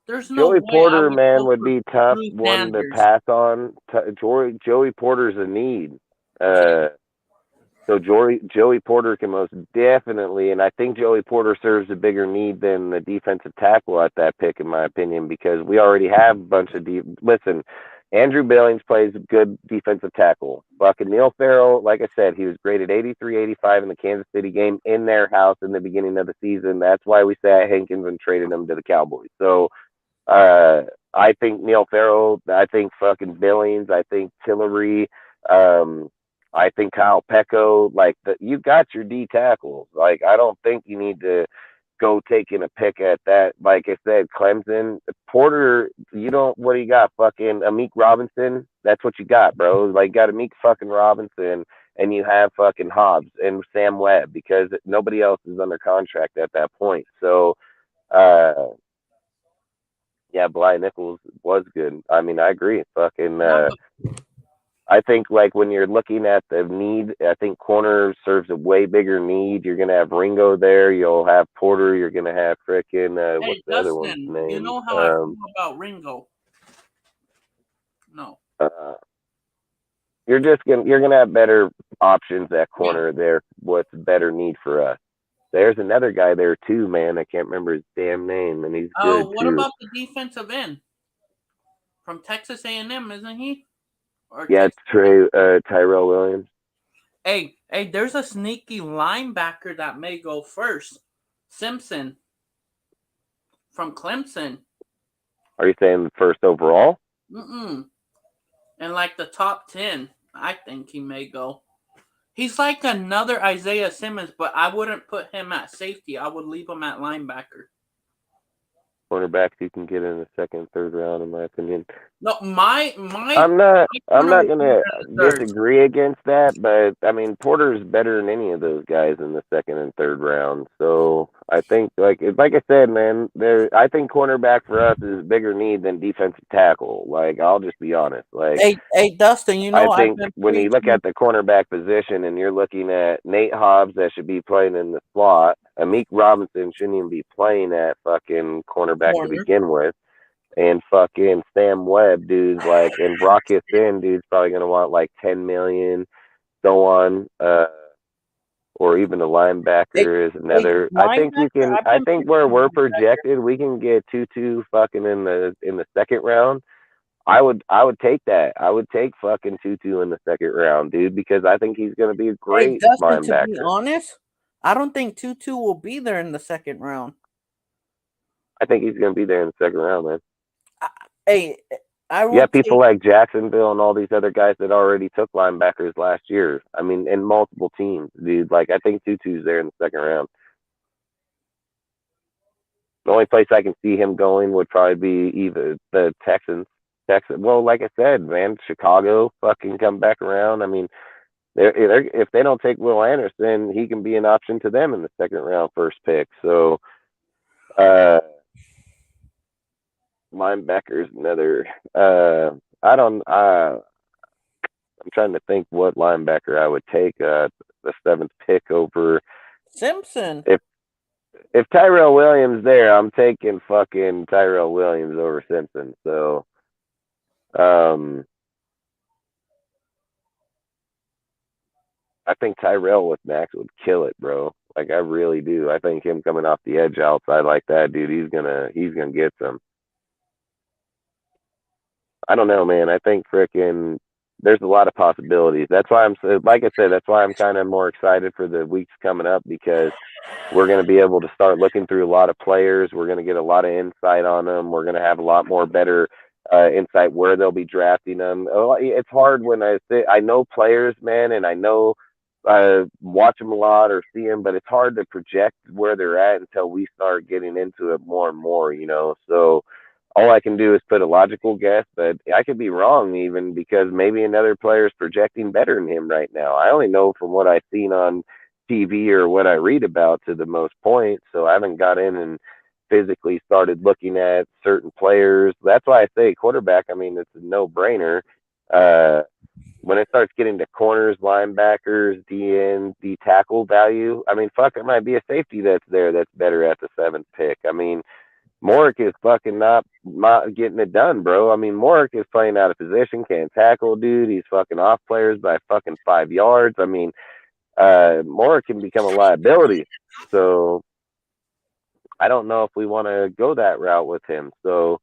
no Joey way Porter, man, would be tough one to pass on. Joey Porter's a need. So Joey Porter can most definitely, and I think Joey Porter serves a bigger need than the defensive tackle at that pick, in my opinion, because we already have a bunch of listen, Andrew Billings plays good defensive tackle. Fucking Neil Farrell, like I said, he was graded 83-85 in the Kansas City game in their house in the beginning of the season. That's why we sat Hankins and traded him to the Cowboys. So I think Neil Farrell, I think fucking Billings, I think Tillery, I think Kyle Pecco, like you got your D tackles. Like, I don't think you need to go taking a pick at that. Like I said, Clemson, Porter, what do you got? Fucking Amik Robinson? That's what you got, bro. Like, got Amik fucking Robinson, and you have fucking Hobbs and Sam Webb, because nobody else is under contract at that point. So, yeah, Bly Nichols was good. I mean, I agree. Fucking, I think, like, when you're looking at the need, I think corner serves a way bigger need. You're going to have Ringo there. You'll have Porter. You're going to have frickin' what's the other one's name? You know how I feel about Ringo? No. You're going to have better options at corner there. What's better need for us? There's another guy there too, man. I can't remember his damn name, and he's good too. What about the defensive end from Texas A&M? Isn't he? Yeah, Tyrell Williams. Hey, there's a sneaky linebacker that may go first. Simpson from Clemson. Are you saying first overall? And like the top 10, I think he may go. He's like another Isaiah Simmons, but I wouldn't put him at safety. I would leave him at linebacker. Cornerbacks you can get in the second, third round, in my opinion. No, I'm not gonna disagree against that, but I mean Porter's better than any of those guys in the second and third round. So I think, like I said, man, I think cornerback for us is a bigger need than defensive tackle. Like, I'll just be honest. Like, hey, Dustin, you know, I think when you look at the cornerback position and you're looking at Nate Hobbs that should be playing in the slot, Amik Robinson shouldn't even be playing at fucking cornerback to begin with. And fucking Sam Webb, dude's like, and Brock Sin, dude's probably gonna want like 10 million, so on. Or even a linebacker is another. I think you can. I think where we're projected, we can get Tutu fucking in the second round. I would take that. I would take fucking Tutu in the second round, dude, because I think he's gonna be a great linebacker. To be honest, I don't think Tutu will be there in the second round. I think he's gonna be there in the second round, man. I would. Yeah, people like Jacksonville and all these other guys that already took linebackers last year. I mean, in multiple teams, dude. Like, I think Tutu's there in the second round. The only place I can see him going would probably be either the Texans. Well, like I said, man, Chicago fucking come back around. I mean, if they don't take Will Anderson, he can be an option to them in the second round, first pick. So, linebackers another. I'm trying to think what linebacker I would take the seventh pick over Simpson. If Tyrell Williams there, I'm taking fucking Tyrell Williams over Simpson. So, I think Tyrell with Max would kill it, bro. Like, I really do. I think him coming off the edge outside like that, dude, he's gonna get some. I don't know, man. I think frickin' there's a lot of possibilities. That's why like I said, that's why I'm kind of more excited for the weeks coming up, because we're going to be able to start looking through a lot of players. We're going to get a lot of insight on them. We're going to have a lot more better insight where they'll be drafting them. It's hard when I know players, man, and I know watch them a lot or see them, but it's hard to project where they're at until we start getting into it more and more, you know. So all I can do is put a logical guess, but I could be wrong even, because maybe another player is projecting better than him right now. I only know from what I've seen on TV or what I read about to the most point, so I haven't got in and physically started looking at certain players. That's why I say quarterback. I mean, it's a no-brainer. When it starts getting to corners, linebackers, DN, D tackle value, I mean, fuck, it might be a safety that's there that's better at the seventh pick. I mean, Morick is fucking not getting it done, bro. I mean, Morick is playing out of position, can't tackle, dude. He's fucking off players by fucking 5 yards. I mean, Morick can become a liability. So I don't know if we want to go that route with him. So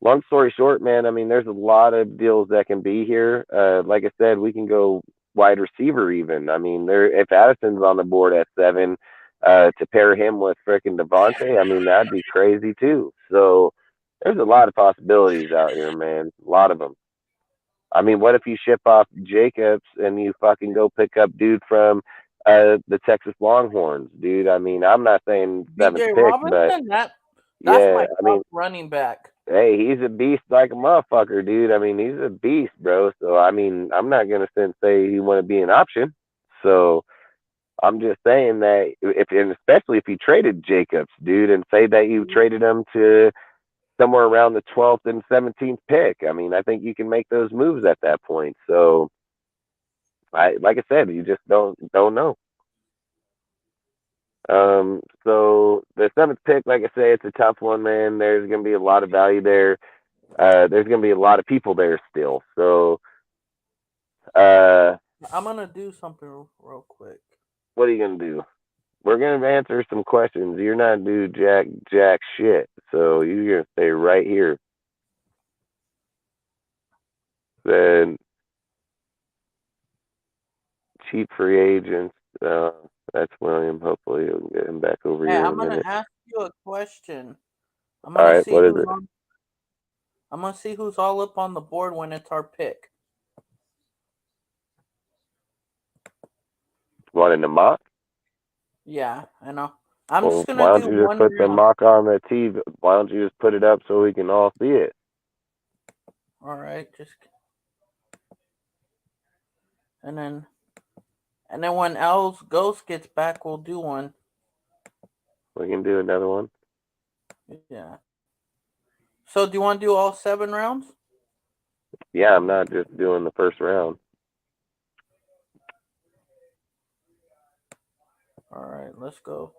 long story short, man, I mean, there's a lot of deals that can be here. Like I said, we can go wide receiver even. I mean, if Addison's on the board at 7, to pair him with frickin' Devontae, I mean, that'd be crazy too. So there's a lot of possibilities out here, man. A lot of them. I mean, what if you ship off Jacobs and you fucking go pick up dude from the Texas Longhorns, dude? I mean, I'm not saying seventh pick, Robinson, but that's my running back. Hey, he's a beast like a motherfucker, dude. I mean, he's a beast, bro. So, I mean, I'm not going to say he want to be an option. So, I'm just saying that and especially if you traded Jacobs, dude, and say that you traded him to somewhere around the 12th and 17th pick. I mean, I think you can make those moves at that point. So, like I said, you just don't know. So the 7th pick, like I say, it's a tough one, man. There's going to be a lot of value there. There's going to be a lot of people there still. So, I'm going to do something real quick. What are you going to do? We're going to answer some questions. You're not do jack shit. So you're going to stay right here. Then cheap free agents. That's William. Hopefully, we'll get him back over here in a minute. I'm gonna ask you a question. I'm All gonna right, see what is who's it? on. I'm gonna see who's all up on the board when it's our pick. One in the mock? Yeah, I know. I'm Well, just gonna why do don't you just one put the round. mock on the TV? Why don't you just put it up so we can all see it? All right, just and then when L's Ghost gets back, we'll do one. We can do another one. Yeah. So do you want to do all 7 rounds? Yeah, I'm not just doing the first round. All right, let's go.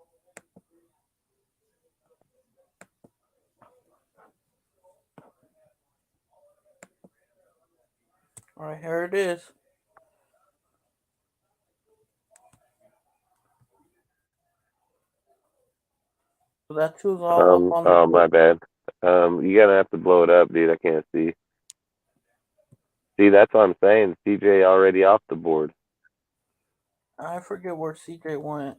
All right, here it is. So that's who's all up on the board. My bad. You're gonna have to blow it up, dude. I can't see. See, that's what I'm saying. CJ already off the board. I forget where CJ went.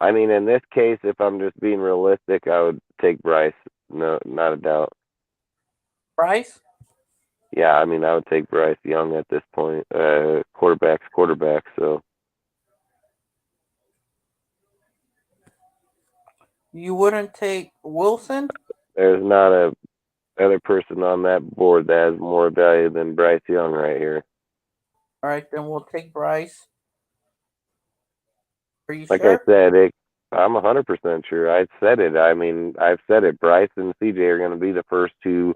I mean, in this case, if I'm just being realistic, I would take Bryce. No, not a doubt. Bryce? Yeah, I mean, I would take Bryce Young at this point. Quarterback. So You wouldn't take Wilson? there's not a other person on that board that has more value than Bryce Young right here. All right, then we'll take Bryce. Are you like sure? I said, I'm 100% sure. I said it. I mean, I've said it. Bryce and CJ are going to be the first 2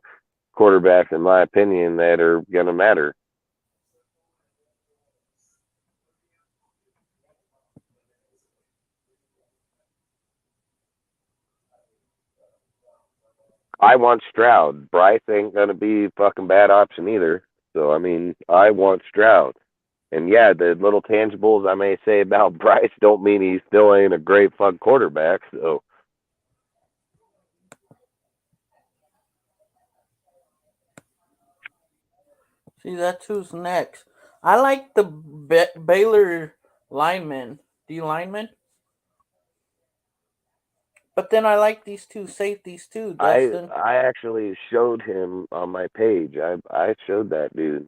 quarterbacks, in my opinion, that are going to matter. I want Stroud. Bryce ain't going to be a fucking bad option either. So, I mean, I want Stroud. And yeah, the little tangibles I may say about Bryce don't mean he still ain't a great fuck quarterback. So, See, that's who's next. I like the Baylor lineman, D lineman. But then I like these 2 safeties too, Dustin. I actually showed him on my page. I showed that dude.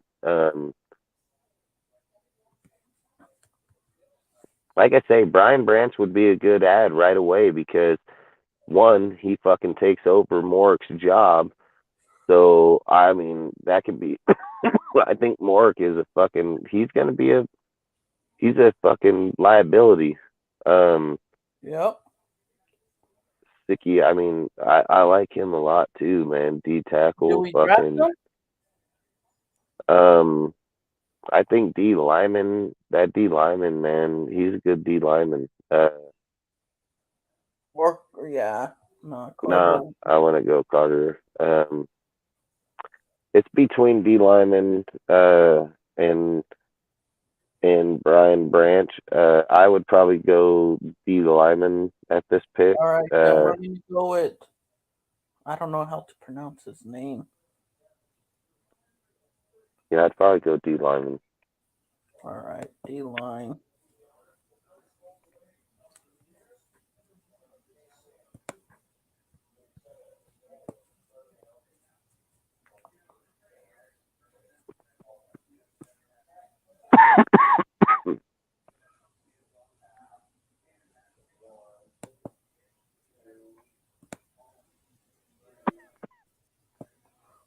Like I say, Brian Branch would be a good ad right away because, one, he fucking takes over Morik's job. So, I mean, that could be. I think Morik is a fucking. He's a fucking liability. Yep. Sticky. I mean, I like him a lot too, man. D tackle. Do we draft him? I think D lineman. That D lineman, man, he's a good D lineman. Or yeah, no. No, I want to go Carter. It's between D lineman and Brian Branch. I would probably go D lineman at this pick. All right, then we're gonna go with. I don't know how to pronounce his name. Yeah, I'd probably go D lineman. All right, D line.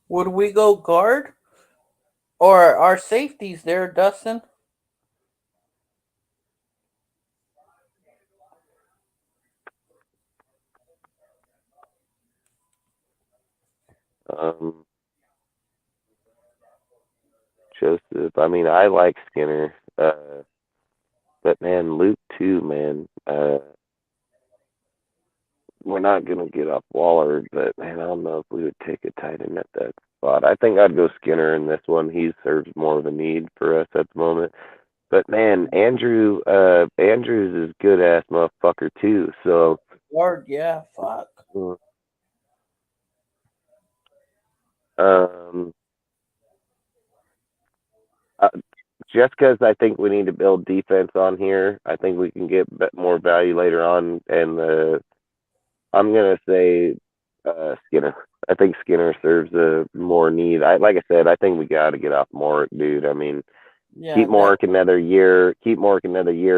Would we go guard? Or our safeties there, Dustin? Joseph. I mean, I like Skinner, but man, Luke too, man. We're not gonna get off Waller, but man, I don't know if we would take a tight end at that spot. I think I'd go Skinner in this one. He serves more of a need for us at the moment. But man, Andrews is good ass motherfucker too. So Guard, yeah, fuck. Just because I think we need to build defense on here, I think we can get more value later on. And I'm gonna say Skinner. I think Skinner serves a more need. Like I said, I think we got to get off Morick, dude. I mean, keep Morick another year,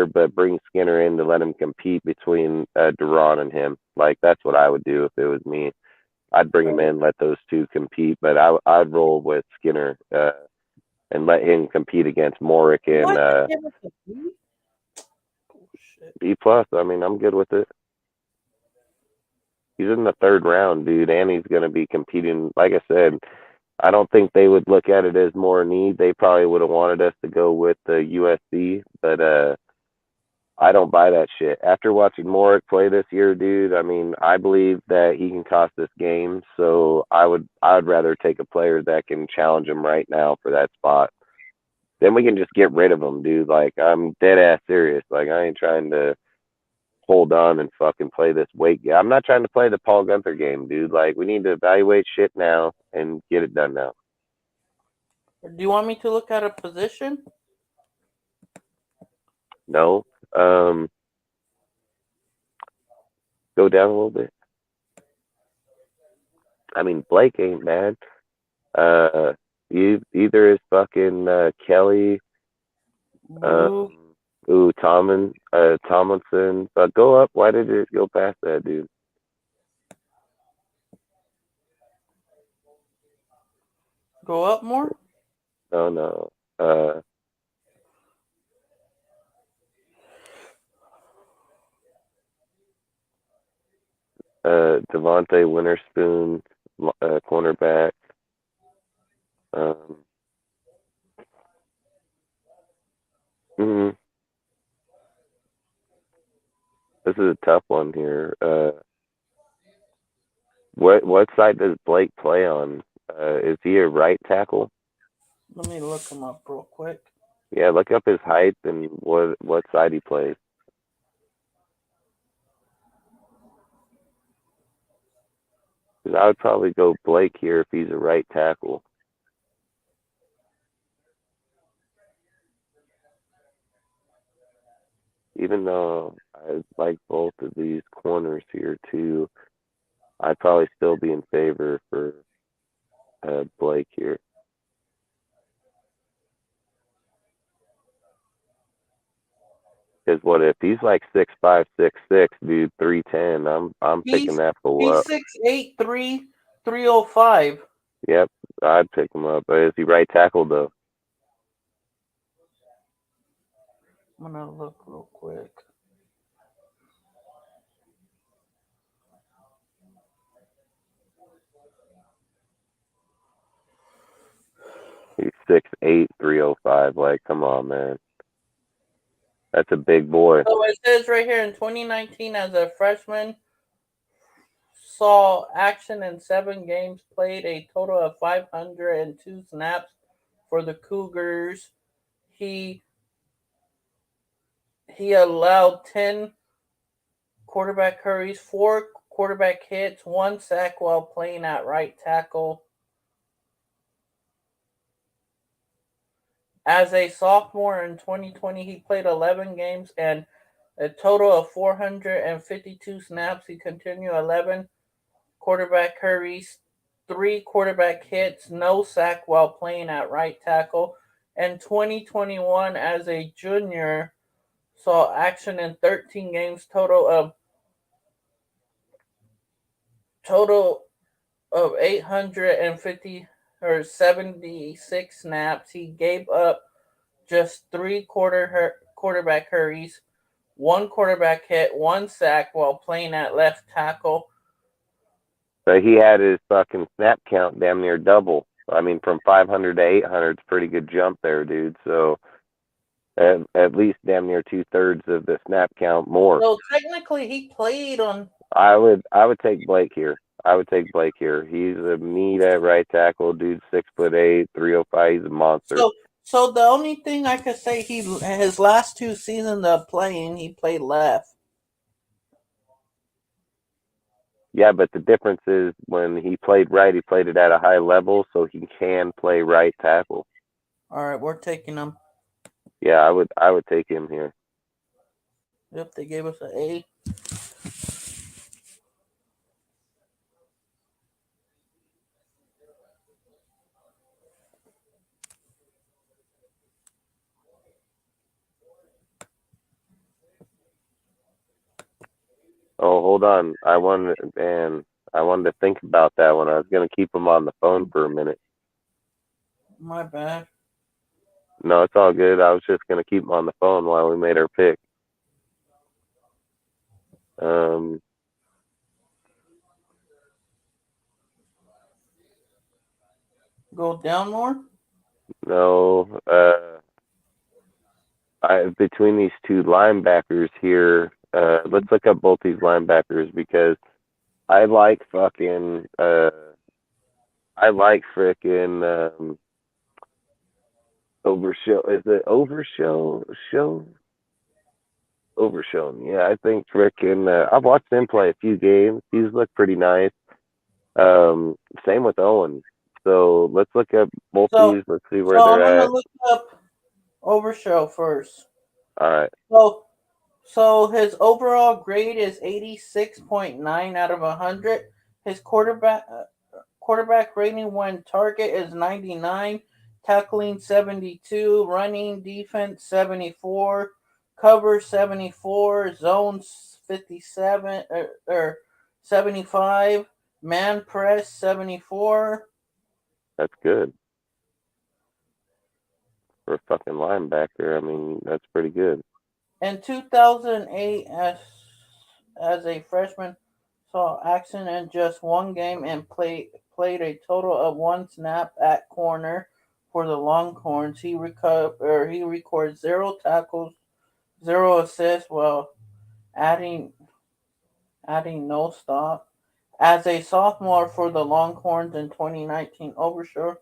but bring Skinner in to let him compete between Duran and him. Like that's what I would do if it was me. I'd bring him in, let those two compete, but I'd roll with Skinner and let him compete against Morick and B+. I mean, I'm good with it. He's in the 3rd round, dude, and he's going to be competing. Like I said, I don't think they would look at it as more need. They probably would have wanted us to go with the USC, but I don't buy that shit. After watching Morick play this year, dude, I mean, I believe that he can cost us games. So I'd rather take a player that can challenge him right now for that spot. Then we can just get rid of him, dude. Like I'm dead ass serious. Like I ain't trying to hold on and fucking play this weight game. I'm not trying to play the Paul Gunther game, dude. Like we need to evaluate shit now and get it done now. Do you want me to look at a position? No. Go down a little bit. I mean, Blake ain't bad. Either is fucking Kelly. Tomlinson. But go up. Why did it go past that, dude? Go up more? No. Devontae Winterspoon, cornerback. This is a tough one here. What side does Blake play on? Is he a right tackle? Let me look him up real quick. Yeah, look up his height and what side he plays. Because I would probably go Blake here if he's a right tackle. Even though I like both of these corners here too, I'd probably still be in favor for Blake here. Because what if he's like 6'5", 6'6", dude, 310? I'm picking that fool up. He's 6'8", 305. Yep, I'd pick him up. But is he right tackle though? I'm gonna look real quick. He's 6'8", 305. Like, come on, man. That's a big boy. So it says right here in 2019, as a freshman, saw action in 7 games, played a total of 502 snaps for the Cougars. He allowed 10 quarterback hurries, 4 quarterback hits, 1 sack while playing at right tackle. As a sophomore in 2020, he played 11 games and a total of 452 snaps. He continued 11 quarterback hurries, 3 quarterback hits, no sack while playing at right tackle. And 2021, as a junior, saw action in 13 games, total of 850 or 76 snaps. He gave up just 3 quarterback hurries, 1 quarterback hit, 1 sack while playing at left tackle. So he had his fucking snap count damn near double. I mean, from 500 to 800, it's a pretty good jump there, dude. So at least damn near 2/3 of the snap count more. So technically, he played on. I would take Blake here. He's a meat at right tackle, dude. 6'8", 305. He's a monster. So the only thing I could say, his last 2 seasons of playing, he played left. Yeah, but the difference is when he played right, he played it at a high level, so he can play right tackle. All right, we're taking him. Yeah, I would take him here. Yep, they gave us an A. Oh, hold on. I wanted to think about that one. I was gonna keep him on the phone for a minute. My bad. No, it's all good. I was just gonna keep him on the phone while we made our pick. Go down more? No. Between these two linebackers here, let's look up both these linebackers because I like frickin' Overshow. Is it Overshown? Yeah, I think frickin' I've watched him play a few games. He's looked pretty nice. Same with Owen. So let's look up both these. Let's see where I'm they're gonna at. look up Overshow first. All right. So his overall grade is 86.9 out of 100. His quarterback rating when target is 99, tackling 72, running defense 74, cover 74, zones 57 or 75, man press 74. That's good for a fucking linebacker. I mean, that's pretty good. In 2008, as a freshman, saw action in just one game and played a total of one snap at corner for the Longhorns. He recorded 0 tackles, 0 assists, while adding no stop. As a sophomore for the Longhorns in 2019, Overshow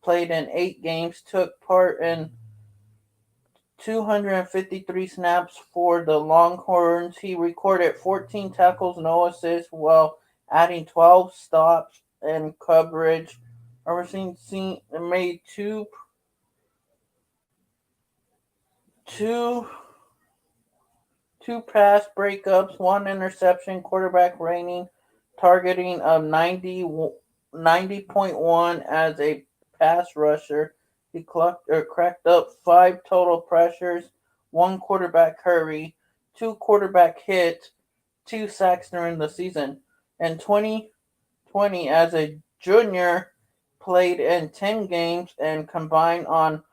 played in 8 games, took part in 253 snaps for the Longhorns. He recorded 14 tackles, no assists, while adding 12 stops and coverage. Everson made two pass breakups, 1 interception, quarterback rating targeting of 90.1 as a pass rusher. He cracked up 5 total pressures, 1 quarterback hurry, 2 quarterback hits, 2 sacks during the season. In 2020, as a junior, played in 10 games and combined on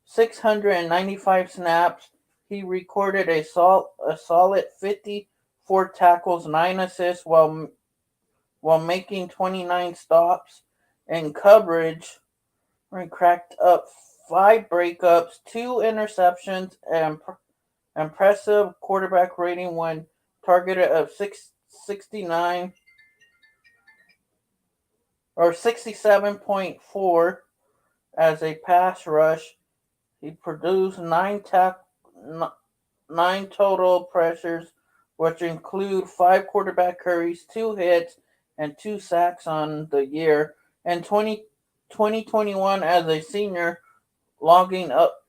695 snaps. He recorded a solid 54 tackles, 9 assists, while making 29 stops and coverage. And cracked up 5 breakups, 2 interceptions, and impressive quarterback rating when targeted of 69 or 67.4 as a pass rush. He produced 9 total pressures, which include 5 quarterback hurries, 2 hits, and 2 sacks on the year. And 2021 as a senior, logging up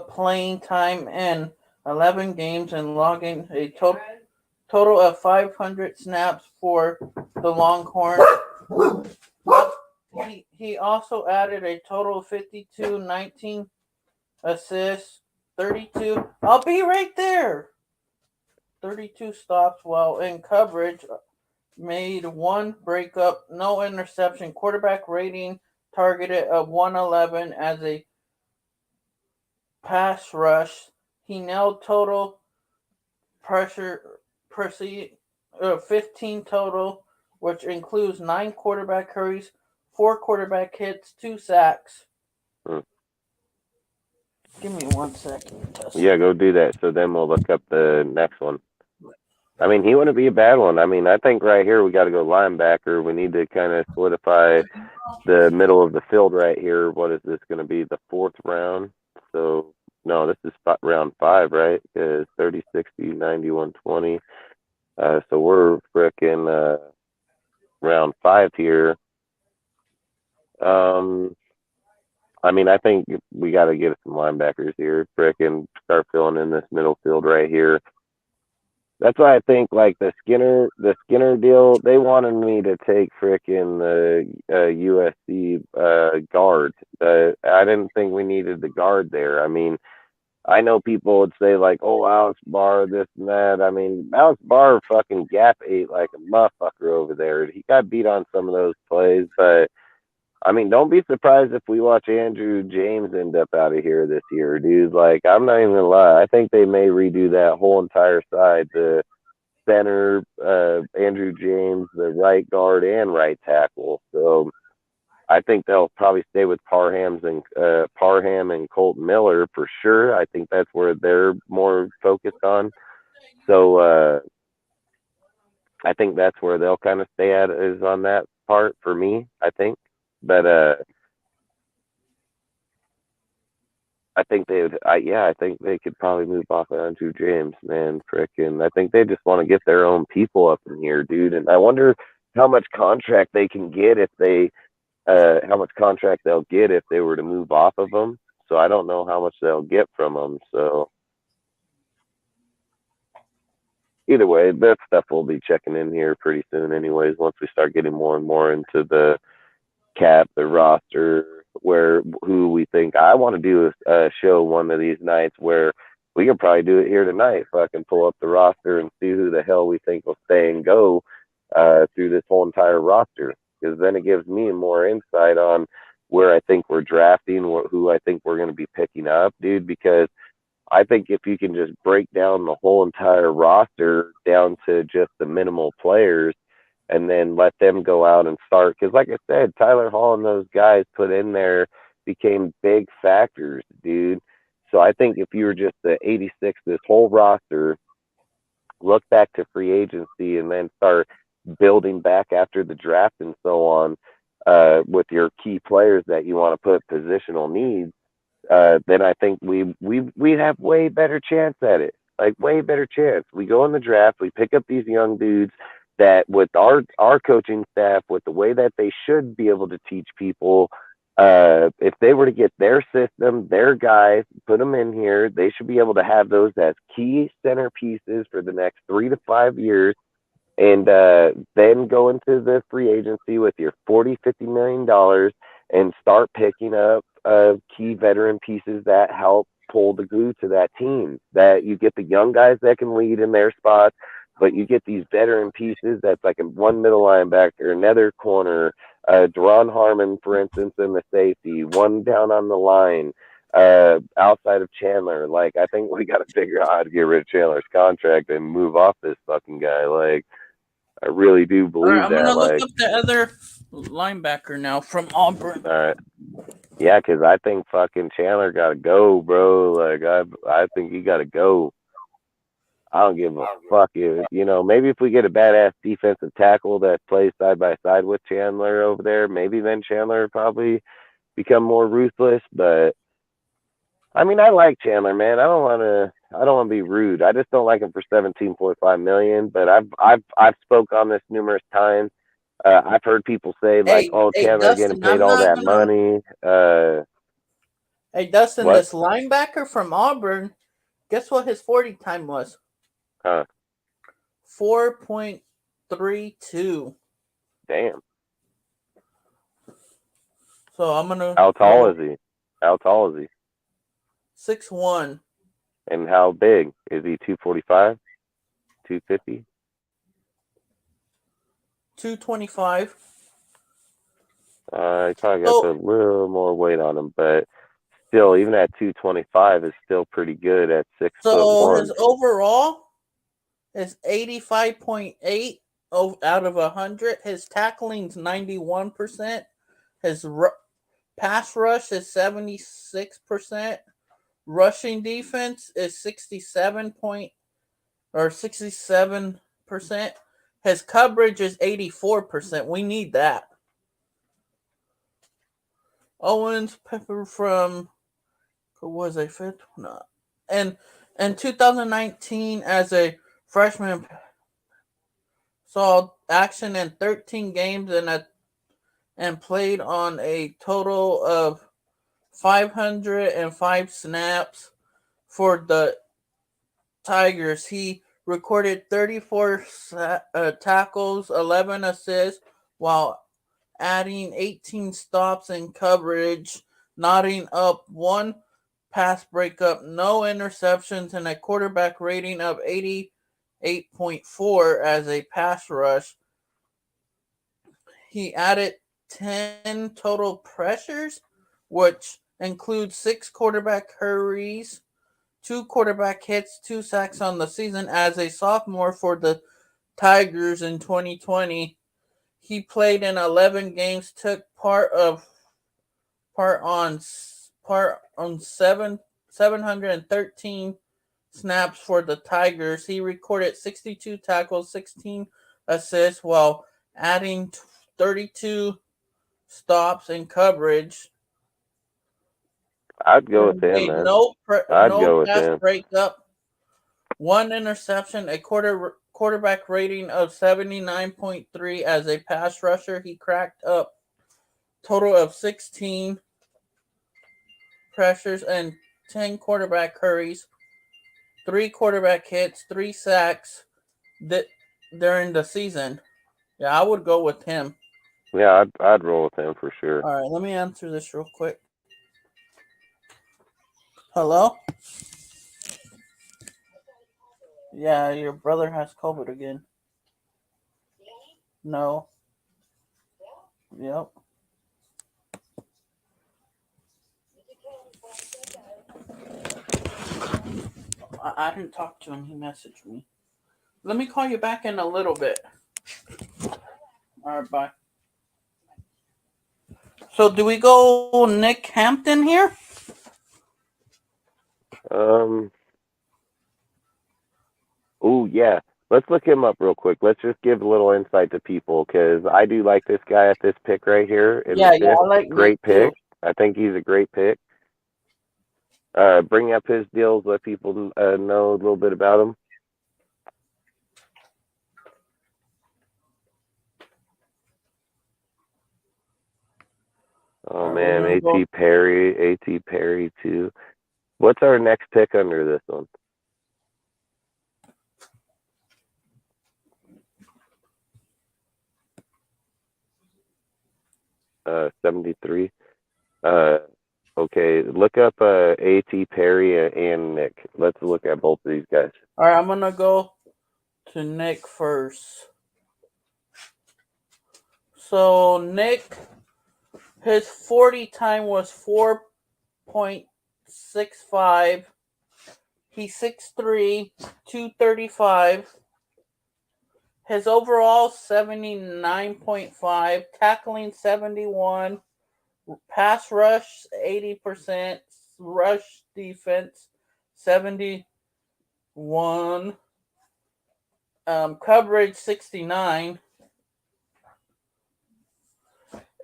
playing time in 11 games and logging a total of 500 snaps for the Longhorns. He also added a total of 52, 19 assists, 32. I'll be right there. 32 stops while in coverage. Made 1 breakup, no interception. Quarterback rating targeted of 111 as a pass rush. He nailed total pressure 15 total, which includes 9 quarterback hurries, 4 quarterback hits, 2 sacks. Give me 1 second. Yeah, go do that. So then we'll look up the next one. I mean, he wouldn't be a bad one. I mean, I think right here we got to go linebacker. We need to kind of solidify the middle of the field right here. What is this going to be? The 4th round? So, no, this is round 5, right? Because 30, 60, 90, 120. So we're frickin' round 5 here. I mean, I think we got to get some linebackers here, frickin' start filling in this middle field right here. That's why I think like the Skinner deal. They wanted me to take frickin' the USC guard. I didn't think we needed the guard there. I mean, I know people would say like, "Oh, Alex Barr, this and that." I mean, Alex Barr fucking gap ate like a motherfucker over there. He got beat on some of those plays, but I mean, don't be surprised if we watch Andrew James end up out of here this year, dude. Like, I'm not even gonna lie. I think they may redo that whole entire side. The center, Andrew James, the right guard and right tackle. So I think they'll probably stay with Parham and Colton Miller for sure. I think that's where they're more focused on. So I think that's where they'll kind of stay at, is on that part for me, I think. But I think I think they could probably move off of Andrew James, man. Frickin', I think they just want to get their own people up in here, dude. And I wonder how much contract they can get if they, how much contract they'll get if they were to move off of them. So I don't know how much they'll get from them. So either way, that stuff we'll be checking in here pretty soon, anyways. Once we start getting more and more into the cap, the roster, who we think. I want to do a show one of these nights where we can probably do it here tonight. Fucking pull up the roster and see who the hell we think will stay and go through this whole entire roster. Because then it gives me more insight on where I think we're drafting, who I think we're going to be picking up, dude. Because I think if you can just break down the whole entire roster down to just the minimal players, and then let them go out and start. Because like I said, Tyler Hall and those guys put in there became big factors, dude. So I think if you were just the 86, this whole roster, look back to free agency and then start building back after the draft and so on with your key players that you want to put positional needs, then I think we have way better chance at it. Like way better chance. We go in the draft, we pick up these young dudes that with our coaching staff, with the way that they should be able to teach people, if they were to get their system, their guys, put them in here, they should be able to have those as key centerpieces for the next 3 to 5 years. And then go into the free agency with your $40-50 million and start picking up key veteran pieces that help pull the glue to that team. That you get the young guys that can lead in their spots, but you get these veteran pieces that's like one middle linebacker, another corner, Deron Harmon, for instance, in the safety, one down on the line, outside of Chandler. Like, I think we got to figure out how to get rid of Chandler's contract and move off this fucking guy. Like, I really do believe that. I'm going to look up the other linebacker now from Auburn. All right. Yeah, because I think fucking Chandler got to go, bro. Like, I think he got to go. I don't give a fuck if, maybe if we get a badass defensive tackle that plays side by side with Chandler over there, maybe then Chandler probably become more ruthless. But I mean, I like Chandler, man. I don't want to be rude. I just don't like him for $17.5 million. But I've spoke on this numerous times. I've heard people say like, Chandler Dustin, getting paid all that money. Hey, Dustin, what? This linebacker from Auburn, guess what his 40 time was? 4.32. Damn. So I'm gonna. How tall is he? 6'1". And how big is he? 245, 250, 225. He probably got a little more weight on him, but still, even at 225 is still pretty good at 6'1". So his overall is 85.8 out of 100. His tackling's 91%. His pass rush is 76%. Rushing defense is 67%. His coverage is 84%. We need that. Owens Pepper from, who was a fifth? No. And in 2019, as a freshman, saw action in 13 games and played on a total of 505 snaps for the Tigers. He recorded 34 tackles, 11 assists, while adding 18 stops in coverage, knotting up one pass breakup, no interceptions, and a quarterback rating of 88.4 as a pass rush. He added 10 total pressures, which includes 6 quarterback hurries, 2 quarterback hits, 2 sacks on the season as a sophomore for the Tigers in 2020. He played in 11 games, took part on 713 snaps for the Tigers. He recorded 62 tackles, 16 assists, while adding 32 stops in coverage. I'd go with him, man. No pass breakup, 1 interception, a quarterback rating of 79.3 as a pass rusher. He cracked up total of 16 pressures and 10 quarterback hurries, 3 quarterback hits, 3 sacks during the season. Yeah, I would go with him. Yeah, I'd roll with him for sure. All right, let me answer this real quick. Hello? Yeah, your brother has COVID again. No. Yep. I didn't talk to him. He messaged me. Let me call you back in a little bit. All right, bye. So do we go Nick Hampton here? Oh, yeah. Let's look him up real quick. Let's just give a little insight to people because I do like this guy at this pick right here. I like great Nick pick. Too. I think he's a great pick. Bring up his deals, let people know a little bit about him. Oh, man, A.T. Perry too. What's our next pick under this one? $73. Okay, look up A.T. Perry and Nick. Let's look at both of these guys. All right, I'm going to go to Nick first. So, Nick, his 40 time was 4.65. He's 6'3", 235. His overall 79.5, tackling 71, pass rush 80%, rush defense 71, coverage 69.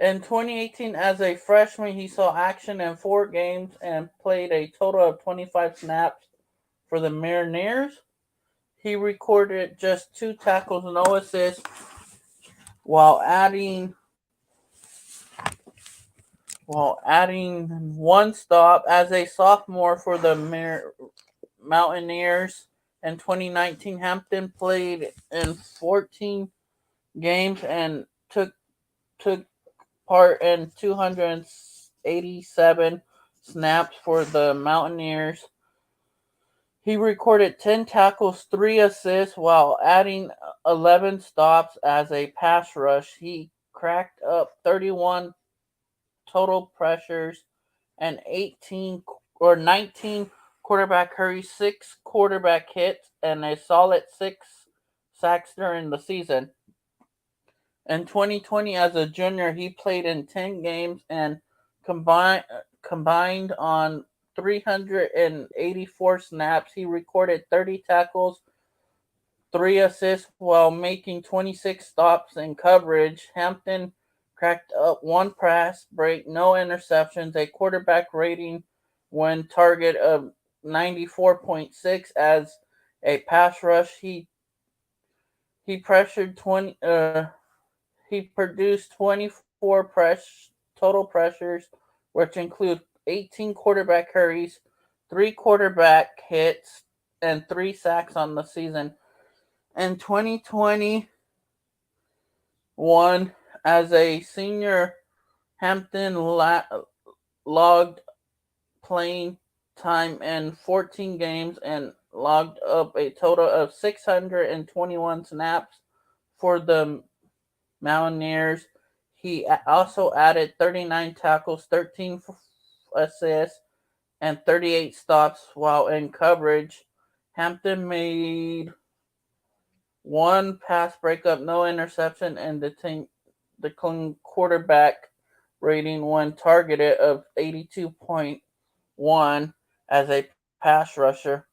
In 2018, as a freshman, he saw action in 4 games and played a total of 25 snaps for the Mariners. He recorded just 2 tackles, no assists, while adding 1 stop as a sophomore for the Mountaineers. In 2019, Hampton played in 14 games and took part in 287 snaps for the Mountaineers. He recorded 10 tackles, 3 assists, while adding 11 stops as a pass rush. He cracked up 31 total pressures and 19 quarterback hurries, 6 quarterback hits, and a solid 6 sacks during the season. In 2020, as a junior, he played in 10 games and combined on 384 snaps. He recorded 30 tackles, 3 assists, while making 26 stops in coverage. Hampton cracked up 1 pass break, no interceptions, a quarterback rating when target of 94.6 as a pass rush. He pressured 20. He produced 24 total pressures, which include 18 quarterback hurries, 3 quarterback hits, and 3 sacks on the season. In 2021, as a senior, Hampton logged playing time in 14 games and logged up a total of 621 snaps for the Mountaineers. He also added 39 tackles, 13 assists, and 38 stops while in coverage. Hampton made 1 pass breakup, no interception, and the clean quarterback rating when targeted of 82.1 as a pass rusher.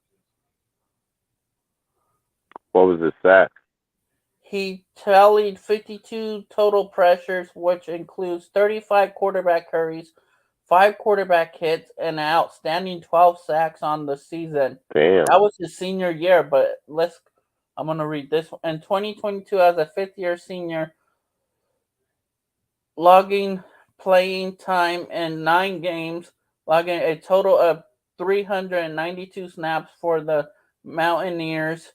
What was his sack? He tallied 52 total pressures, which includes 35 quarterback hurries, 5 quarterback hits, and an outstanding 12 sacks on the season. Damn. That was his senior year, but I'm going to read this one. In 2022, as a fifth-year senior, logging playing time in 9 games, logging a total of 392 snaps for the Mountaineers.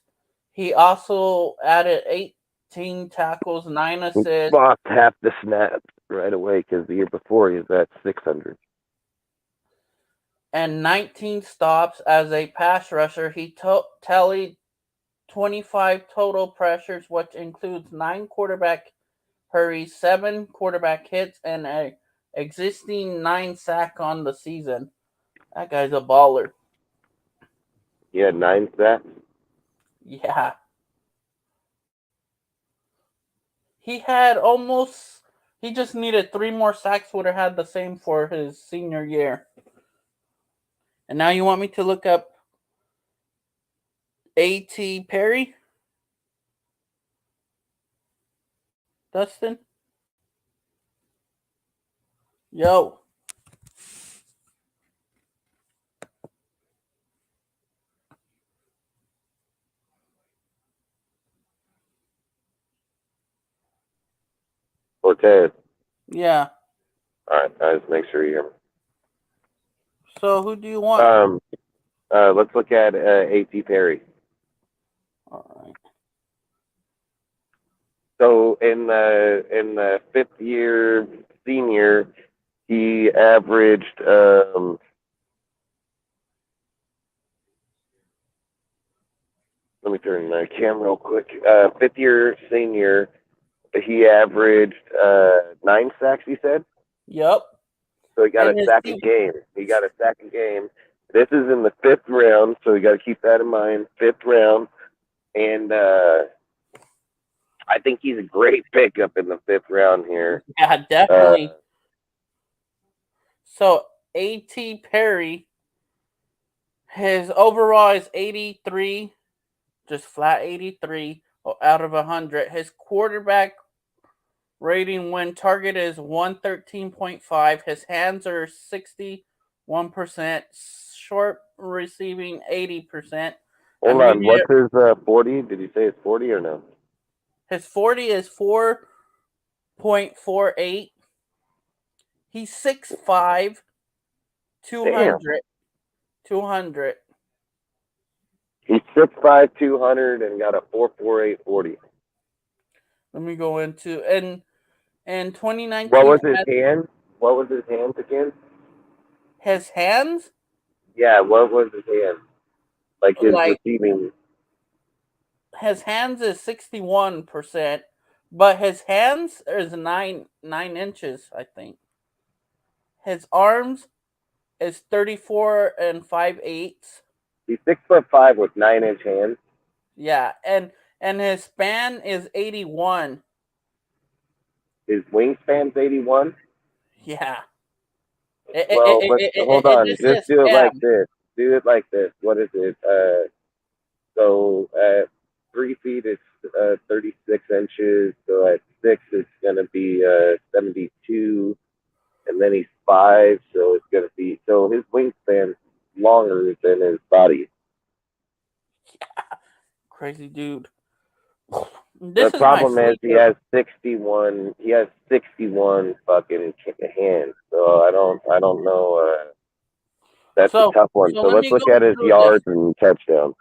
He also added 18 tackles, 9 assists. Lost half the snaps right away because the year before he was at 600. And 19 stops as a pass rusher. He tallied 25 total pressures, which includes 9 quarterback hurries, 7 quarterback hits, and a existing 9 sack on the season. That guy's a baller. He had 9 sacks? Yeah. He just needed 3 more sacks, would have had the same for his senior year. And now you want me to look up A.T. Perry? Dustin? Yo. Cortez. Yeah. All right, guys, make sure you hear me. So who do you want? Let's look at A.T. Perry. All right. So in the 5th year senior, he averaged let me turn the camera real quick. 5th year senior, he averaged 9 sacks, you said? Yep. So he got a sack a game. This is in the 5th round, so we got to keep that in mind. 5th round. And I think he's a great pickup in the 5th round here. Yeah, definitely. So A.T. Perry, his overall is 83, just flat 83 out of 100. His quarterback rating when target is 113.5. His hands are 61%, short receiving 80%. Hold on, what's his 40? Did you say it's 40 or no? His 40 is 4.48. He's 6'5", 200. Damn. 200. He's 6'5", 200, and got a 4.48 40. Let me go into in 2019. What was his hand? What was his hands again? His hands? Yeah, what was his hand? Like his receiving. His hands is 61%, but his hands is 9 inches, I think. His arms is 34 5/8. He's 6'5" with 9-inch hands. Yeah, and his span is 81. His wingspan's 81? Yeah. Well, hold on. Just do it like this. Do it like this. What is it? So at 3 feet, it's 36 inches. So at 6, it's going to be 72. And then he's 5, so it's going to be... So his wingspan's longer than his body. Yeah. Crazy dude. The problem is he has 61. He has 61 fucking hands. So I don't know. That's a tough one. So let's look at his yards and touchdowns.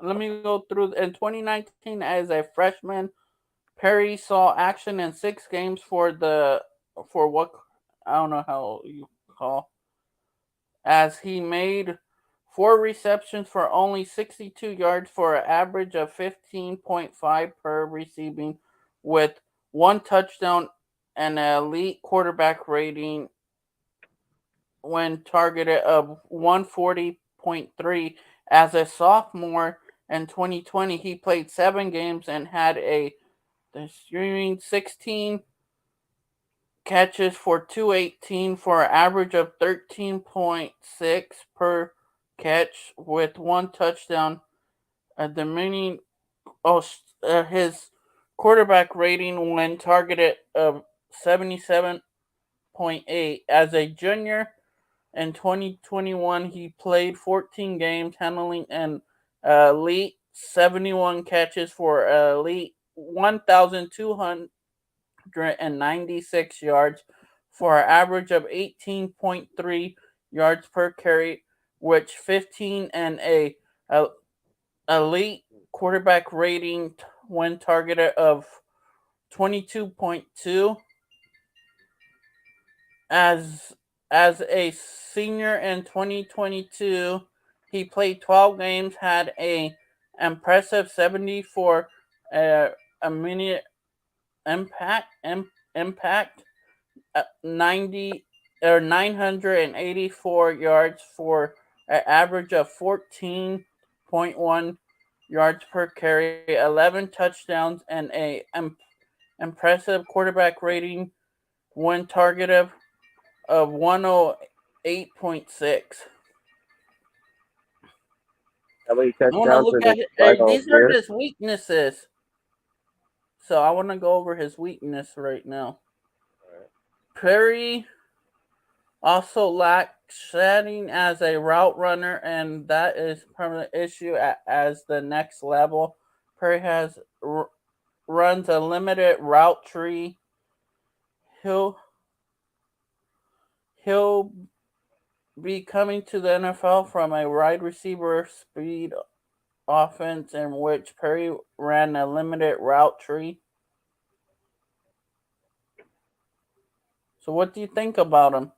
Let me go through. In 2019, as a freshman, Perry saw action in 6 games for what I don't know how you call, as he made 4 receptions for only 62 yards for an average of 15.5 per receiving, with 1 touchdown and an elite quarterback rating when targeted of 140.3. As a sophomore in 2020, he played 7 games and had a 16 catches for 218 for an average of 13.6 per catch, with 1 touchdown. His quarterback rating when targeted of 77.8. As a junior in 2021, he played 14 games, handling an elite 71 catches for elite 1,296 yards for an average of 18.3 yards per carry, which 15 and a elite quarterback rating when targeted of 22.2. As a senior in 2022, he played 12 games, had a impressive 74 immediate impact 90 or 984 yards for an average of 14.1 yards per carry, 11 touchdowns, and a impressive quarterback rating when targeted of 108.6. How many I want to touchdowns look in at his final these year? are his weaknesses. So I want to go over his weakness right now. Perry also lacks shedding as a route runner, and that is a permanent issue as the next level. Perry runs a limited route tree. He'll be coming to the NFL from a wide receiver speed offense in which Perry ran a limited route tree. So what do you think about him?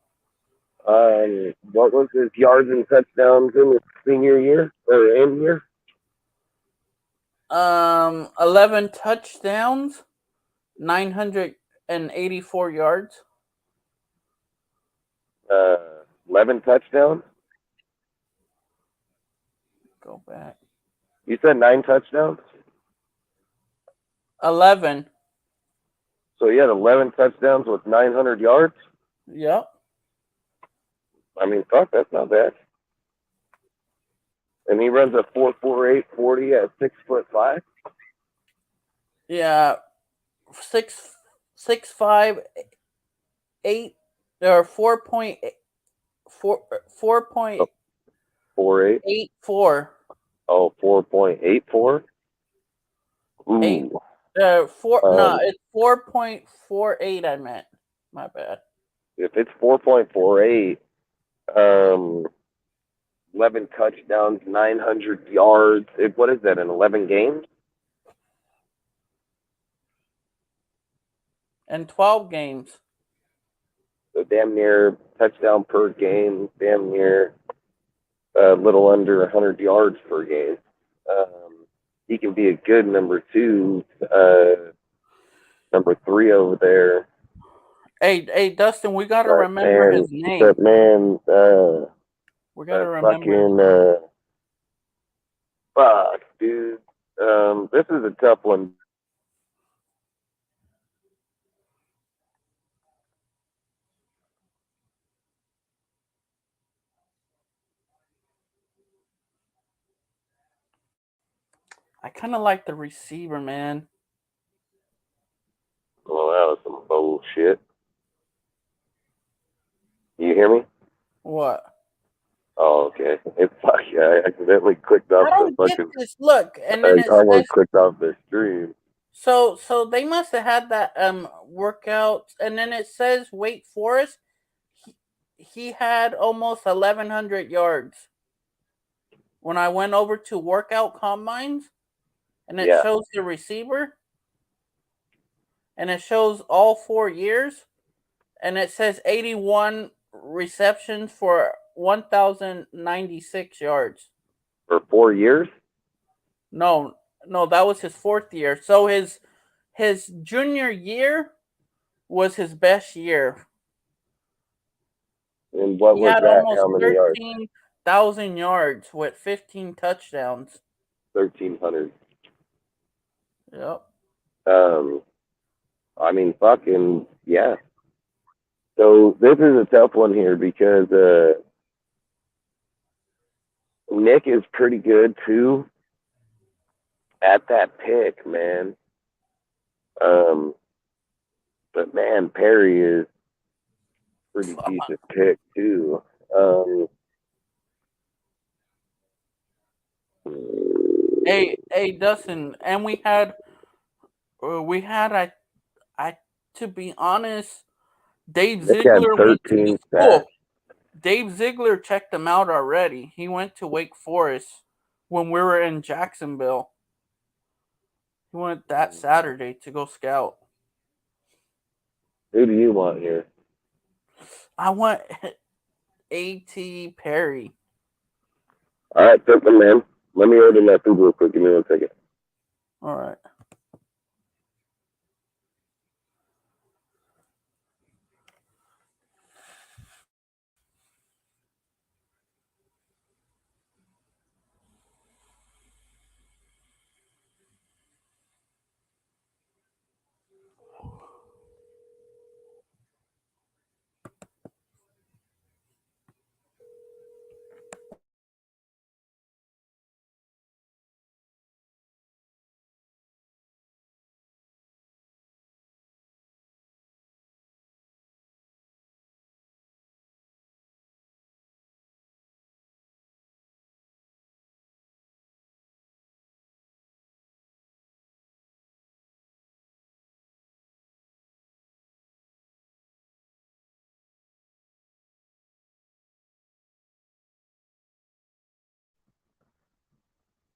What was his yards and touchdowns in his senior year or end year? 11 touchdowns, 984 yards. 11 touchdowns? Go back. You said 9 touchdowns? 11. So he had 11 touchdowns with 900 yards? Yep. I mean, fuck, that's not bad. And he runs a 4.48 40 at 6'5". Yeah, 6'5", 8 or 4.84. Oh, 4.84. Ooh. It's 4.48. I meant. My bad. If it's 4.48, 11 touchdowns, 900 yards. What is that, in 11 games? And 12 games. So damn near touchdown per game, damn near a little under 100 yards per game. He can be a good number 2, number 3 over there. Hey, Dustin, we got to remember his name. That man, we got to remember. Fuck, dude. This is a tough one. I kind of like the receiver, man. Well, that was some bullshit. You hear me? What? Oh, okay. Fuck yeah, I accidentally clicked off the fucking. Look, and then I almost clicked off the stream. So they must have had that workout, and then it says Wake Forest. he had almost 1,100 yards. When I went over to workout combines, and it shows the receiver, and it shows all 4 years, and it says 81 receptions for 1,096 yards. For 4 years? No, that was his 4th year. So his junior year was his best year. And what was that? How many yards? 13,000 yards with 15 touchdowns. 1,300. Yep. I mean, fucking, yeah. So this is a tough one here because Nick is pretty good too at that pick, man. But man, Perry is pretty decent pick too. Hey, Dustin, and we had I to be honest, Dave Ziegler went to the school. Dave Ziegler checked him out already. He went to Wake Forest when we were in Jacksonville. He went that Saturday to go scout. Who do you want here? I want A.T. Perry. All right, simple, man. Let me order my food real quick. Give me 1 second. All right.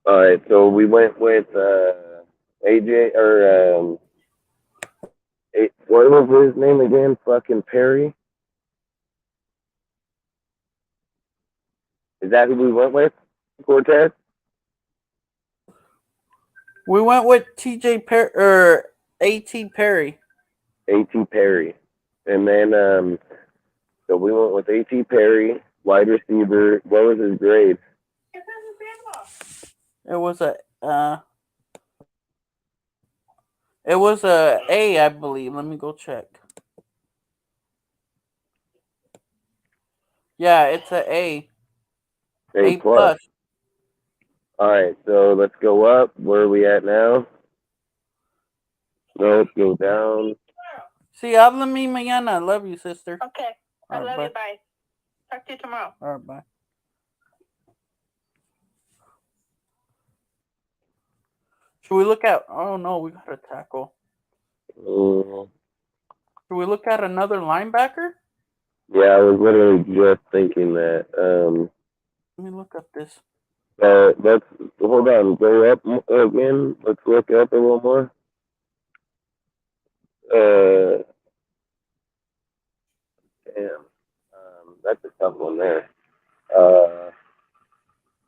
All right, so we went with AJ or what was his name again? Fucking Perry. Is that who we went with? Cortez? We went with TJ Perry or A.T. Perry. A.T. Perry. And then so we went with A.T. Perry, wide receiver. What was his grade? It was a A, I believe. Let me go check. Yeah, it's a A. A plus. All right, so let's go up. Where are we at now? No, let's go down. Sí, háblame mañana. Love you, sister. Okay. I love you. Bye. Talk to you tomorrow. All right, bye. Should we look at... Oh, no, we got a tackle. Should we look at another linebacker? Yeah, I was literally just thinking that. Let me look up this. Let's hold on. Go up again. Let's look up a little more. Damn. That's a tough one there.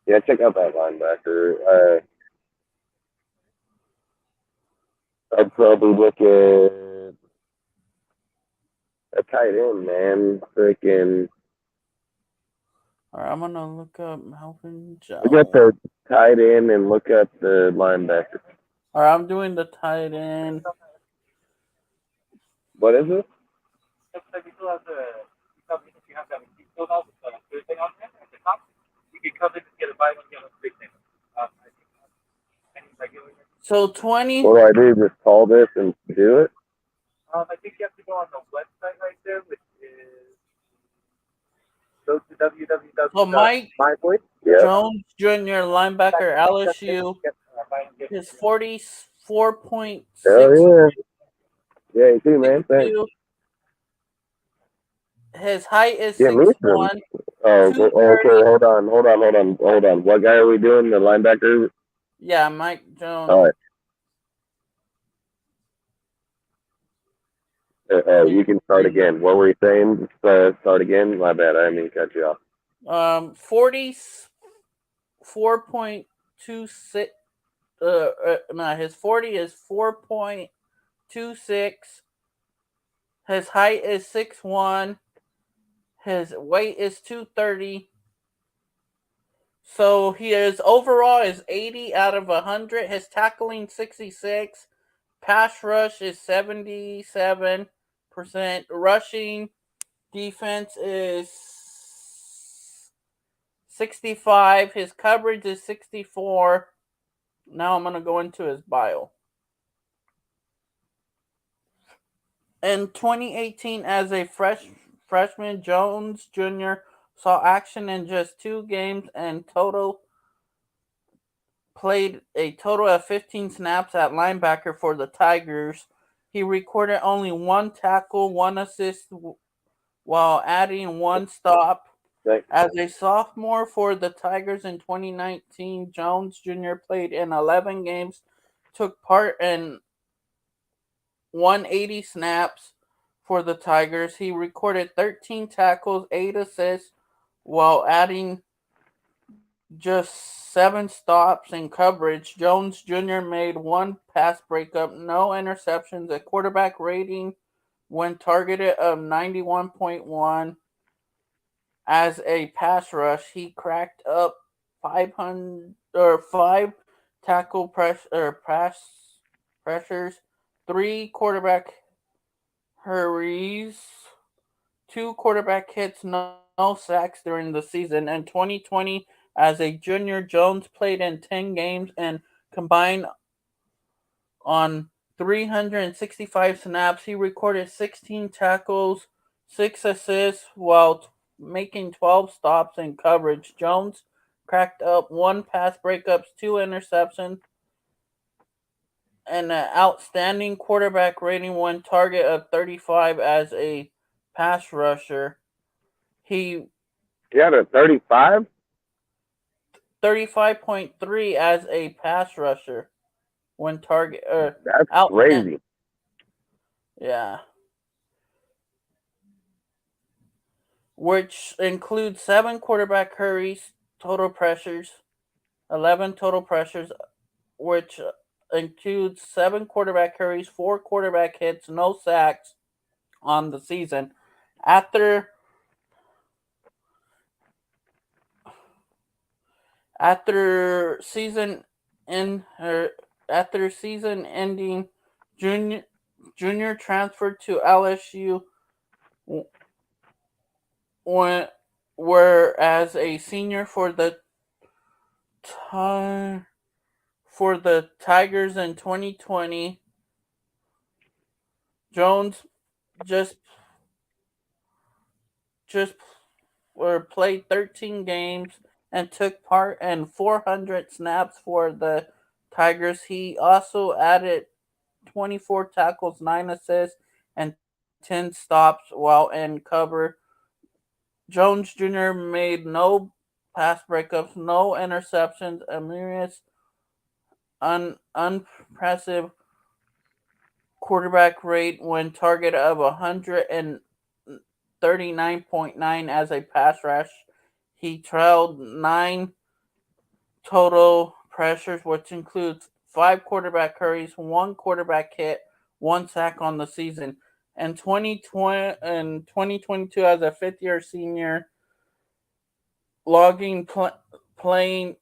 Yeah, check out that linebacker. I'd probably look at a tight end, man. Freaking. All right, I'm going to look up Melvin Jones. Look at the tight end and look up the linebacker. All right, I'm doing the tight end. What is it? So 20. What do I do? Just call this and do it? I think you have to go on the website right there, which is go to www. So Mike Jones Jr., linebacker, LSU, is 44.6. Hell yeah. Yeah, you too, man. Thanks. His height is Yeah, 6'1". Oh, okay. Hold on. What guy are we doing? The linebacker? Yeah, Mike Jones. All right. You can start again. What were you saying? Start again. My bad. I didn't mean to cut you off. 44.26. No, his 40 is 4.26. His height is 6'1". His weight is 230. So his overall is 80 out of 100. His tackling 66. Pass rush is 77%. Rushing defense is 65. His coverage is 64. Now I'm going to go into his bio. In 2018, as a freshman, Jones Jr. saw action in just 2 games and played a total of 15 snaps at linebacker for the Tigers. He recorded only 1 tackle, 1 assist, while adding 1 stop. As a sophomore for the Tigers in 2019, Jones Jr. played in 11 games, took part in 180 snaps for the Tigers. He recorded 13 tackles, 8 assists, while adding just 7 stops in coverage. Jones Jr. made 1 pass breakup, no interceptions, a quarterback rating when targeted of 91.1. As a pass rush, he cracked up 5 tackle pass pressures, 3 quarterback hurries, 2 quarterback hits, no sacks during the season. In 2020, as a junior, Jones played in 10 games and combined on 365 snaps. He recorded 16 tackles, 6 assists, while making 12 stops in coverage. Jones cracked up 1 pass breakups, 2 interceptions, and an outstanding quarterback rating, 1 target of 35 as a pass rusher. He had a 35? 35.3 as a pass rusher when target. That's crazy. Yeah. Which includes 7 quarterback hurries, total pressures, 11 total pressures, which includes 7 quarterback hurries, 4 quarterback hits, no sacks on the season. After season ending, Junior transferred to LSU, whereas a senior for the Tigers in 2020. Jones just played 13 games and took part in 400 snaps for the Tigers. He also added 24 tackles, 9 assists, and 10 stops while in cover. Jones Jr. made no pass breakups, no interceptions, a myriad unimpressive quarterback rate when target of 139.9 as a pass rush. He trailed 9 total pressures, which includes 5 quarterback hurries, 1 quarterback hit, 1 sack on the season. In 2022, as a 5th-year senior, logging playing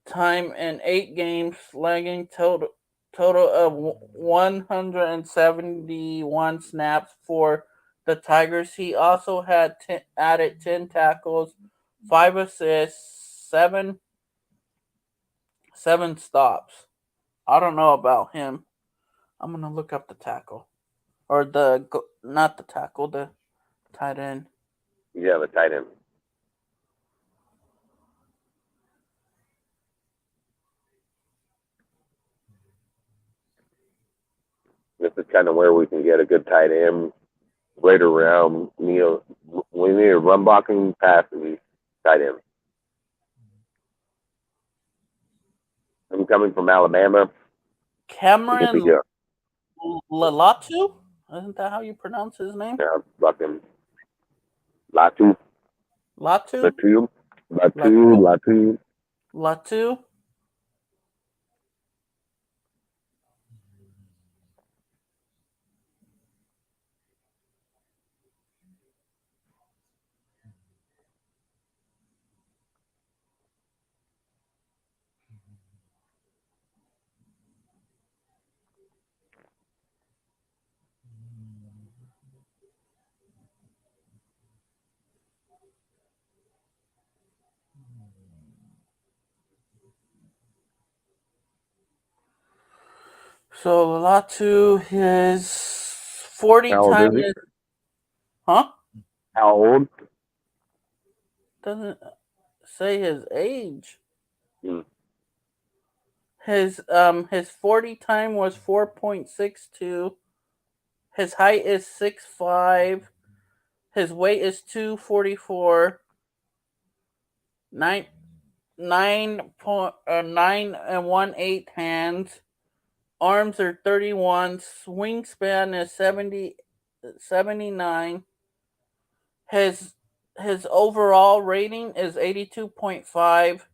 time in 8 games, lagging total of 171 snaps for the Tigers. He also had added 10 tackles, 5 assists, 7 stops. I don't know about him. I'm gonna look up the tackle, or not the tackle, the tight end. Yeah, the tight end. This is kind of where we can get a good tight end right around Neil. We need a run blocking capacity tight end. I'm coming from Alabama. Cameron Lalatu? Isn't that how you pronounce his name? Yeah, fucking Latu. Latu? Latu? So Latu, his 40 time is... Huh? How old? Doesn't say his age. Hmm. His 40 time was 4.62. His height is 6'5". His weight is 244. 9 and 1/8 hands. Arms are 31. Wingspan is 79. His overall rating is 82.5.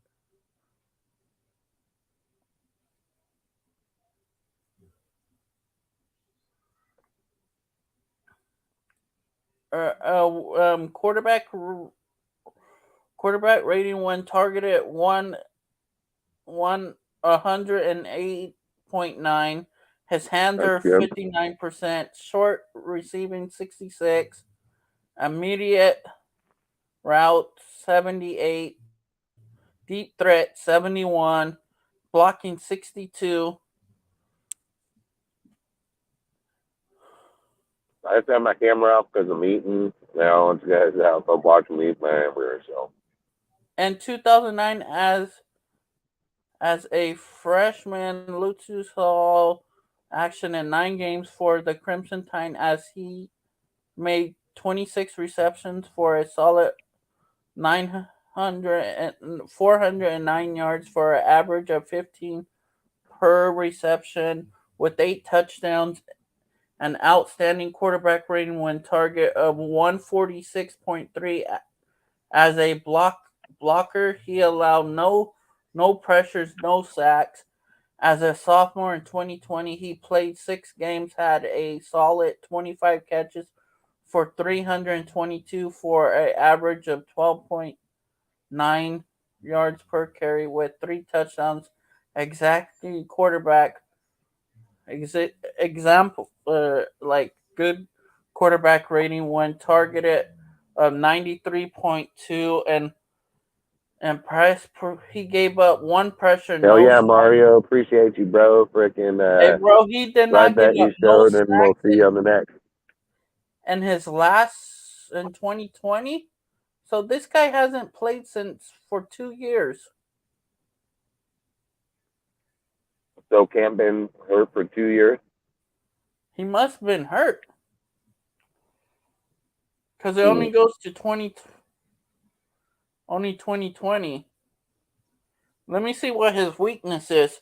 Quarterback rating when targeted 108.9. His hands are 59%. Short receiving 66. Immediate route 78. Deep threat 71. Blocking 62. I just have my camera off because I'm eating. Now, I want you guys out. I'm watching me eat my hamburger. So. In 2009, as a freshman, Lutzu saw action in 9 games for the Crimson Tide as he made 26 receptions for a solid 409 yards for an average of 15 per reception with 8 touchdowns, an outstanding quarterback rating when target of 146.3. As a blocker, he allowed no pressures, no sacks. As a sophomore in 2020, he played 6 games, had a solid 25 catches for 322 for an average of 12.9 yards per carry with 3 touchdowns. Exactly quarterback example like good quarterback rating when targeted of 93.2 and press he gave up 1 pressure. Hell yeah, Mario. Appreciate you, bro. Freaking Hey bro, he did not give that you up showed, and we'll see you on the next. And his last in 2020. So this guy hasn't played since for 2 years. So Cam been hurt for 2 years? He must have been hurt. Because it only goes to 2020. Let me see what his weakness is.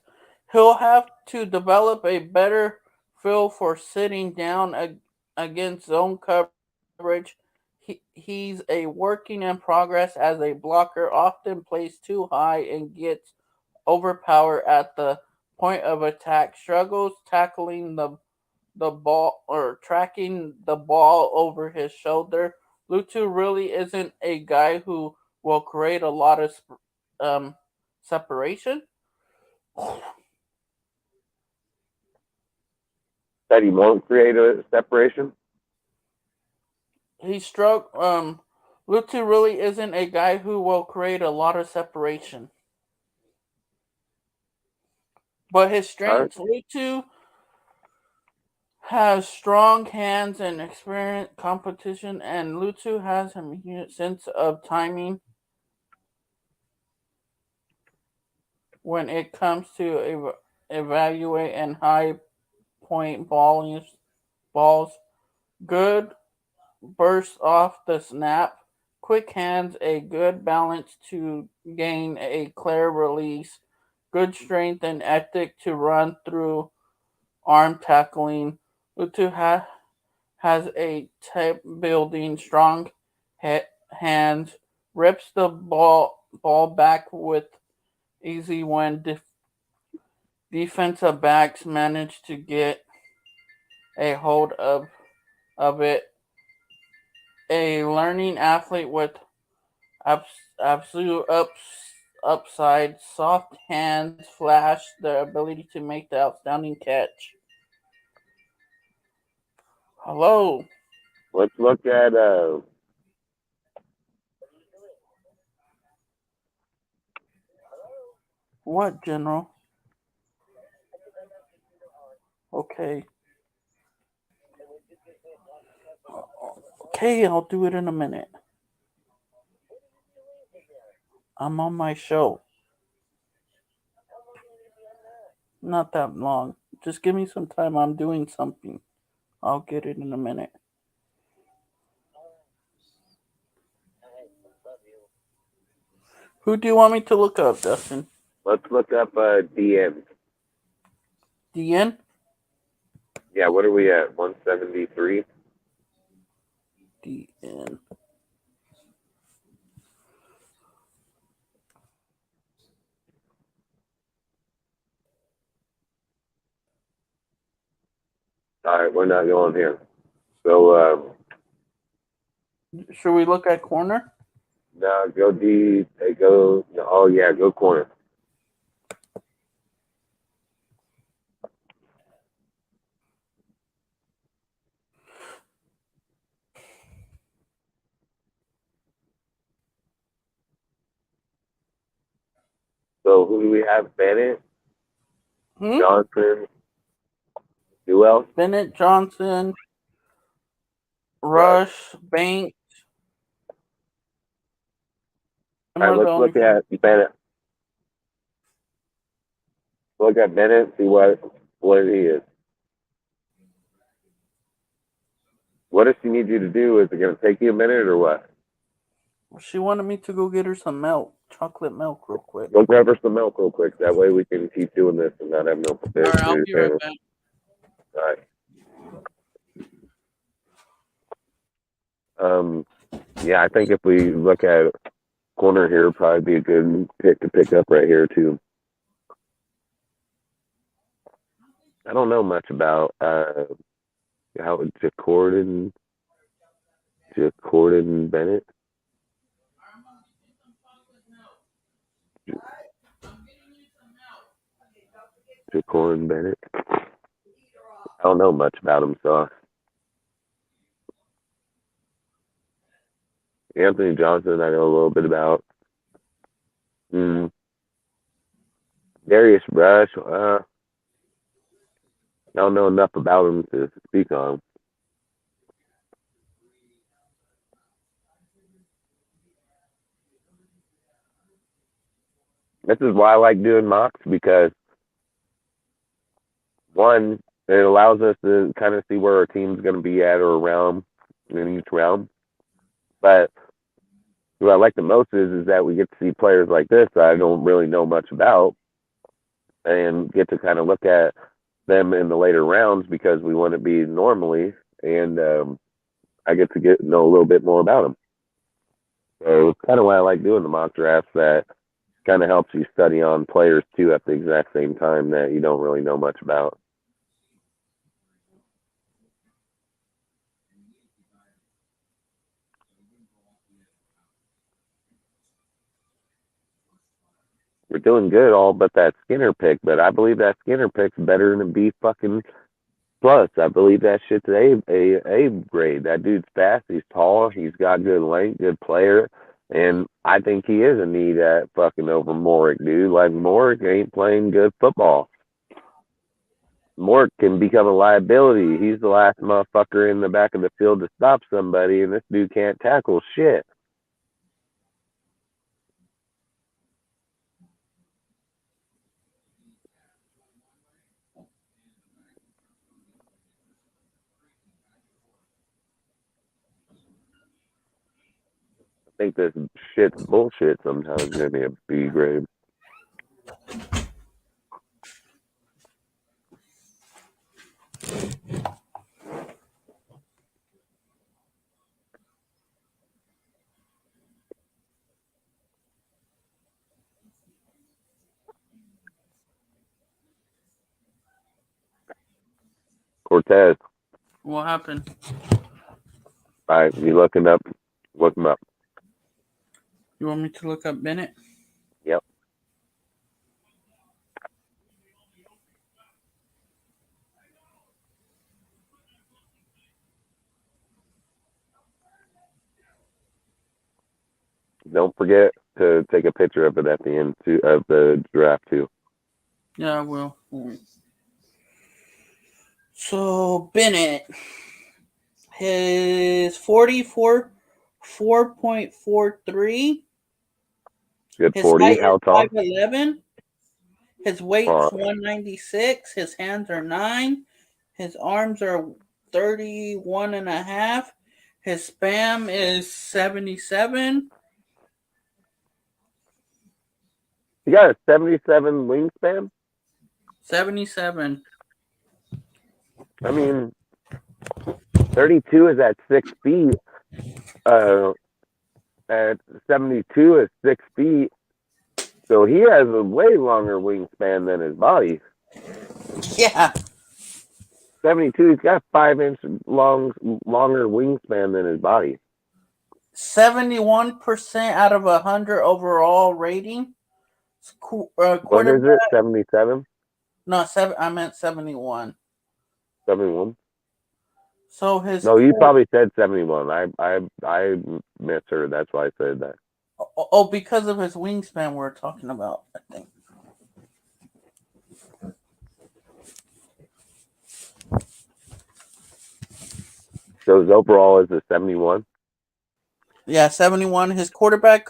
He'll have to develop a better feel for sitting down against zone coverage. He's a working in progress as a blocker, often plays too high and gets overpowered at the point of attack, struggles tackling the ball or tracking the ball over his shoulder. Lutu really isn't a guy who will create a lot of separation. That he won't create a separation? Lutu really isn't a guy who will create a lot of separation. But his strengths, Lutu has strong hands and experienced competition, and Lutu has a sense of timing when it comes to evaluate and high point balls. Good bursts off the snap. Quick hands, a good balance to gain a clear release. Good strength and ethic to run through arm tackling. Utu has a type building, strong hands, rips the ball back with easy when defensive backs manage to get a hold of it. A learning athlete with absolute upside, soft hands, flash, the ability to make the outstanding catch. Hello. Let's look at What, General? Okay. Okay, I'll do it in a minute. I'm on my show. Not that long. Just give me some time. I'm doing something. I'll get it in a minute. Who do you want me to look up, Dustin? Let's look up DN. DN? Yeah, what are we at? 173? DN. All right, we're not going here. So, should we look at corner? no, go D. Go. Oh yeah, go corner. So who do we have? Bennett, Johnson. Who else? Bennett, Johnson, Rush, Banks. All right, let's look at Bennett. Look at Bennett. See what he is. What does she need you to do? Is it going to take you a minute or what? She wanted me to go get her some milk, chocolate milk, real quick. Go grab her some milk real quick. That way we can keep doing this and not have no prepared. All right, I'll be right back. All right. Yeah, I think if we look at corner here, probably be a good pick to pick up right here too. I don't know much about how Jacorden Bennett. Jacorden Bennett. I don't know much about him, so Anthony Johnson I know a little bit about. Darius Rush, I don't know enough about him to speak on. This is why I like doing mocks, because one, it allows us to kind of see where our team's going to be at or around in each round. But what I like the most is that we get to see players like this that I don't really know much about and get to kind of look at them in the later rounds because we want to be normally, and I get to know a little bit more about them. So it's kind of why I like doing the mock drafts, that kind of helps you study on players too at the exact same time that you don't really know much about. We're doing good all but that Skinner pick, but I believe that Skinner pick's better than a B fucking plus. I believe that shit's a grade. That dude's fast, he's tall, he's got good length, good player, and I think he is a need at fucking over Morick, dude. Like, Morick ain't playing good football. Morick can become a liability. He's the last motherfucker in the back of the field to stop somebody, and this dude can't tackle shit. think this shit's bullshit sometimes. Give me a B grade. Cortez. What happened? All right, you looking up? Look him up. You want me to look up Bennett? Yep. Don't forget to take a picture of it at the end of the draft too. Yeah, I will. So Bennett, his 4.43. Good His 40. height How is tall? 5'11". His weight's 196. His hands are 9. His arms are 31.5. His spam is 77. You got a 77 wingspan? 77. I mean, 32 is at 6 feet. At 72 is 6 feet. So he has a way longer wingspan than his body. Yeah. 72, he's got 5-inch longer wingspan than his body. 71% out of 100 overall rating. What is it? 77? No, I meant 71. 71? So his No, you probably said 71. I misheard. That's why I said that. Oh, because of his wingspan we're talking about, I think. So his overall is a 71? Yeah, 71. His quarterback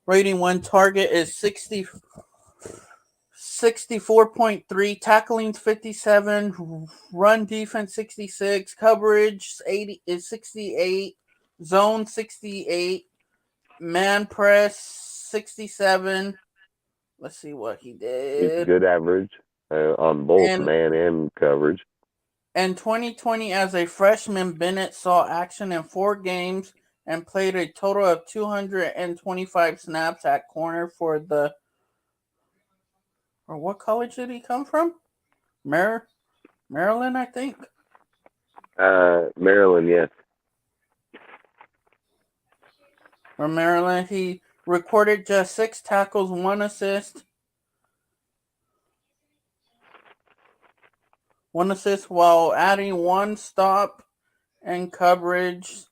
rating when target is 64.3, tackling 57, run defense 66, coverage 80 is 68, zone 68, man press 67. Let's see what he did. It's good average on both man and coverage. In 2020, as a freshman, Bennett saw action in 4 games and played a total of 225 snaps at corner for the... Or what college did he come from? Maryland, I think. Maryland, yes. From Maryland, he recorded just 6 tackles, 1 assist. 1 assist while adding 1 stop and coverage.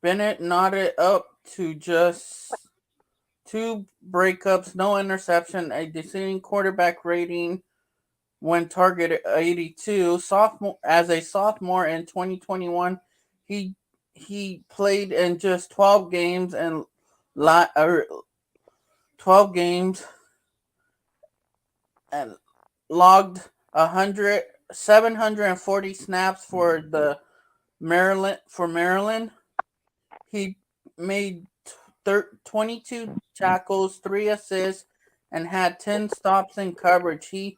Bennett knotted up to just 2 breakups, no interception, a decent quarterback rating when targeted 82. As a sophomore in 2021, he played in just 12 games and 12 games and logged 740 snaps for Maryland. He made 22 tackles, 3 assists, and had 10 stops in coverage. He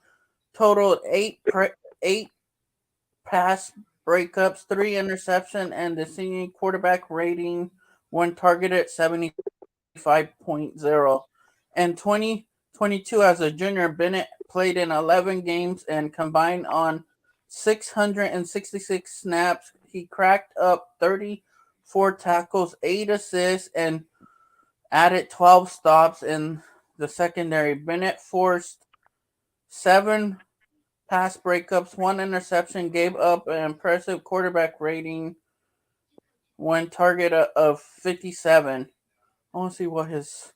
totaled 8 pass breakups, 3 interception, and the senior quarterback rating when targeted 75.0. In 2022, as a junior, Bennett played in 11 games and combined on 666 snaps. He cracked up 34 tackles, 8 assists, and added 12 stops in the secondary. Bennett forced 7 pass breakups, 1 interception, gave up an impressive quarterback rating when target of 57. I want to see what his...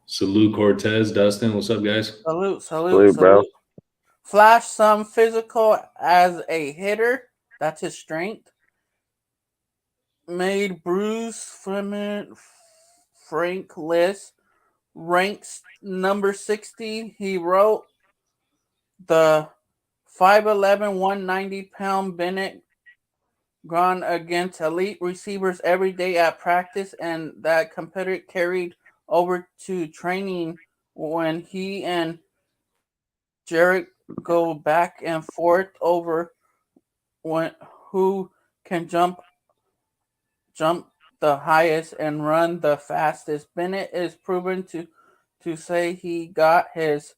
Salute Cortez, Dustin. What's up, guys? Salute, bro. Flash some physical as a hitter. That's his strength. Made Bruce Frank list. Ranks number 60. He wrote the 5'11", 190-pound Bennett gone against elite receivers every day at practice, and that competitor carried over to training when he and Jarrett go back and forth over who can jump the highest and run the fastest. Bennett is proven to say he got his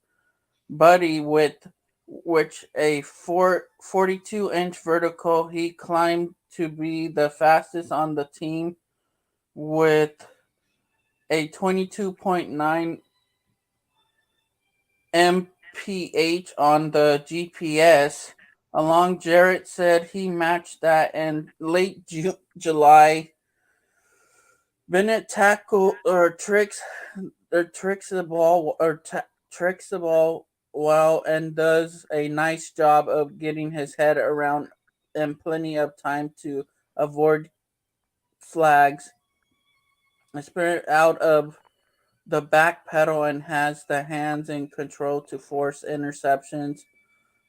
buddy with which a 42-inch vertical. He climbed to be the fastest on the team with a 22.9 mph on the GPS. Along, Jarrett said he matched that in late July. Bennett tackle or tricks the ball well and does a nice job of getting his head around and plenty of time to avoid flags. I spirit out of the back pedal and has the hands in control to force interceptions.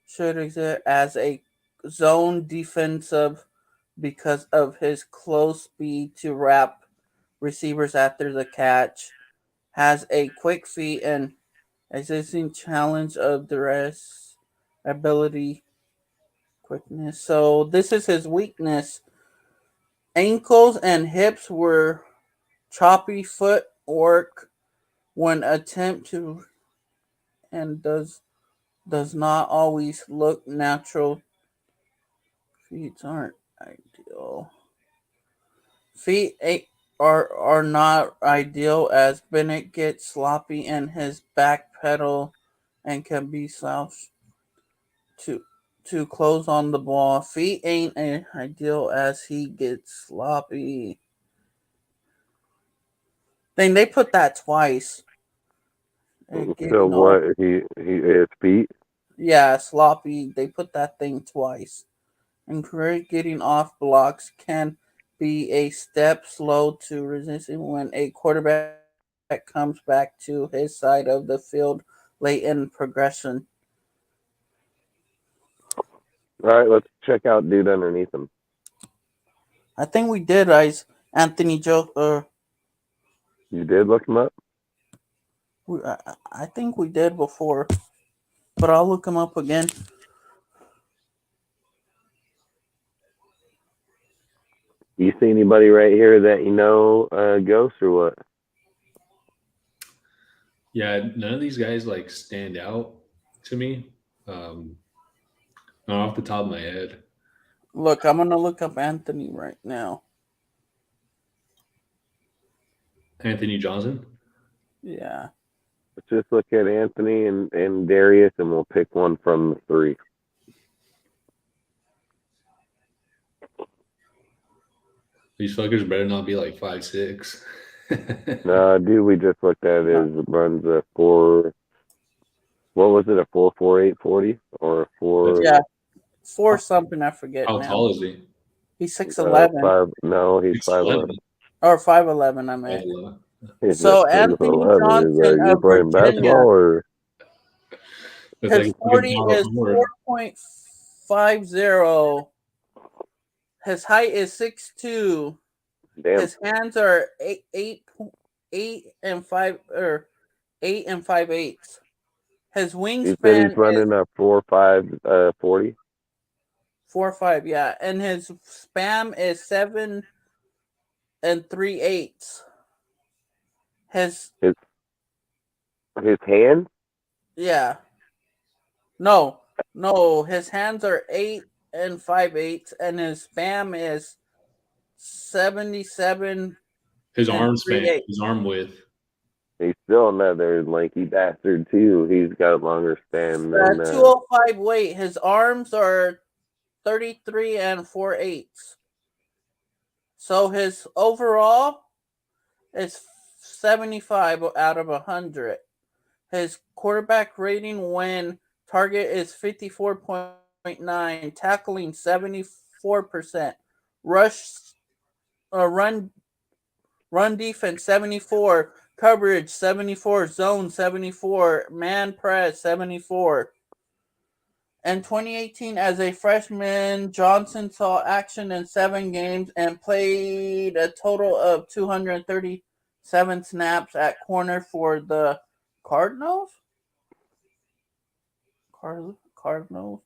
Should exist as a zone defensive because of his close speed to wrap receivers after the catch. Has a quick feet and existing challenge of duress, ability, quickness. So this is his weakness. Ankles and hips were choppy footwork when attempt to and does not always look natural. Feet aren't ideal. Feet are not ideal as Bennett gets sloppy in his back pedal and can be slouched to close on the ball. Feet ain't ideal as he gets sloppy. Then they put that twice. So what? He his feet. Yeah, sloppy. They put that thing twice. And getting off blocks can be a step slow to resisting when a quarterback comes back to his side of the field late in progression. All right, let's check out dude underneath him. I think we did, Anthony Joe. You did look him up? I think we did before, but I'll look him up again. You see anybody right here that you know Ghost or what? Yeah, none of these guys like stand out to me. Not off the top of my head. Look, I'm gonna look up Anthony right now. Anthony Johnson? Yeah. Let's just look at Anthony and Darius, and we'll pick one from the three. These fuckers better not be like 5'6". No, dude, we just looked at runs a 4. What was it? A 4.48 40 or a 4? Yeah, 4 something. I forget. How now. tall is he? He's 6'11". No, he's 5'11". Or 5'11". I meant. 5'11". So Anthony Johnson you of playing Virginia. basketball or? His 40 is 4.50. His height is 6'2". Damn. His hands are 8 and 5/8. His wingspan he's running a 4.5 40. 4.5, yeah, and his spam is 7 3/8. His hand? Yeah. No. His hands are 8 and 5/8, and his spam is 77. His arm span, his arm width. He's still another lanky bastard too. He's got longer span than 205 weight. His arms are 33 and 4/8. So his overall is 75 out of 100. His quarterback rating when target is 54.9, tackling 74%, run defense 74, coverage 74, zone 74, man press 74. In 2018, as a freshman, Johnson saw action in 7 games and played a total of 237 snaps at corner for the Cardinals. Cardinals.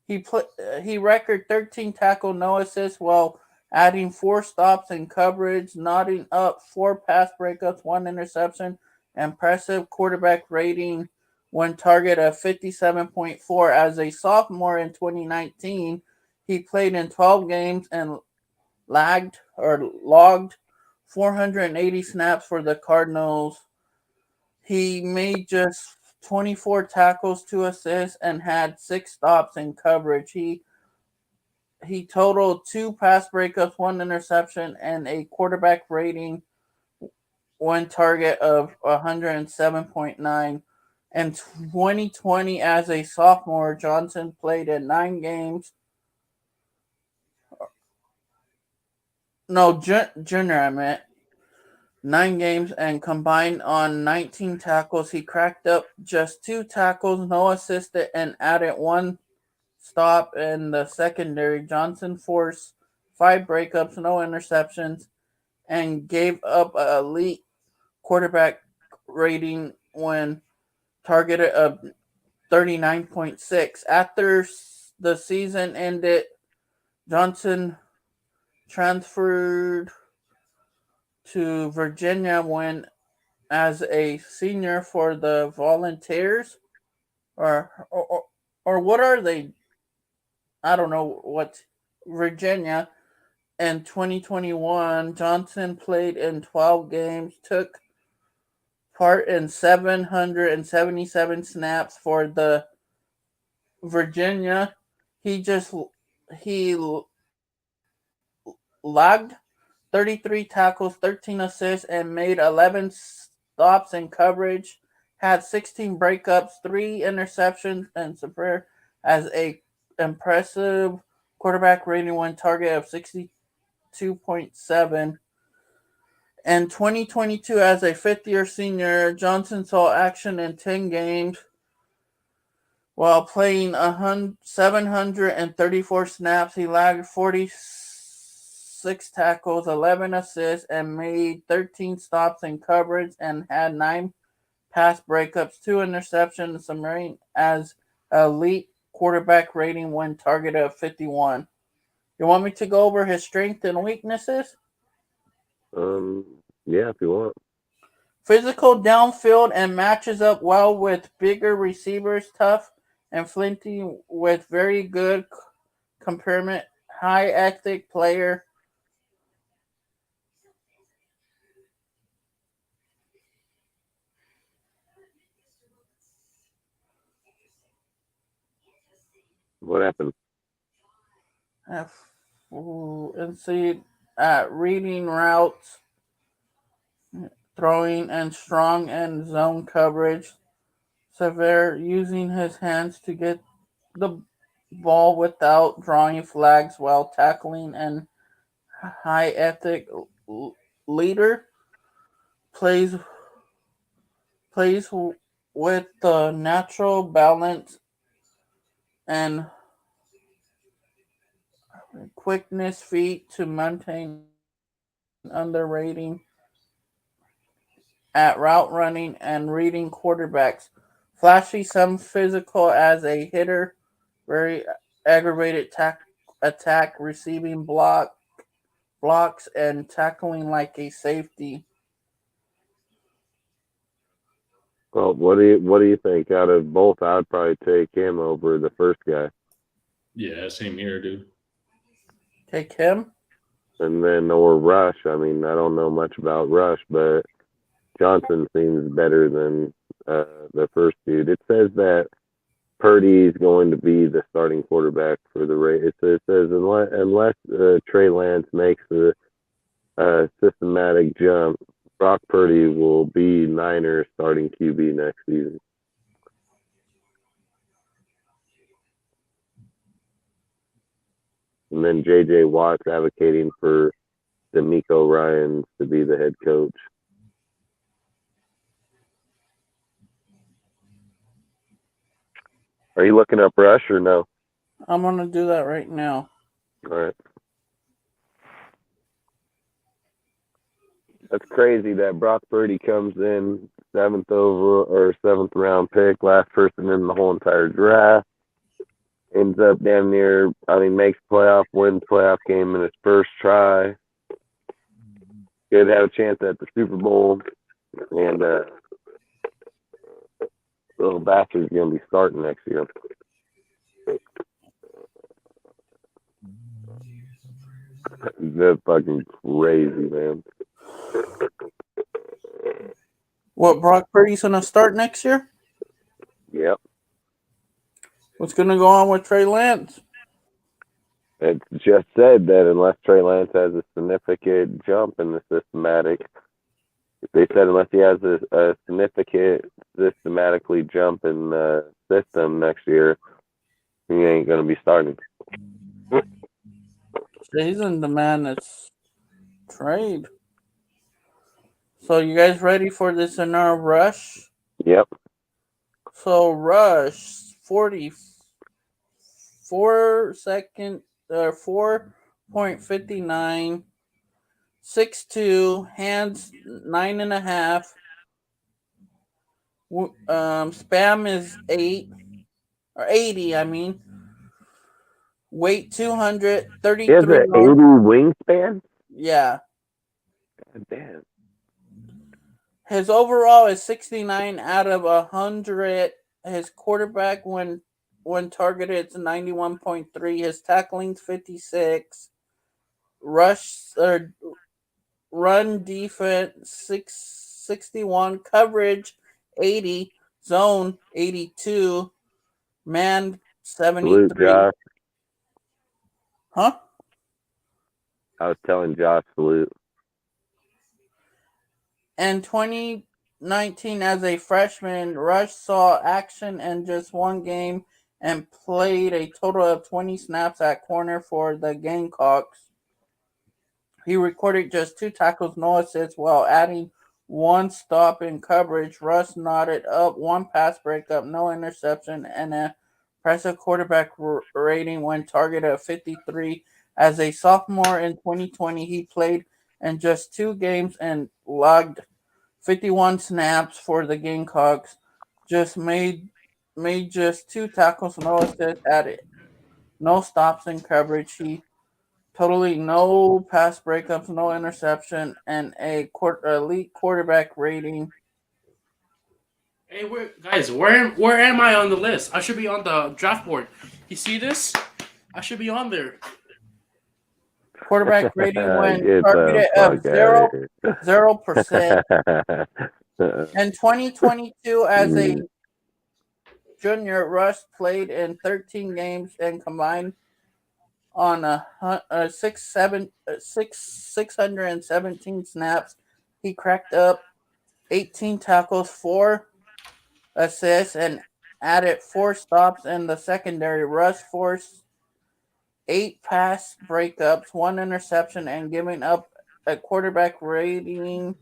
He record 13 tackle, no assists, while adding 4 stops in coverage, knotting up 4 pass breakups, 1 interception, impressive quarterback rating when target of 57.4. As a sophomore in 2019, he played in 12 games and logged 480 snaps for the Cardinals. He made just 24 tackles, 2 assists, and had 6 stops in coverage. He totaled 2 pass breakups, 1 interception, and a quarterback rating when target of 107.9. In 2020, as a sophomore, Johnson played in 9 games. No, junior, I meant. 9 games and combined on 19 tackles. He cracked up just 2 tackles, no assisted, and added 1 stop in the secondary. Johnson forced 5 breakups, no interceptions, and gave up an elite quarterback rating when targeted of 39.6. After the season ended, Johnson transferred to Virginia when as a senior for the Volunteers, or what are they? I don't know what. Virginia. In 2021, Johnson played in 12 games, took part in 777 snaps for the Virginia. He logged 33 tackles, 13 assists, and made 11 stops in coverage. Had 16 breakups, 3 interceptions, and super as a impressive quarterback rating when target of 62.7. In 2022, as a fifth-year senior, Johnson saw action in 10 games while playing 734 snaps. He lagged 46 tackles, 11 assists, and made 13 stops in coverage and had 9 pass breakups, 2 interceptions, submarine as elite quarterback rating when targeted of 51. You want me to go over his strengths and weaknesses? Yeah, if you want. Physical downfield and matches up well with bigger receivers, tough and flinty with very good temperament, high ethic player. What happened? And see, reading routes, throwing, and strong end zone coverage. Severe using his hands to get the ball without drawing flags while tackling, and high ethic leader. Plays with the natural balance and quickness feet to maintain under rating at route running and reading quarterbacks. Flashy, some physical as a hitter, very aggravated attack, receiving blocks, and tackling like a safety. Well, what do you think? Out of both, I'd probably take him over the first guy. Yeah, same here, dude. Take him? And then, or Rush. I mean, I don't know much about Rush, but Johnson seems better than the first dude. It says that Purdy is going to be the starting quarterback for the Raiders. It says unless Trey Lance makes the systematic jump, Brock Purdy will be Niners starting QB next season. And then J.J. Watt's advocating for D'Amico Ryans to be the head coach. Are you looking up Rush or no? I'm going to do that right now. All right. That's crazy that Brock Purdy comes in 7th round pick, last person in the whole entire draft. Ends up damn near, makes wins playoff game in his first try. Could have a chance at the Super Bowl. And little bastard's going to be starting next year. That's fucking crazy, man. What, Brock Purdy's going to start next year? Yep. What's going to go on with Trey Lance? It's just said that unless Trey Lance has a significant jump in the systematic, they said unless he has a significant systematically jump in the system next year, he ain't going to be starting. He's in demand. It's trade. So you guys ready for this in our Rush? Yep. So Rush 4.59, 6'2", hands 9.5. Spam is 80. Weight 233. He has an 80 wingspan? Yeah. God damn. His overall is 69 out of 100. His quarterback when targeted is 91.3. His tackling's 56. Run defense 61. Coverage 80. Zone 82. Man 73. Salute, Josh. Huh? I was telling Josh salute. In 2019, as a freshman, Rush saw action in just one game and played a total of 20 snaps at corner for the Gamecocks. He recorded just 2 tackles, no assists, while adding 1 stop in coverage. Rush knotted up 1 pass breakup, no interception, and an impressive quarterback rating when targeted at 53. As a sophomore in 2020, he played in just 2 games and logged 51 snaps for the Gamecocks. Just made just 2 tackles, no assists, added no stops in coverage. He totally no pass breakups, no interception, and a elite quarterback rating. Hey, where am I on the list? I should be on the draft board. You see this? I should be on there. Quarterback rating when targeted of 0%. In 2022, as a junior, Rush played in 13 games and combined on 617 snaps. He cracked up 18 tackles, 4 assists, and added 4 stops in the secondary. Rush forced 8 pass breakups, 1 interception, and giving up a quarterback rating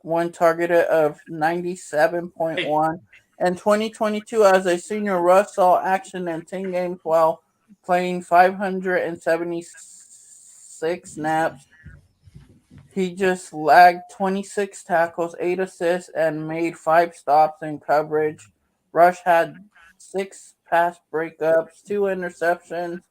when targeted of 97.1. In 2022, as a senior, Rush saw action in 10 games while playing 576 snaps. He just lagged 26 tackles, 8 assists, and made 5 stops in coverage. Rush had 6 pass breakups, 2 interceptions,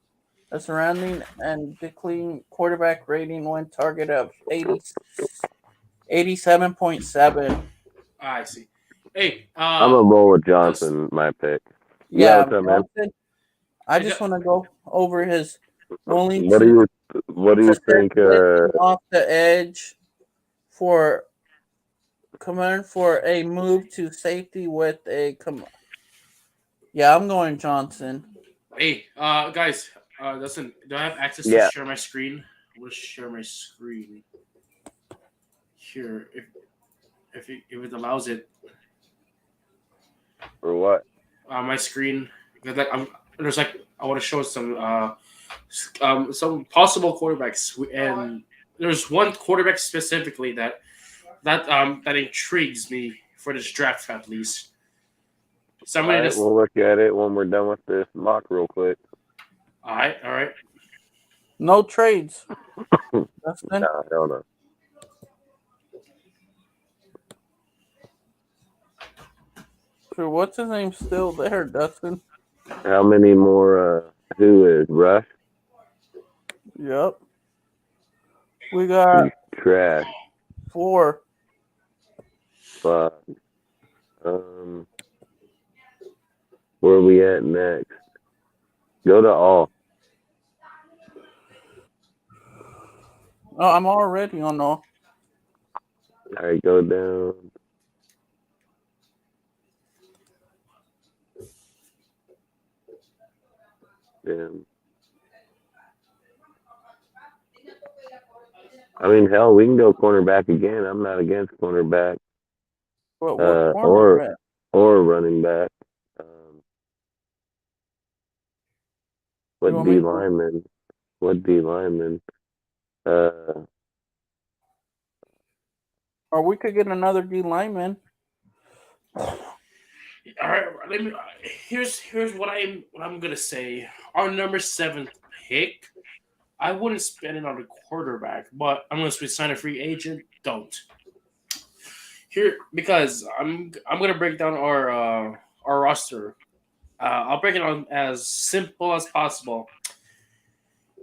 a surrounding and declining quarterback rating when target of 87.7. I see. Hey, I'm gonna roll with Johnson, my pick. Yeah, what's up, man? I just want to go over his willing What do you think? Off the edge for coming for a move to safety with a Yeah, I'm going Johnson. Hey, guys, listen. Do I have access to share my screen? Let's share my screen here, if it allows it. For what? My screen. I want to show some possible quarterbacks, and there's one quarterback specifically that intrigues me for this draft at least. Somebody All right, we'll look at it when we're done with this mock real quick. All right. No trades. No, hell no. So what's his name still there, Dustin? How many more? Who is Rush? Yep. We got trash. 4. Fuck. Where are we at next? Go to all. Oh, I'm already on all. All right, go down. Damn. I mean, hell, we can go cornerback again. I'm not against cornerback. What cornerback? Or running back. What D lineman? Or we could get another D lineman. All right, here's what I'm gonna say. Our number 7th pick, I wouldn't spend it on a quarterback, but unless we sign a free agent, don't. Here, because I'm gonna break down our roster. I'll break it on as simple as possible.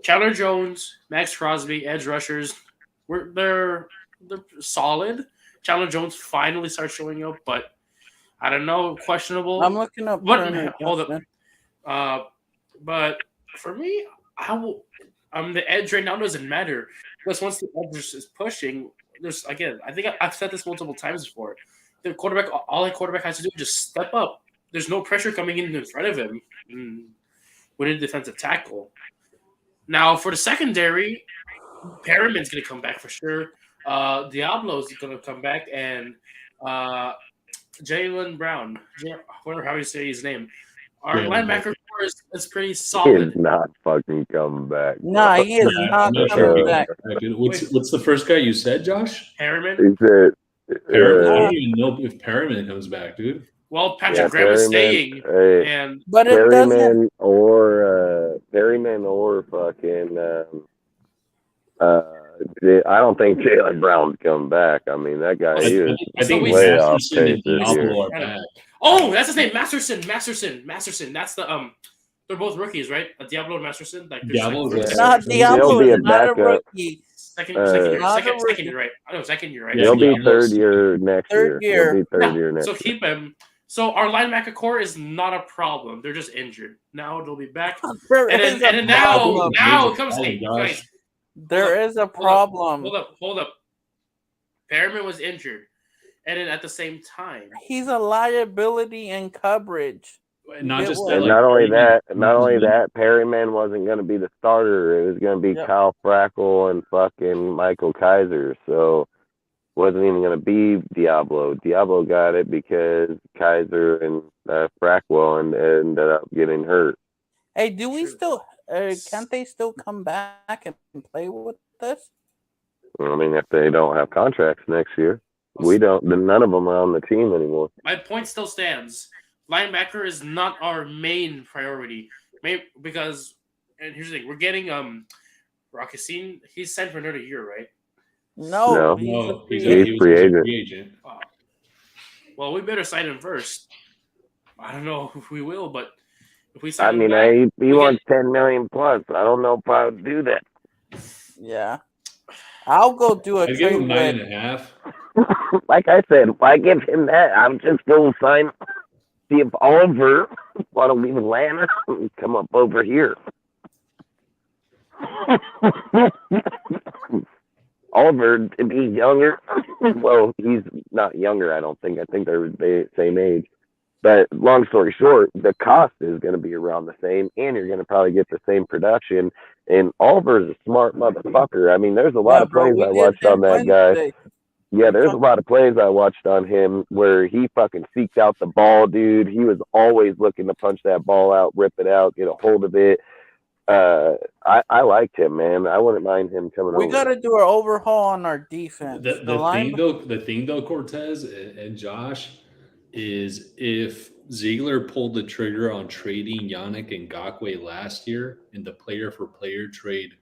Chandler Jones, Max Crosby, edge rushers, they're solid. Chandler Jones finally starts showing up, but I don't know, questionable. I'm looking up. Hold up. But for me, the edge right now doesn't matter because once the edge is pushing, there's again. I think I've said this multiple times before. The quarterback, all a quarterback has to do is just step up. There's no pressure coming in front of him with a defensive tackle. Now for the secondary, Perriman's going to come back for sure. Diablo's going to come back, and Jalen Brown, whatever how you say his name. Our linebacker core is pretty solid. He is not fucking coming back. No, he is not coming back. What's the first guy you said, Josh? Perriman. He said Perriman. I don't even know if Perriman comes back, dude. Well, Patrick Graham is staying, but it Perryman or fucking. I don't think Jalen Brown's coming back. I mean, that guy is way off pace this year. Oh, that's his name, Masterson. That's the they're both rookies, right? Diablo and Masterson. Like Diablo is not a rookie. Second year, right? I know, second year, right? He'll be third year next year. He'll be third year next so year. Keep him. So our linebacker core is not a problem. They're just injured. Now they'll be back. And then now it comes. Hey, guys, there is a problem. Hold up. Perriman was injured, and then at the same time, he's a liability in coverage. Not only that, Perryman wasn't going to be the starter. It was going to be Kyle Frackle and fucking Michael Kaiser. So wasn't even going to be Diablo. Diablo got it because Kaiser and Frackwell ended up getting hurt. Hey, do we still? Can't they still come back and play with us? I mean, if they don't have contracts next year, we don't. Then none of them are on the team anymore. My point still stands. Linebacker is not our main priority, because. And here's the thing: we're getting Rakicine. He's signed for another year, right? No, he's free agent. Oh. Well, we better sign him first. I don't know if we will, but if we sign he wants $10 million plus. I don't know if I would do that. Yeah, I'll go do a trade. Give him 9.5. Like I said, if I give him that, I'm just going to sign. See if Oliver want to leave Atlanta and come up over here. Oliver to be younger. Well, he's not younger, I don't think. I think they're the same age. But long story short, the cost is going to be around the same, and you're going to probably get the same production. And Oliver's a smart motherfucker. I mean, there's a lot of plays I watched on that guy. Yeah, there's a lot of plays I watched on him where he fucking seeked out the ball, dude. He was always looking to punch that ball out, rip it out, get a hold of it. I liked him, man. I wouldn't mind him coming over. We got to do an overhaul on our defense. The thing though, Cortez and Josh, is if Ziegler pulled the trigger on trading Yannick Ngakoue last year in the player-for-player trade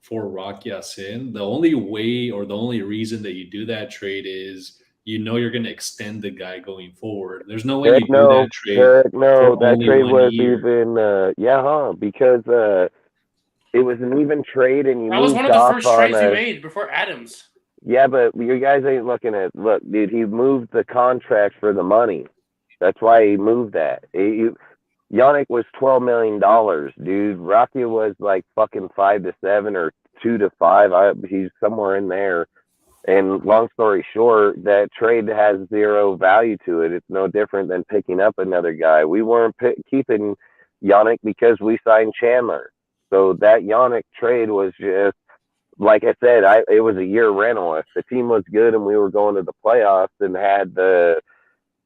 for Rock Ya-Sin, the only way or the only reason that you do that trade is you're going to extend the guy going forward. There's no way you do that trade for that only trade 1 was year. even because it was an even trade and you That was moved one of the off first on trades we made before Adams. Yeah, but you guys ain't looking at look, dude. He moved the contract for the money. That's why he moved that. Yannick was $12 million, dude. Rocky was like fucking 5 to 7 or 2 to 5. He's somewhere in there. And long story short, that trade has zero value to it. It's no different than picking up another guy. We weren't keeping Yannick because we signed Chandler. So that Yannick trade was just, like I said, it was a year rental. If the team was good and we were going to the playoffs and had the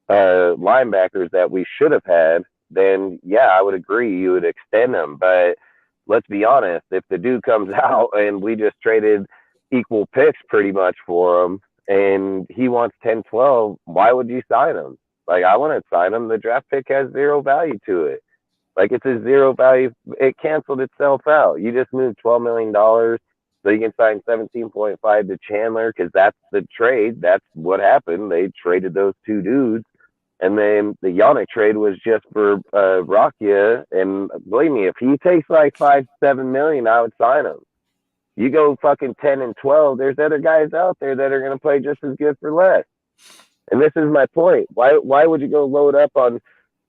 linebackers that we should have had, then yeah, I would agree you would extend them. But let's be honest, if the dude comes out and we just traded equal picks pretty much for him and he wants 10-12, why would you sign him? Like, I wouldn't sign him. The draft pick has zero value to it. Like, it's a zero value. It canceled itself out. You just moved $12 million so you can sign 17.5 to Chandler because that's the trade. That's what happened. They traded those two dudes. And then the Yannick trade was just for Rakia. And believe me, if he takes like 5-7 million, I would sign him. You go fucking 10 and 12, there's other guys out there that are going to play just as good for less. And this is my point. Why would you go load up on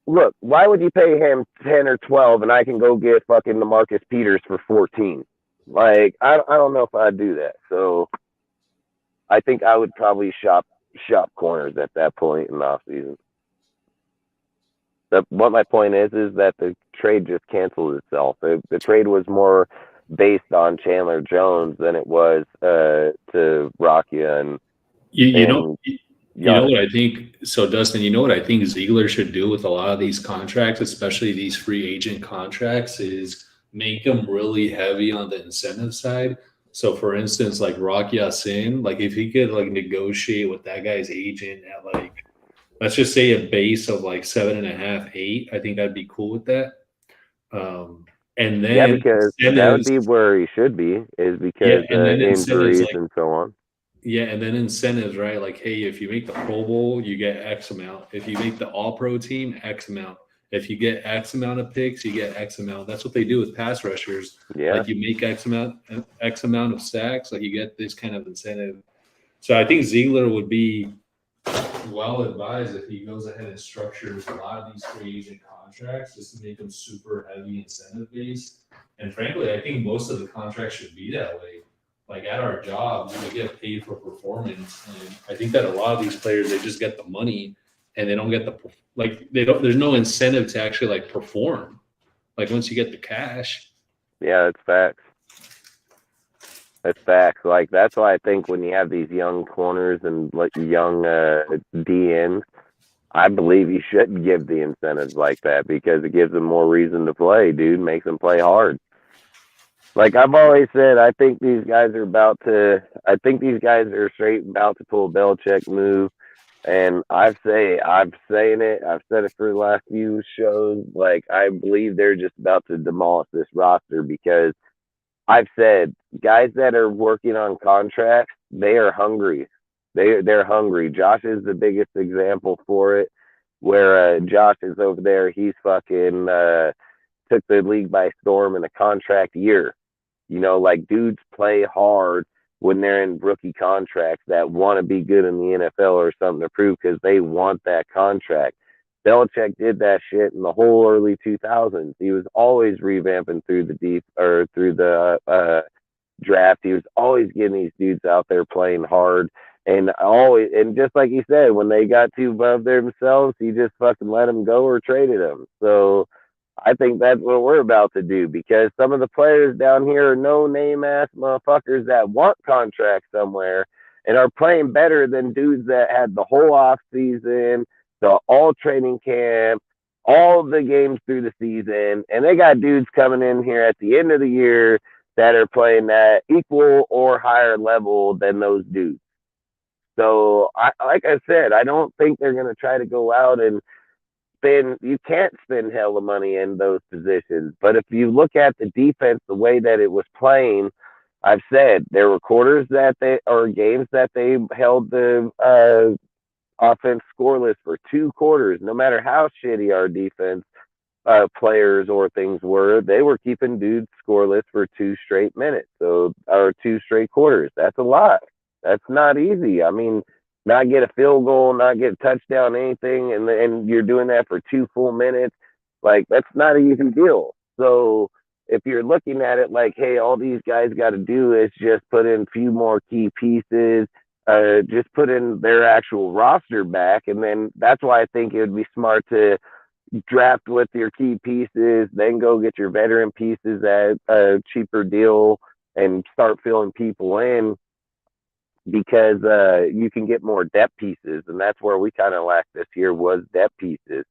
look, why would you pay him 10 or 12 and I can go get fucking DeMarcus Peters for 14? Like, I don't know if I'd do that. So I think I would probably shop corners at that point in the offseason. What my point is that the trade just canceled itself. The trade was more based on Chandler Jones than it was to Rakia and you know what I think? So Dustin, you know what I think Ziegler should do with a lot of these contracts, especially these free agent contracts, is make them really heavy on the incentive side. So for instance, like Rock Ya-Sin, like if he could like negotiate with that guy's agent at like, let's just say a base of like 7.5, 8, I think I'd be cool with that. And then because that would be where he should be, is because injuries like, and so on. Yeah, and then incentives, right? Like, hey, if you make the Pro Bowl, you get X amount. If you make the All-Pro team, X amount. If you get X amount of picks, you get X amount. That's what they do with pass rushers. Yeah. Like you make X amount of sacks, like you get this kind of incentive. So I think Ziegler would be well advised if he goes ahead and structures a lot of these free agent contracts just to make them super heavy incentive based. And frankly, I think most of the contracts should be that way. Like at our job, we get paid for performance, and I think that a lot of these players, they just get the money and they don't get there's no incentive to actually like perform. Like once you get the cash. Yeah, it's facts. It's facts. Like that's why I think when you have these young corners and like young DNs, I believe you shouldn't give the incentives like that because it gives them more reason to play, dude. Makes them play hard. Like I've always said, I think these guys are straight about to pull a Belichick move. And I'm saying it. I've said it for the last few shows. Like I believe they're just about to demolish this roster because I've said guys that are working on contracts, they are hungry. They're hungry. Josh is the biggest example for it. Where Josh is over there, he's fucking took the league by storm in a contract year. You know, like dudes play hard when they're in rookie contracts that want to be good in the NFL or something to prove because they want that contract. Belichick did that shit in the whole early 2000s. He was always revamping through the draft. He was always getting these dudes out there playing hard. And just like he said, when they got too above themselves, he just fucking let them go or traded them. So I think that's what we're about to do because some of the players down here are no name ass motherfuckers that want contracts somewhere and are playing better than dudes that had the whole off season, the all training camp, all the games through the season, and they got dudes coming in here at the end of the year that are playing at equal or higher level than those dudes. So, like I said, I don't think they're going to try to go out and can't spend hella money in those positions. But if you look at the defense, the way that it was playing, I've said there were quarters that games that they held the offense scoreless for 2 quarters. No matter how shitty our defense players or things were, they were keeping dudes scoreless for 2 straight minutes, or 2 straight quarters. That's a lot. That's not easy. I mean, not get a field goal, not get a touchdown, anything, and you're doing that for 2 full minutes. Like, that's not an easy deal. So if you're looking at it like, hey, all these guys got to do is just put in a few more key pieces, just put in their actual roster back, and then that's why I think it would be smart to draft with your key pieces, then go get your veteran pieces at a cheaper deal and start filling people in, because you can get more depth pieces, and that's where we kind of lacked this year, was depth pieces.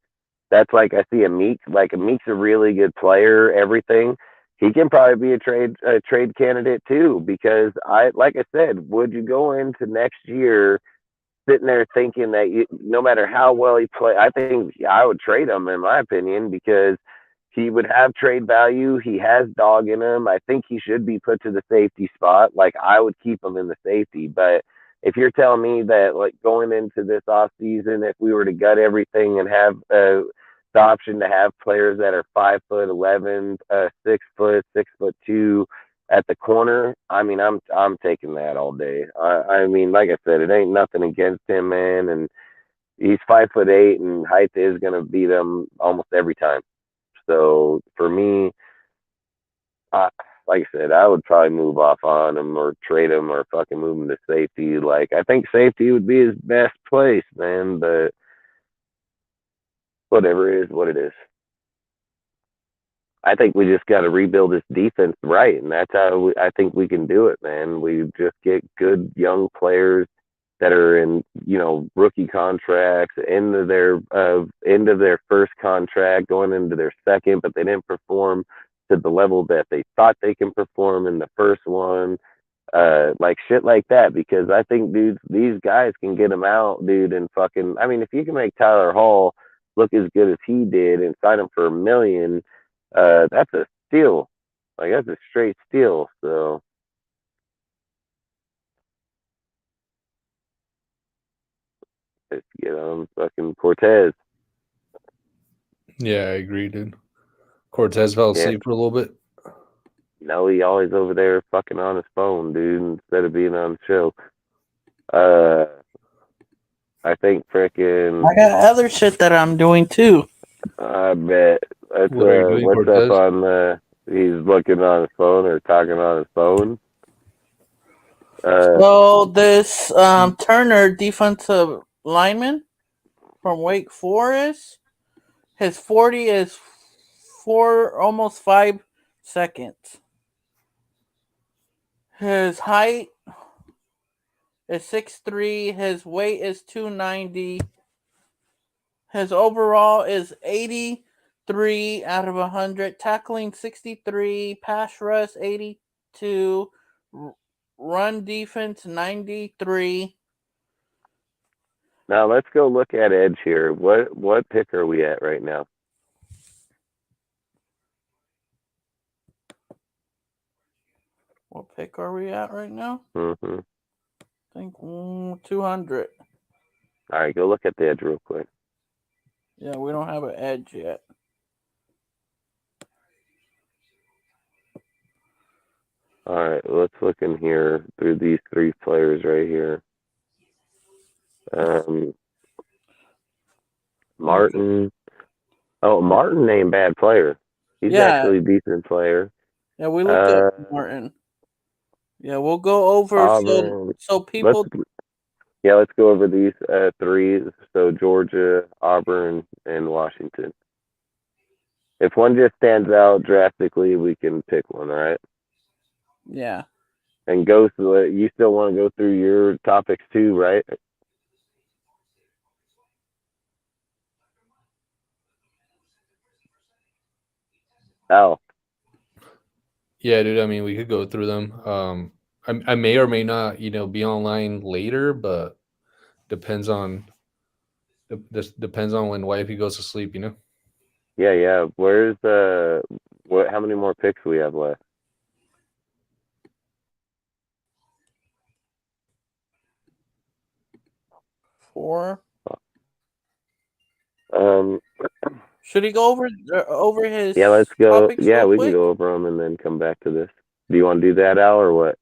That's like, I see Amidst a really good player, everything. He can probably be a trade candidate too, because like I said, would you go into next year sitting there thinking that no matter how well he play, I think I would trade him, in my opinion, because he would have trade value. He has dog in him. I think he should be put to the safety spot. Like, I would keep him in the safety. But if you're telling me that, like, going into this off season, if we were to gut everything and have the option to have players that are 5'11", 6 foot, 6'2" at the corner, I mean, I'm taking that all day. I mean, like I said, it ain't nothing against him, man, and he's 5'8", and height is gonna beat him almost every time. So for me, like I said, I would probably move off on him or trade him or fucking move him to safety. Like, I think safety would be his best place, man, but whatever, it is what it is. I think we just got to rebuild this defense right, and that's how I think we can do it, man. We just get good young players that are in, rookie contracts, into their first contract, going into their second, but they didn't perform to the level that they thought they can perform in the first one. Like shit like that, because I think, dude, these guys can get them out, dude, and fucking, I mean, if you can make Tyler Hall look as good as he did and sign him for $1 million, that's a steal. Like, that's a straight steal. So let's get on fucking Cortez. Yeah, I agree, dude. Cortez fell asleep for a little bit. No, he always over there fucking on his phone, dude, instead of being on the show. I think freaking. I got other shit that I'm doing too. I bet. That's What are you doing, what's Cortez? up on he's looking on his phone or talking on his phone. So this Turner, defensive lineman from Wake Forest, his 40 is almost 5 seconds. His height is 6'3". His weight is 290. His overall is 83 out of 100. Tackling 63. Pass rush 82. Run defense 93. Now let's go look at edge here. What pick are we at right now? What pick are we at right now? Mm-hmm. I think 200. All right, go look at the edge real quick. Yeah, we don't have an edge yet. All right, let's look in here through these 3 players right here. Martin. Oh, Martin ain't bad player. He's actually a decent player. Yeah, we looked at Martin. Yeah, we'll go over Auburn. so people. Let's go over these 3. So Georgia, Auburn, and Washington. If one just stands out drastically, we can pick one, all right? Yeah. And go through it. You still want to go through your topics too, right? Al. Yeah, dude. I mean, we could go through them. I may or may not, be online later, but depends on This depends on when wifey goes to sleep, you know? Yeah. Where's what? How many more picks do we have left? Four. Should he go over his? Yeah, let's go. Topics Yeah, real we quick? can go over them and then come back to this. Do you want to do that, Al, or what?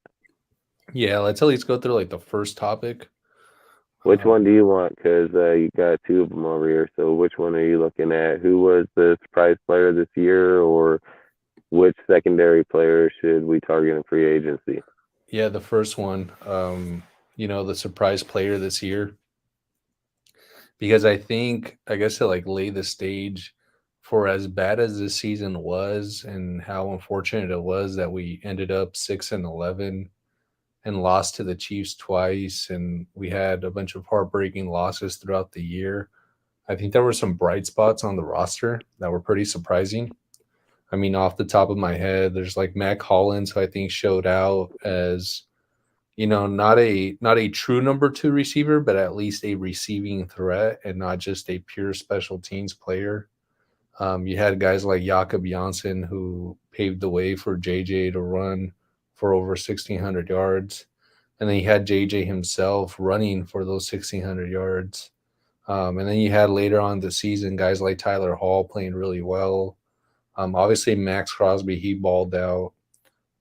Yeah, let's at least go through like the first topic. Which one do you want? Because you got two of them over here. So which one are you looking at? Who was the surprise player this year, or which secondary player should we target in free agency? Yeah, the first one. The surprise player this year. Because I guess to like lay the stage for as bad as this season was and how unfortunate it was that we ended up 6-11 and lost to the Chiefs twice, and we had a bunch of heartbreaking losses throughout the year. I think there were some bright spots on the roster that were pretty surprising. I mean, off the top of my head, there's like Mac Hollins, who I think showed out as, not a true number 2 receiver, but at least a receiving threat and not just a pure special teams player. You had guys like Jakob Janssen, who paved the way for JJ to run for over 1,600 yards. And then you had JJ himself running for those 1,600 yards. And then you had later on the season guys like Tyler Hall playing really well. Obviously, Max Crosby, he balled out.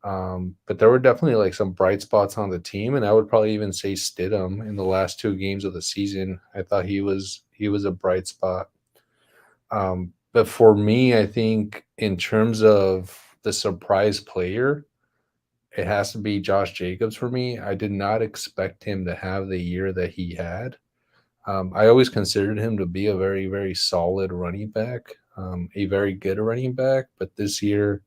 But there were definitely like some bright spots on the team, and I would probably even say Stidham in the last 2 games of the season. I thought he was a bright spot. But for me, I think in terms of the surprise player, it has to be Josh Jacobs for me. I did not expect him to have the year that he had. I always considered him to be a very, very solid running back, a very good running back. But this year,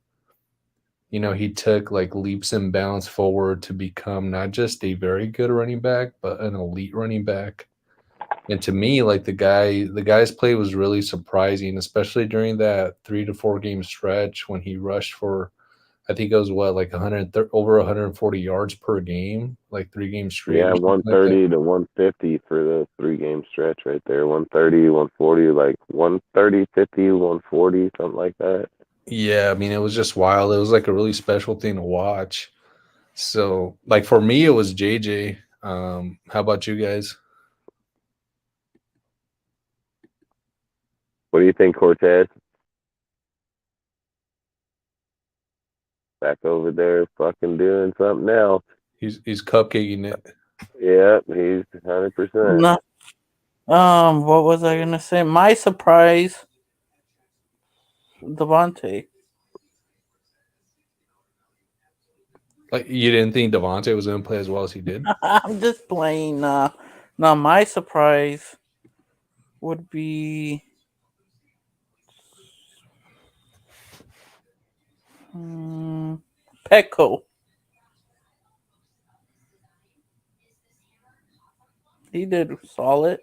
he took like leaps and bounds forward to become not just a very good running back, but an elite running back. And to me, like the guy's play was really surprising, especially during that 3 to 4 game stretch when he rushed for, I think it was like over 140 yards per game, like 3 games straight. Yeah, 130 to 150 for the 3 game stretch right there. 130, 140, like 130, 50, 140, something like that. Yeah, I mean, it was just wild. It was like a really special thing to watch. So, like for me, it was JJ. How about you guys? What do you think, Cortez? Back over there fucking doing something else. He's cupcaking it. Yeah, he's 100%. No. What was I gonna say? My surprise, Devontae. Like you didn't think Devontae was going to play as well as he did? I'm just playing. No, my surprise would be Petco. He did solid.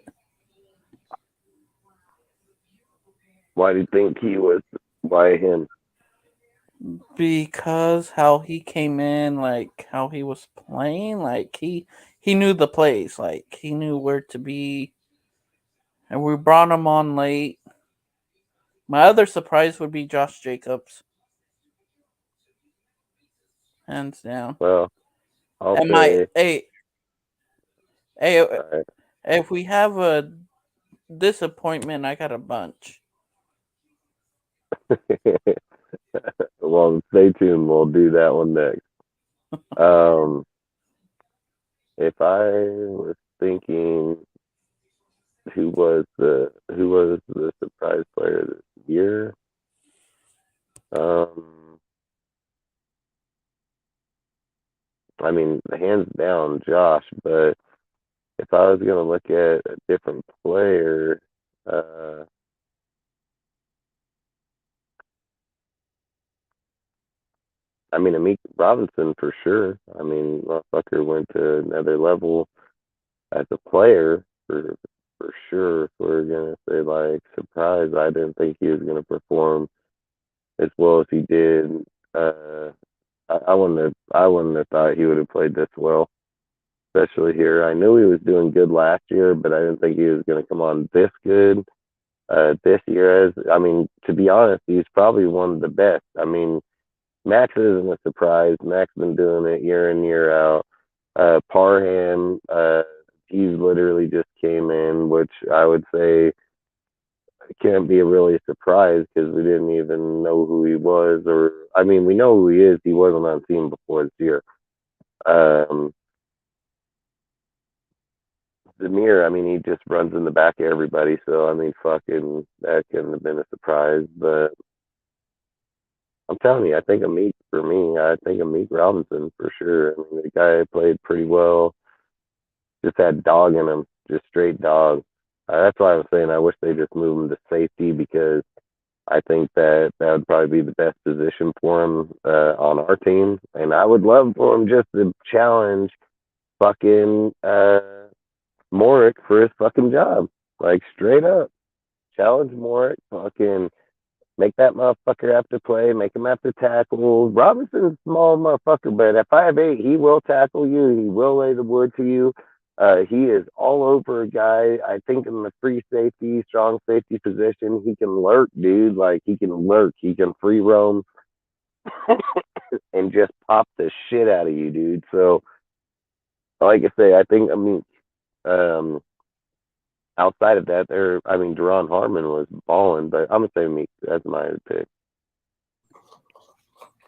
Why do you think he was? Why him? Because how he came in, like how he was playing, like he knew the plays, like he knew where to be, and we brought him on late. My other surprise would be Josh Jacobs, hands down. Well, I'll and say, hey, if we have a disappointment, I got a bunch. Well, stay tuned. We'll do that one next. If I was thinking who was the surprise player this year, I mean, hands down, Josh. But if I was gonna look at a different player, I mean, Amik Robinson for sure. I mean, motherfucker went to another level as a player for sure. If we're gonna say like surprise, I didn't think he was gonna perform as well as he did. I wouldn't have thought he would have played this well. especially here. I knew he was doing good last year, but I didn't think he was going to come on this good this year. To be honest, he's probably one of the best. I mean, Max isn't a surprise. Max been doing it year in, year out. Parham, he's literally just came in, which I would say can't be a really surprise because we didn't even know who he was. We know who he is. He wasn't on team before this year. Zamir, he just runs in the back of everybody. So, fucking, that couldn't have been a surprise. But I'm telling you, I think Amidst for me. I think Amidst Robinson for sure. The guy played pretty well. Just had dog in him, just straight dog. That's why I was saying I wish they just move him to safety because I think that would probably be the best position for him on our team. And I would love for him just to challenge fucking Morick for his fucking job. Like, straight up. Challenge Morick, fucking make that motherfucker have to play, make him have to tackle. Robinson's a small motherfucker, but at 5'8", he will tackle you. He will lay the wood to you. He is all over a guy. I think in the free safety, strong safety position, he can lurk, dude. Like, he can lurk. He can free roam and just pop the shit out of you, dude. So, like I say, I think, outside of that, Deron Harmon was balling, but I'm going to say Meek. That's my pick.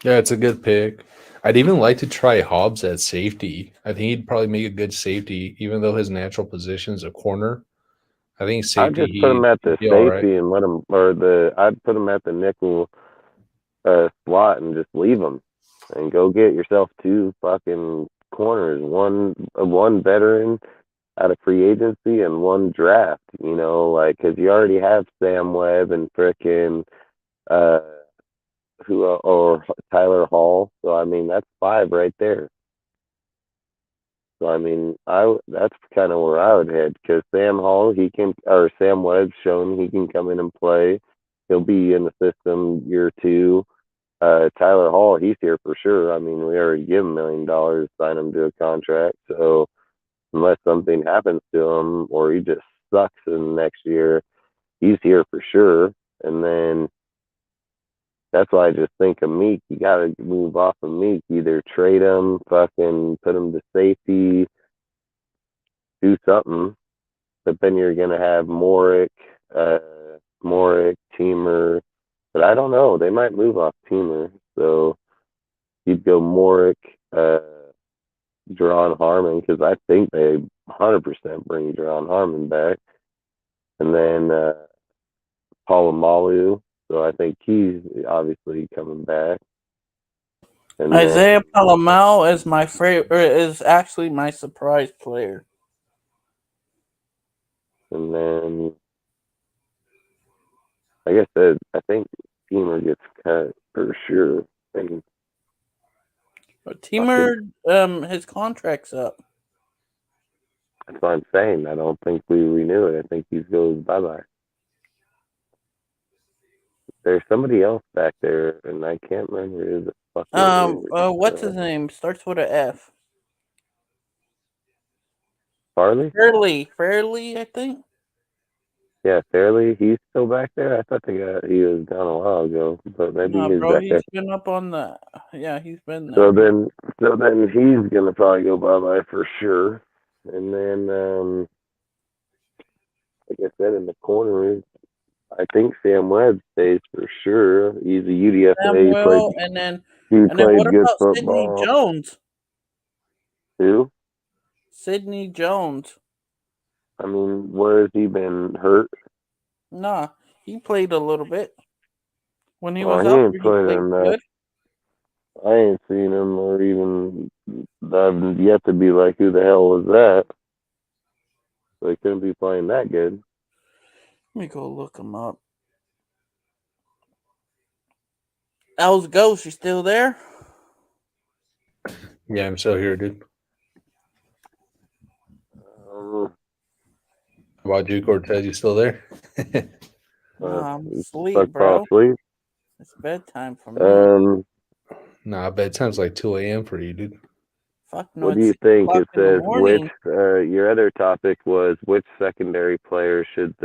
Yeah, it's a good pick. I'd even like to try Hobbs at safety. I think he'd probably make a good safety, even though his natural position is a corner. I think safety. I'd just put him at the safety and let him, I'd put him at the nickel slot and just leave him and go get yourself 2 fucking corners, one veteran out of free agency and 1 draft. Because you already have Sam Webb and frickin' or Tyler Hall. So that's 5 right there. So that's kind of where I would head because Sam Webb's shown he can come in and play. He'll be in the system year 2. Tyler Hall, he's here for sure. We already give him $1 million, sign him to a contract. So unless something happens to him or he just sucks in next year, he's here for sure. And then that's why I just think of Meek. You got to move off of Meek. Either trade him, fucking put him to safety, do something. But then you're going to have Morick, Teamer. But I don't know. They might move off Teamer. So you'd go Morick, Deron Harmon, because I think they 100% bring Deron Harmon back. And then Polamalu. So I think he's obviously coming back. And Isaiah Palamau is my favorite. Is actually my surprise player. And then, like I said, I think Teamer gets cut for sure. But Teamer, his contract's up. That's what I'm saying. I don't think we renew it. I think he goes bye-bye. There's somebody else back there, and I can't remember who the fuck it is. What's his name? Starts with an F. Farley? Fairley, I think. Yeah, Fairley. He's still back there. I thought he was gone a while ago, but maybe he's back there. He's been up on the. Yeah, he's been there. So then he's gonna probably go bye-bye for sure. And then, like I said, in the corner, I think Sam Webb stays for sure. He's a UDFA. He played good football. Sidney Jones? Who? Sidney Jones. Where has he been hurt? Nah, he played a little bit. When he was out, he played good. I ain't seen him or even I've yet to be like, who the hell was that? So he couldn't be playing that good. Let me go look him up. How's Ghost? You still there? Yeah, I'm still here, dude. How about you, Cortez? You still there? I'm asleep, bro. Asleep? It's bedtime for me. Nah, bedtime's like 2 a.m. for you, dude. Fuck no, What do it's you 6 think? o'clock It in the says which. morning. Your other topic was which secondary player should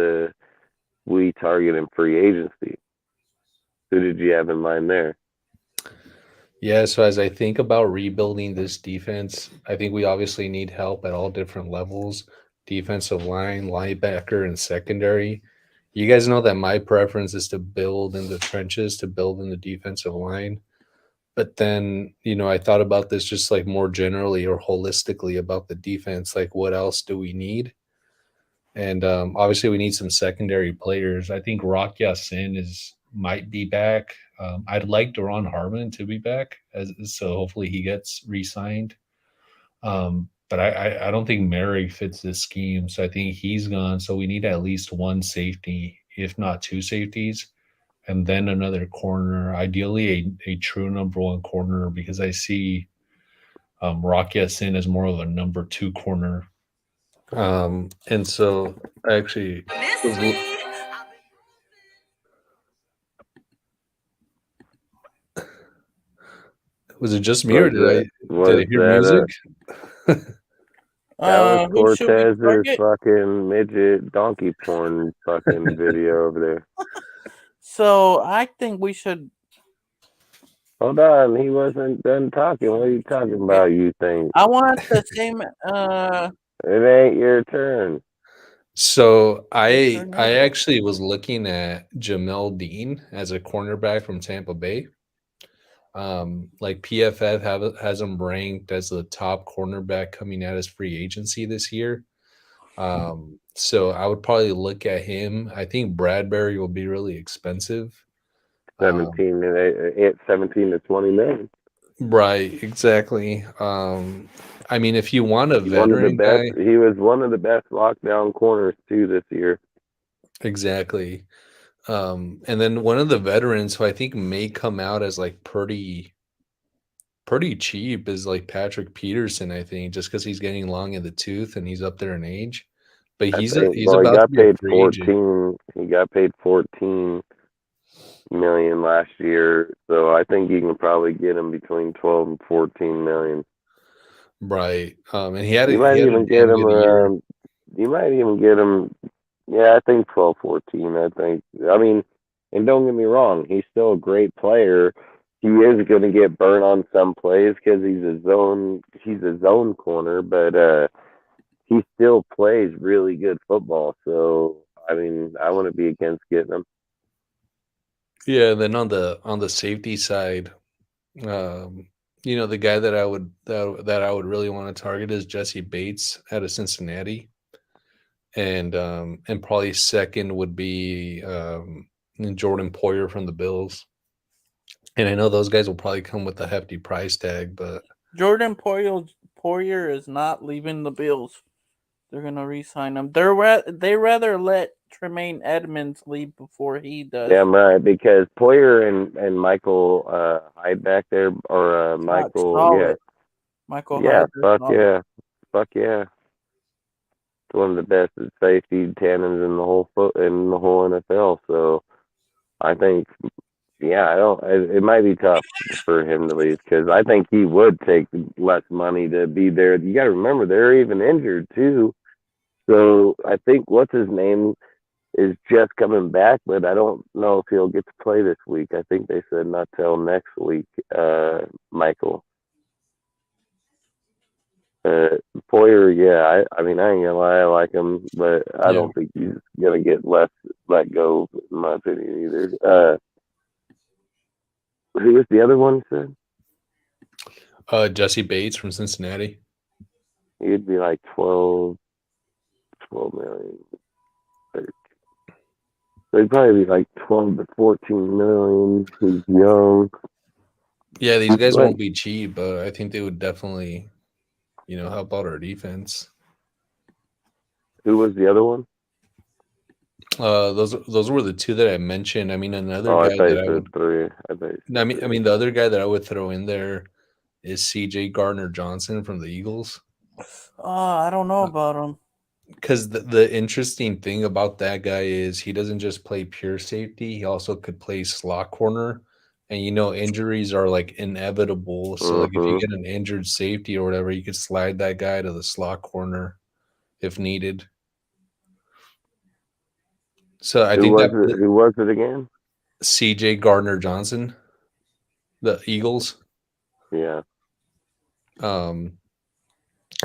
we target in free agency? Who did you have in mind there? Yeah, so as I think about rebuilding this defense, I think we obviously need help at all different levels: defensive line, linebacker, and secondary. You guys know that my preference is to build in the trenches, to build in the defensive line. But then, I thought about this just like more generally or holistically about the defense. Like, what else do we need? And obviously, we need some secondary players. I think Rock Ya-Sin might be back. I'd like Deron Harmon to be back, so hopefully he gets re-signed. But I don't think Merrick fits this scheme, so I think he's gone. So we need at least one safety, if not two safeties, and then another corner. Ideally, a true number one corner, because I see Rock Ya-Sin as more of a number two corner. And so I actually was it just me or did I hear music? That was Who should we Cortez's target? fucking midget donkey porn fucking video over there. So I think we should. Hold on, he wasn't done talking. What are you talking about? You think? I want the same. It ain't your turn. So I actually was looking at Jamel Dean as a cornerback from Tampa Bay. Like PFF has him ranked as the top cornerback coming out as free agency this year. So I would probably look at him. I think Bradbury will be really expensive. 17 to 20 million. Right, exactly. I mean, if you want a veteran guy, he was one of the best lockdown corners too this year. Exactly. And then one of the veterans who I think may come out as like pretty cheap is like Patrick Peterson, I think, just because he's getting long in the tooth and he's up there in age. But he's about to be a free agent. He got paid 14 million last year, so I think you can probably get him between 12 and 14 million. Right. And he had you might even get him around. You might even get him. Yeah, I think 12, 14. I mean, and don't get me wrong, he's still a great player. He is going to get burnt on some plays because he's a zone corner, but he still plays really good football. So I mean, I wouldn't be against getting him. Yeah, and then on the safety side, the guy that I would really want to target is Jesse Bates out of Cincinnati, and probably second would be Jordan Poyer from the Bills. And I know those guys will probably come with a hefty price tag, but Jordan Poyer is not leaving the Bills. They're gonna re-sign him. They rather let Tremaine Edmonds leave before he does. Damn right, because Poyer and Michael Hyde back there, or Michael, Michael yeah, Hyde. Fuck yeah. It's one of the best safety tandems in the whole NFL. So I think, it might be tough for him to leave because I think he would take less money to be there. You got to remember they're even injured too. So I think what's his name is just coming back, but I don't know if he'll get to play this week. I think they said not till next week. Michael. Poyer, yeah, I mean, I ain't gonna lie, I like him, but I don't think he's gonna get let go, in my opinion, either. Who was the other one you said? Jesse Bates from Cincinnati. He'd be like 12 million. So he'd probably be like 12 to 14 million. He's young. Yeah, these guys won't be cheap, but I think they would definitely, help out our defense. Who was the other one? Those were the two that I mentioned. I mean, another guy that I would. Three. I mean, the other guy that I would throw in there is C.J. Gardner-Johnson from the Eagles. I don't know about him. Because the interesting thing about that guy is he doesn't just play pure safety; he also could play slot corner, and injuries are like inevitable. So like if you get an injured safety or whatever, you could slide that guy to the slot corner if needed. So I think who was it again? C.J. Gardner-Johnson, the Eagles. Yeah. I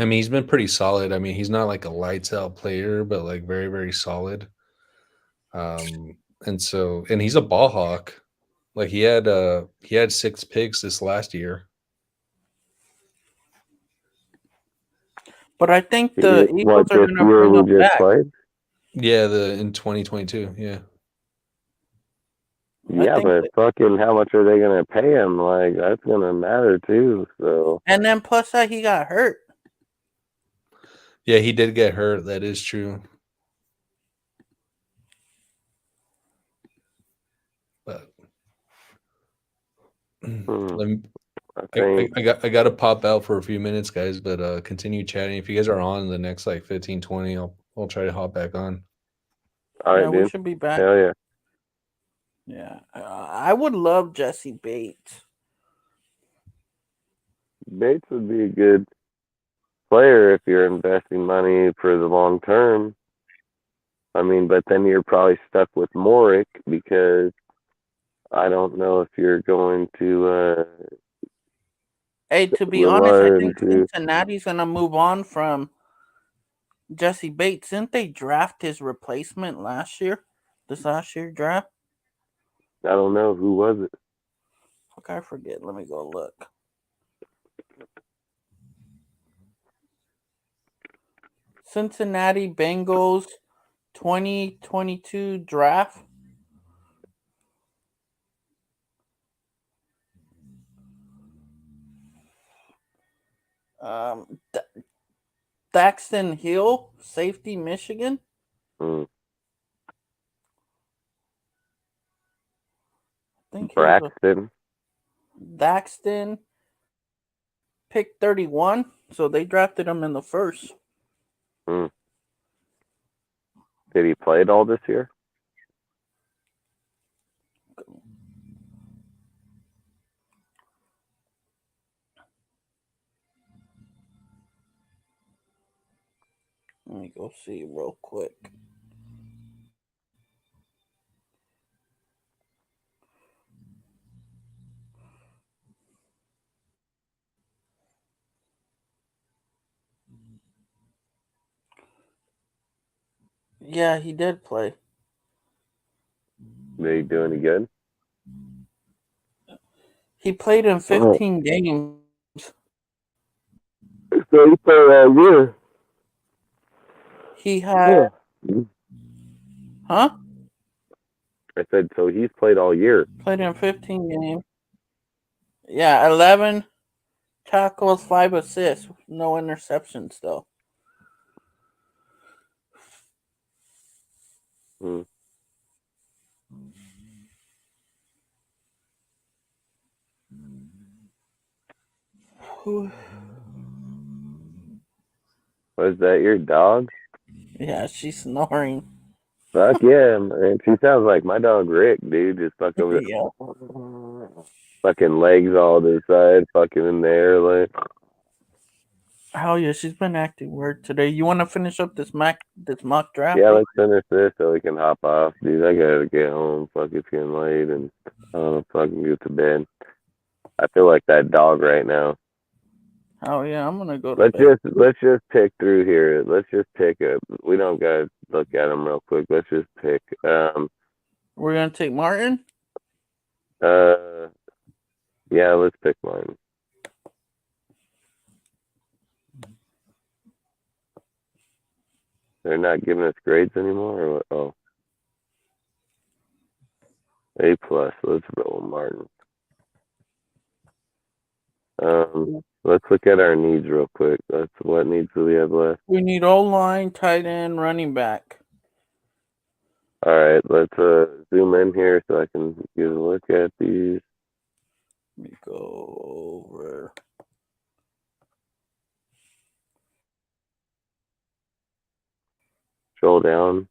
mean, he's been pretty solid. I mean, he's not like a lights out player, but like very, very solid. And he's a ball hawk. Like he had 6 picks this last year. But I think the Eagles are going to bring him back. Played? Yeah, in 2022. Yeah. Yeah, but fucking how much are they going to pay him? Like, that's going to matter too. So. And then plus that he got hurt. Yeah, he did get hurt. That is true. But I got to pop out for a few minutes, guys, but continue chatting. If you guys are on in the next like 15, 20, I'll try to hop back on. All right, dude. We should be back. Hell yeah. Yeah. I would love Jesse Bates. Bates would be a good player if you're investing money for the long term. I mean, but then you're probably stuck with Morick because I don't know if you're going to. Hey, to be honest, I think Cincinnati's going to move on from Jesse Bates. Didn't they draft his replacement this last year draft? I don't know. Who was it? Fuck, I forget. Let me go look. Cincinnati Bengals 2022 draft. Daxton Hill, safety, Michigan. Braxton. Daxton, pick 31. So they drafted him in the first. Did he play it all this year? Let me go see real quick. Yeah, he did play. Did he do any good? He played in 15 games. So he played all year. He had... Huh? I said, so he's played all year. Played in 15 games. Yeah, 11 tackles, 5 assists. No interceptions, though. Was that your dog? Yeah, she's snoring. Fuck yeah, man. She sounds like my dog Rick, dude. Just fucking over fucking legs all to the side, fucking in the air, like. Oh yeah, she's been acting weird today. You want to finish up this mock draft? Yeah, let's finish this so we can hop off, dude. I gotta get home. Fuck, it's getting late, and I don't know, fucking get to bed. I feel like that dog right now. Oh yeah, I'm gonna go to bed. Let's just pick through here. Let's just pick it. We don't gotta look at them real quick. Let's just pick. We're gonna take Martin. Yeah, let's pick Martin. They're not giving us grades anymore, or what? Oh, A+. Let's roll Martin. Let's look at our needs real quick. What needs do we have left? We need O-line, tight end, running back. All right, let's zoom in here so I can get a look at these. Let me go over. Scroll down.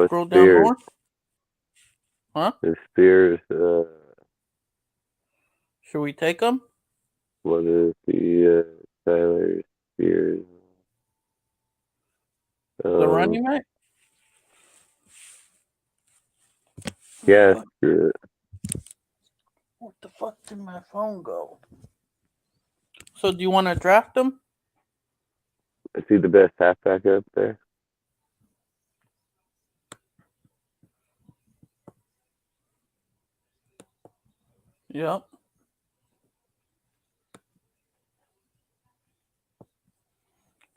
Scroll down more. Huh? The Spears. Should we take him? What is the Tyler Spears? The running back? Yeah, screw it. What the fuck did my phone go? So do you want to draft him? Is he the best halfback up there? Yep.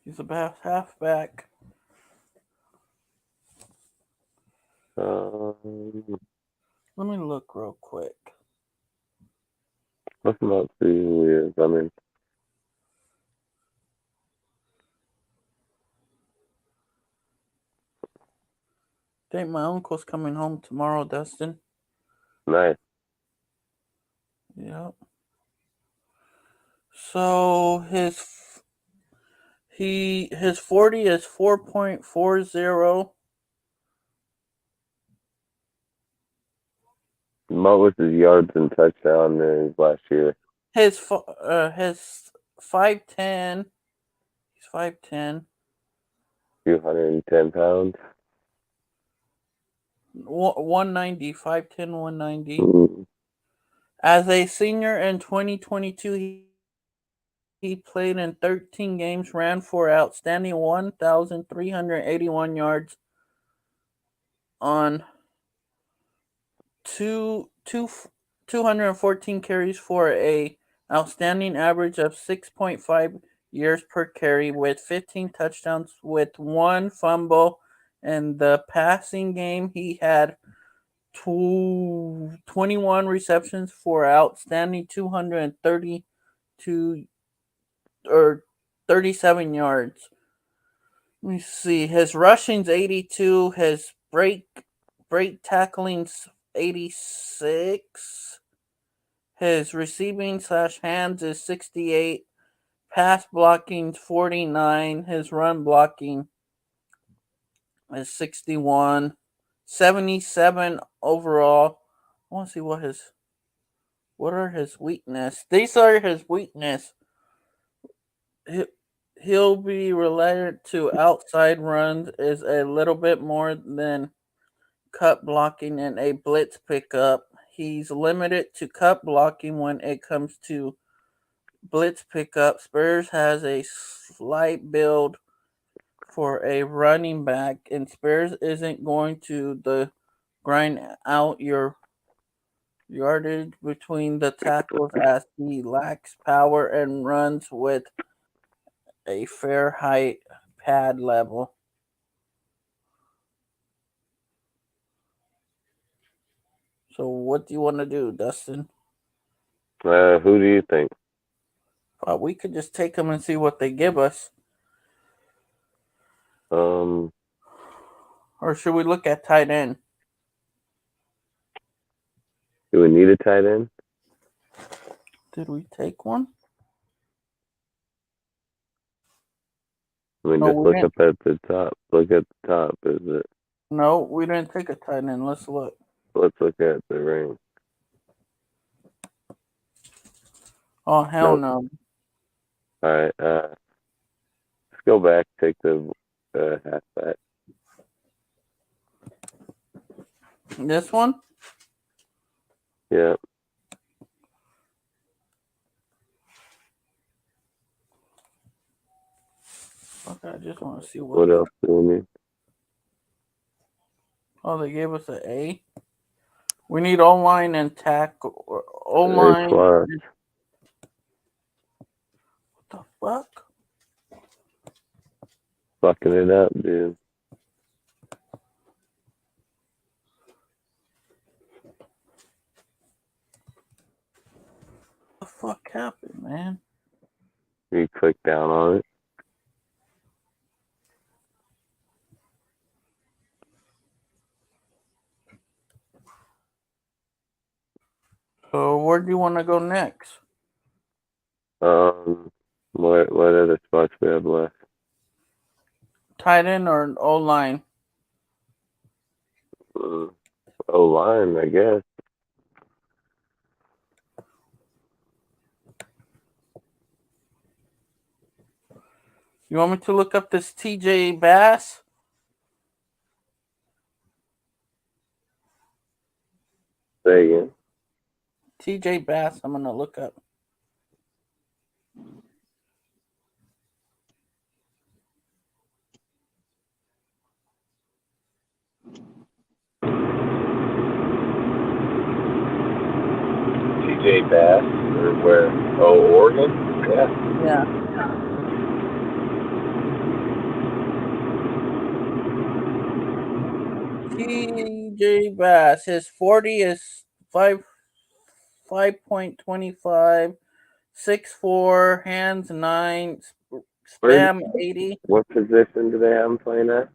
He's the best halfback. Let me look real quick. Look him up, see who he is. I mean, I think my uncle's coming home tomorrow, Dustin. nice. Yep. So his 40 is 4.40. What was his yards and touchdown last year? His 5'10". He's 5'10". 210 pounds. 190, 5'10", 190. Mm. As a senior in 2022, he played in 13 games, ran for outstanding 1,381 yards on 214 carries for a outstanding average of 6.5 yards per carry, with 15 touchdowns with 1 fumble. In the passing game, he had 21 receptions for outstanding 232 or 37 yards. Let me see. His rushing's 82. His break tackling's 86. His receiving / hands is 68. Pass blocking's 49. His run blocking is 61. 77 overall. I want to see what are his weakness. These are his weakness. He'll be related to outside runs is a little bit more than cut blocking and a blitz pickup. He's limited to cut blocking when it comes to blitz pickup. Spurs has a slight build for a running back, and Spurs isn't going to grind out your yardage between the tackles as he lacks power and runs with a fair height pad level. So what do you want to do, Dustin? Who do you think? We could just take them and see what they give us. Or should we look at tight end? Do we need a tight end? Did we take one? I mean, just look up at the top. Look at the top, is it? No, we didn't take a tight end. Let's look. Let's look at the ring. Oh, hell no. All right. Let's go back. Take the halfback. This one? Yeah. Okay, I just want to see what else do we need? Oh, they gave us an A. We need O-line and tackle. O-line. What the fuck? Fucking it up, dude. What the fuck happened, man? You click down on it. So where do you want to go next? What other spots we have left? Tight end or O-line? O-line, I guess. You want me to look up this TJ Bass? Say again. TJ Bass, I'm going to look up. TJ Bass, or where? Oh, Oregon? Yeah. Yeah. TJ Bass, his 40 is 5.25, 6'4", hands 9, spam 80. What position do they have him playing at?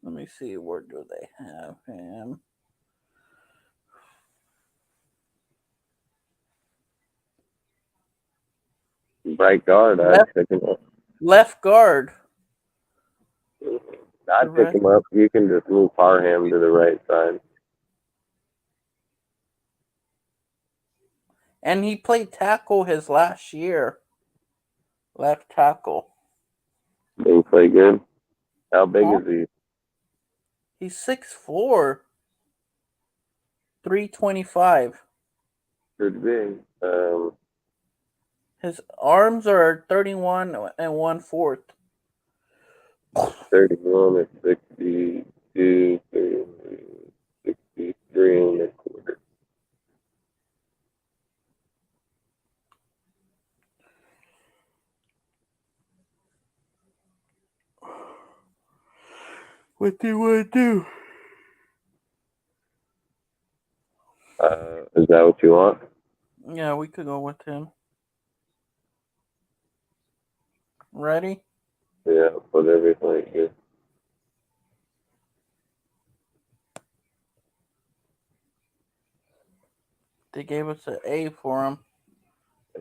Let me see, where do they have him? Right guard. I'd pick him up. Left guard. I'd pick him up. You can just move Parham to the right side. And he played tackle his last year. Left tackle. Did he play good? How big is he? He's 6'4", 325. Pretty big. His arms are 31 and 1/4. 31 and 62, 63 and a quarter. What do you want to do? Is that what you want? Yeah, we could go with him. Ready? Yeah, whatever you think. Yeah. They gave us an A for him.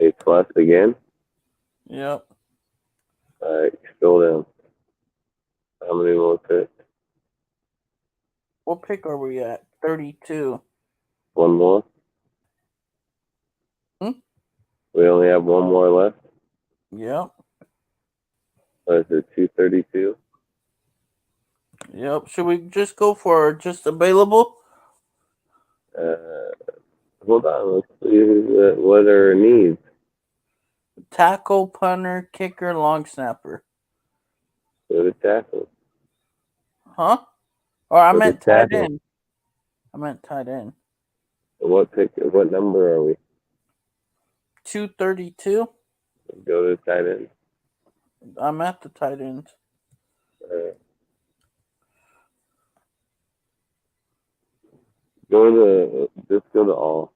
A plus again? Yep. All right, scroll down. How many more picks? What pick are we at? 32. One more? We only have one more left? Yep. Is it 232? Yep. Should we just go for just available? Hold on. Let's see what are our needs. Tackle, punter, kicker, long snapper. Go to tackle. Huh? Or I Go to meant tight tackle. end. I meant tight end. What pick? What number are we? 232. Go to tight end. I'm at the tight end. Just go to all.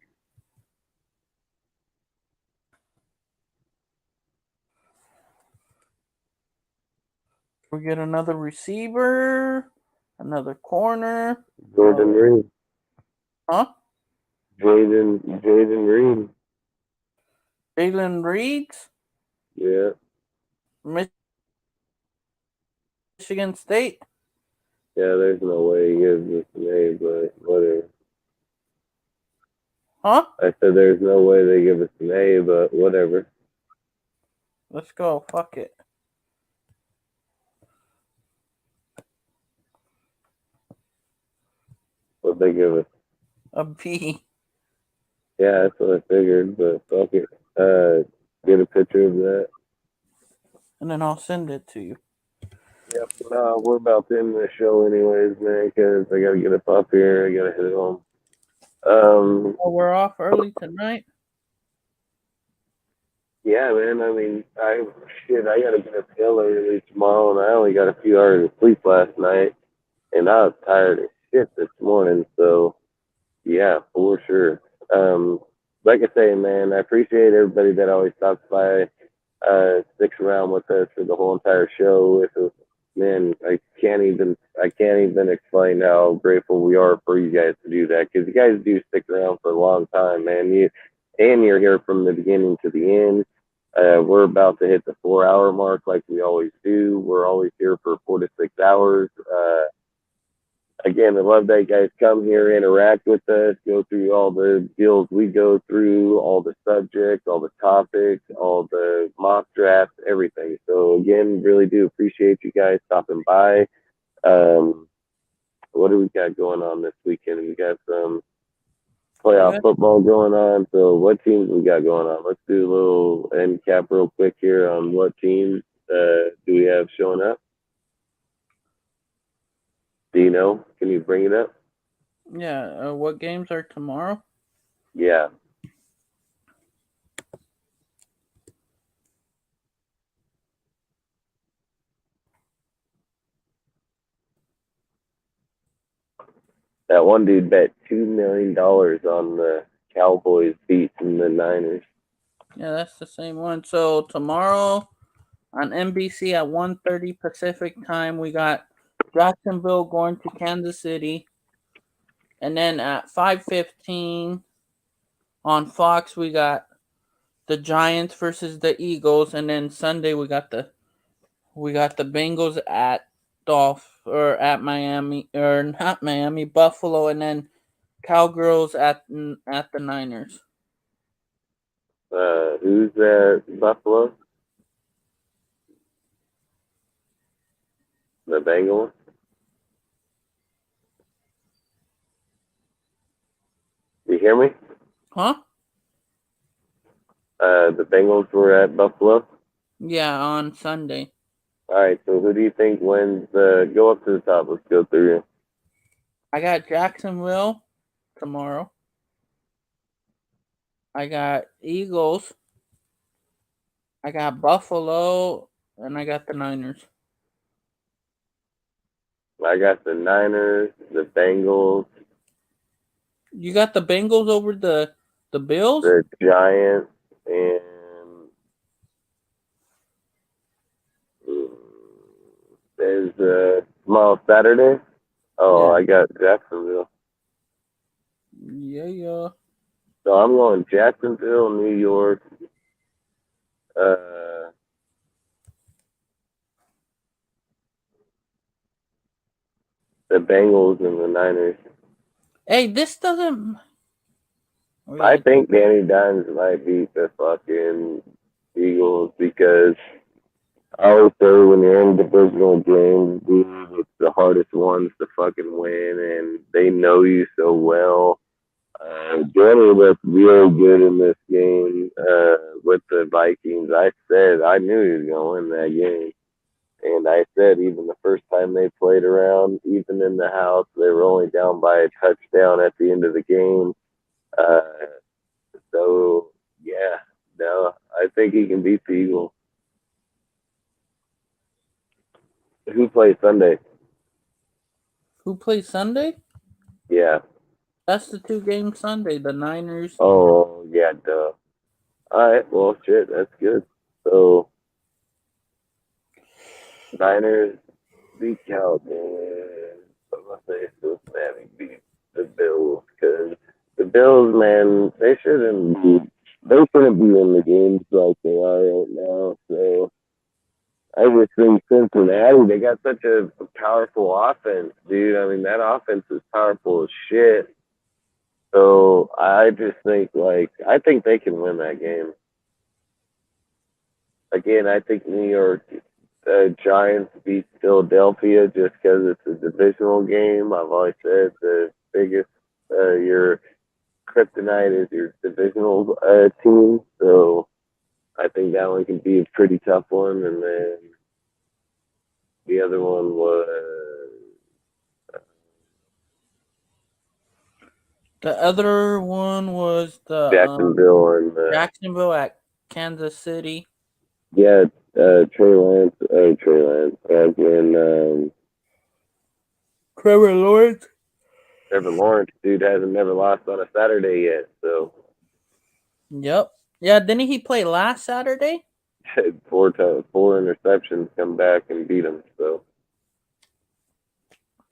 We get another receiver, another corner. Jordan Reed. Huh? Jaden Reed. Jalen Reeds? Yeah. Michigan State? Yeah, there's no way he gives us an A, but whatever. Huh? I said there's no way they give us an A, but whatever. Let's go. Fuck it. What'd they give us? A B. Yeah, that's what I figured, but fuck it. Get a picture of that. And then I'll send it to you. Yep. No, we're about to end the show anyways, man, because I got to get up off here. I got to head home. Oh, we're off early tonight? Yeah, man. I mean, I got to get up hill early tomorrow, and I only got a few hours of sleep last night, and I was tired as shit this morning. So, yeah, for sure. Like I say, man, I appreciate everybody that always stops by, sticks around with us for the whole entire show. Man, I can't even explain how grateful we are for you guys to do that, because you guys do stick around for a long time, man. You're here from the beginning to the end. We're about to hit the 4-hour mark like we always do. We're always here for 4 to 6 hours. Again, I love that you guys come here, interact with us, go through all the deals we go through, all the subjects, all the topics, all the mock drafts, everything. So again, really do appreciate you guys stopping by. What do we got going on this weekend? We got some playoff football going on. So what teams we got going on? Let's do a little end cap real quick here on what teams do we have showing up. Do you know? Can you bring it up? Yeah. What games are tomorrow? Yeah. That one dude bet $2 million on the Cowboys beating the Niners. Yeah, that's the same one. So tomorrow on NBC at 1:30 Pacific time, we got Jacksonville going to Kansas City. And then at 5:15 on Fox, we got the Giants versus the Eagles. And then Sunday we got the Bengals at Miami, or not Miami, Buffalo, and then Cowgirls at the Niners. Who's at Buffalo? The Bengals? You hear me? Huh? The Bengals were at Buffalo? Yeah, on Sunday. All right, so who do you think wins? Go up to the top. Let's go through. I got Jacksonville tomorrow. I got Eagles. I got Buffalo, and I got the Niners. I got the Niners, the Bengals. You got the Bengals over the Bills? The Giants, and there's tomorrow Saturday. Oh, yeah. I got Jacksonville. Yeah. So I'm going Jacksonville, New York. The Bengals and the Niners. Hey, this doesn't. I think Danny Dimes might beat the fucking Eagles because I always say when you're in divisional games, dude, it's the hardest ones to fucking win, and they know you so well. Danny looked really good in this game with the Vikings. I said I knew he was going to win that game. And I said even the first time they played around, even in the house, they were only down by a touchdown at the end of the game. So, yeah, no, I think he can beat the Eagles. Who plays Sunday? Who plays Sunday? Yeah. That's the 2-game Sunday, the Niners. Oh, yeah, duh. All right, well, shit, that's good. So, Niners beat Cowboys. I'm going to say Cincinnati beat the Bills because the Bills, man, they shouldn't be in the games like they are right now. So, I just think Cincinnati, they got such a powerful offense, dude. I mean, that offense is powerful as shit. So I just think, I think they can win that game. Again, I think New York Giants beat Philadelphia just because it's a divisional game. I've always said the biggest, your kryptonite is your divisional team. So I think that one can be a pretty tough one. And then the other one was... The other one was the Jacksonville at Kansas City. Yeah, Trevor Lawrence, Trevor Lawrence, dude, hasn't never lost on a Saturday yet, so. Yep. Yeah, didn't he play last Saturday? Four interceptions, come back and beat him, so.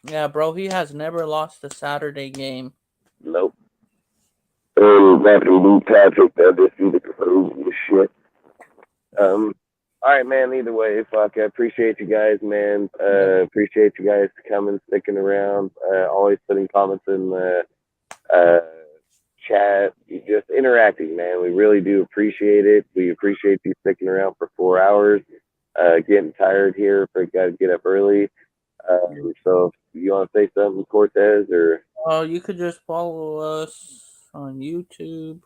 Yeah, bro, he has never lost a Saturday game. Nope. And after Lou Patrick, that just be the craziest shit. All right, man. Either way, fuck. I appreciate you guys, man. Appreciate you guys coming, sticking around. Always putting comments in the chat, just interacting, man. We really do appreciate it. We appreciate you sticking around for 4 hours. Getting tired here, but got to get up early. So if you want to say something, Cortez, or you could just follow us on YouTube.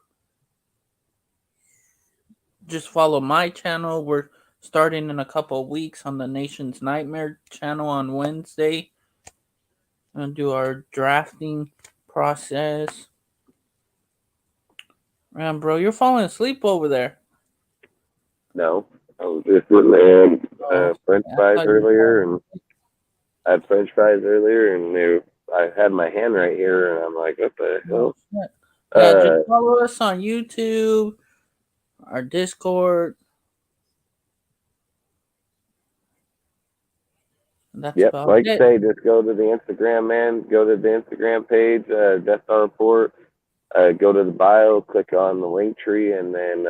Just follow my channel. We're starting in a couple of weeks on the Nation's Nightmare channel on Wednesday. And do our drafting process. Man, bro, you're falling asleep over there. no? I was just with French fries earlier, and I had French fries earlier, and I had my hand right here, and I'm like, what the hell? Just follow us on YouTube, our Discord. That's about like it. I say, just go to the Instagram, man. Go to the Instagram page, Death Star Report. Go to the bio, click on the link tree, and then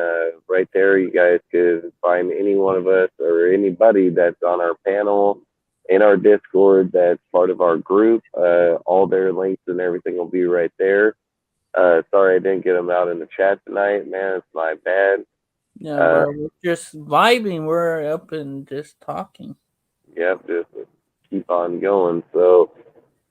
right there you guys could find any one of us or anybody that's on our panel, in our Discord, that's part of our group. All their links and everything will be right there. Sorry I didn't get them out in the chat tonight, man. It's my bad. Yeah, bro, we're just vibing. We're up and just talking. Yep, just keep on going. So,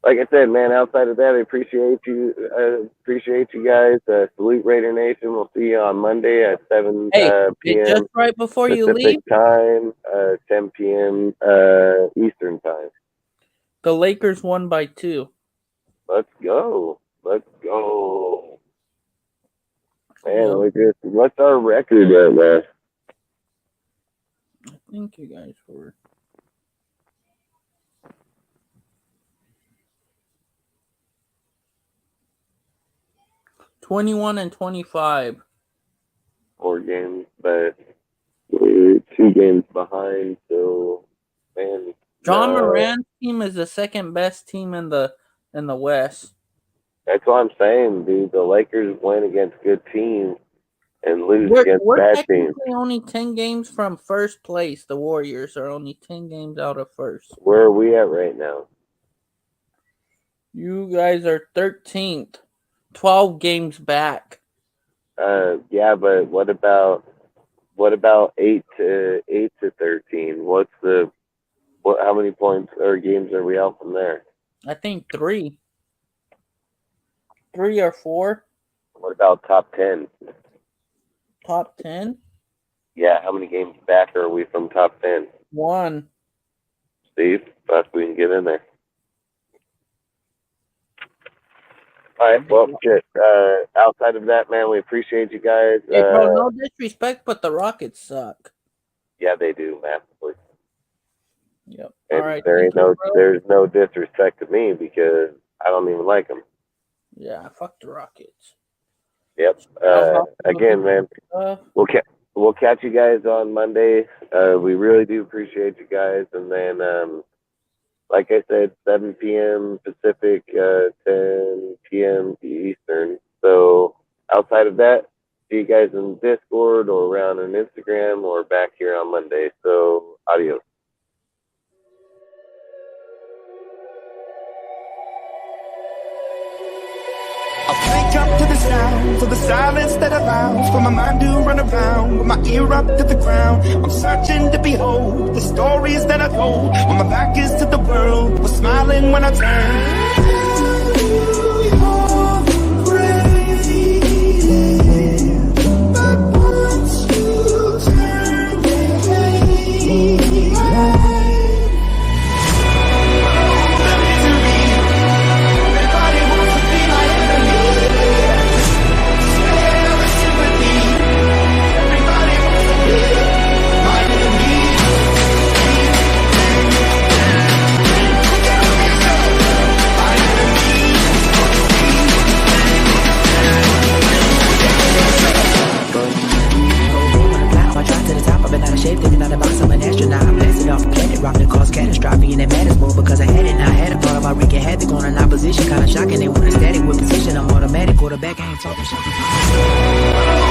like I said, man, outside of that, I appreciate you. Appreciate you guys. Salute Raider Nation. We'll see you on Monday at 7 p.m. Just right before Pacific you leave, time, 10 p.m. Eastern time. the Lakers won by 2. Let's go. Let's go. Man, what's our record right now? I think you guys were. (21-25). 4 games, but we're 2 games behind. So, man, John Moran's team is the second best team in the West. That's what I'm saying, dude. The Lakers win against good teams and lose against bad teams. We're only 10 games from first place. The Warriors are only 10 games out of first. Where are we at right now? You guys are 13th. 12 games back. Yeah, but what about 8 to 13? How many points or games are we out from there? I think 3. 3 or 4. What about top 10? Top 10? Yeah, how many games back are we from top 10? 1. Steve, perhaps we can get in there. All right, well, shit. Outside of that, man, we appreciate you guys. Hey, bro, no disrespect, but the Rockets suck. Yeah, they do, massively. Yep. And all right. there's no disrespect to me because I don't even like them. Yeah, fuck the Rockets. Yep. Again, man, we'll catch you guys on Monday. We really do appreciate you guys. And then, like I said, 7 p.m. Pacific, 10 p.m. Eastern. So outside of that, see you guys in Discord or around on Instagram or back here on Monday. So adios. Wake up to the sounds of the silence that allows for my mind to run around with my ear up to the ground. I'm searching to behold the stories that I told when my back is to the world. Was smiling when I turned. Thinking out the box, I'm an astronaut. I'm blasting off a planet, rock that cause catastrophe. And it matters more because I had it. Now I had a thought about wreaking havoc on an opposition. Kinda shocking, they want a static with position. I'm automatic, quarterback, I ain't talking shit.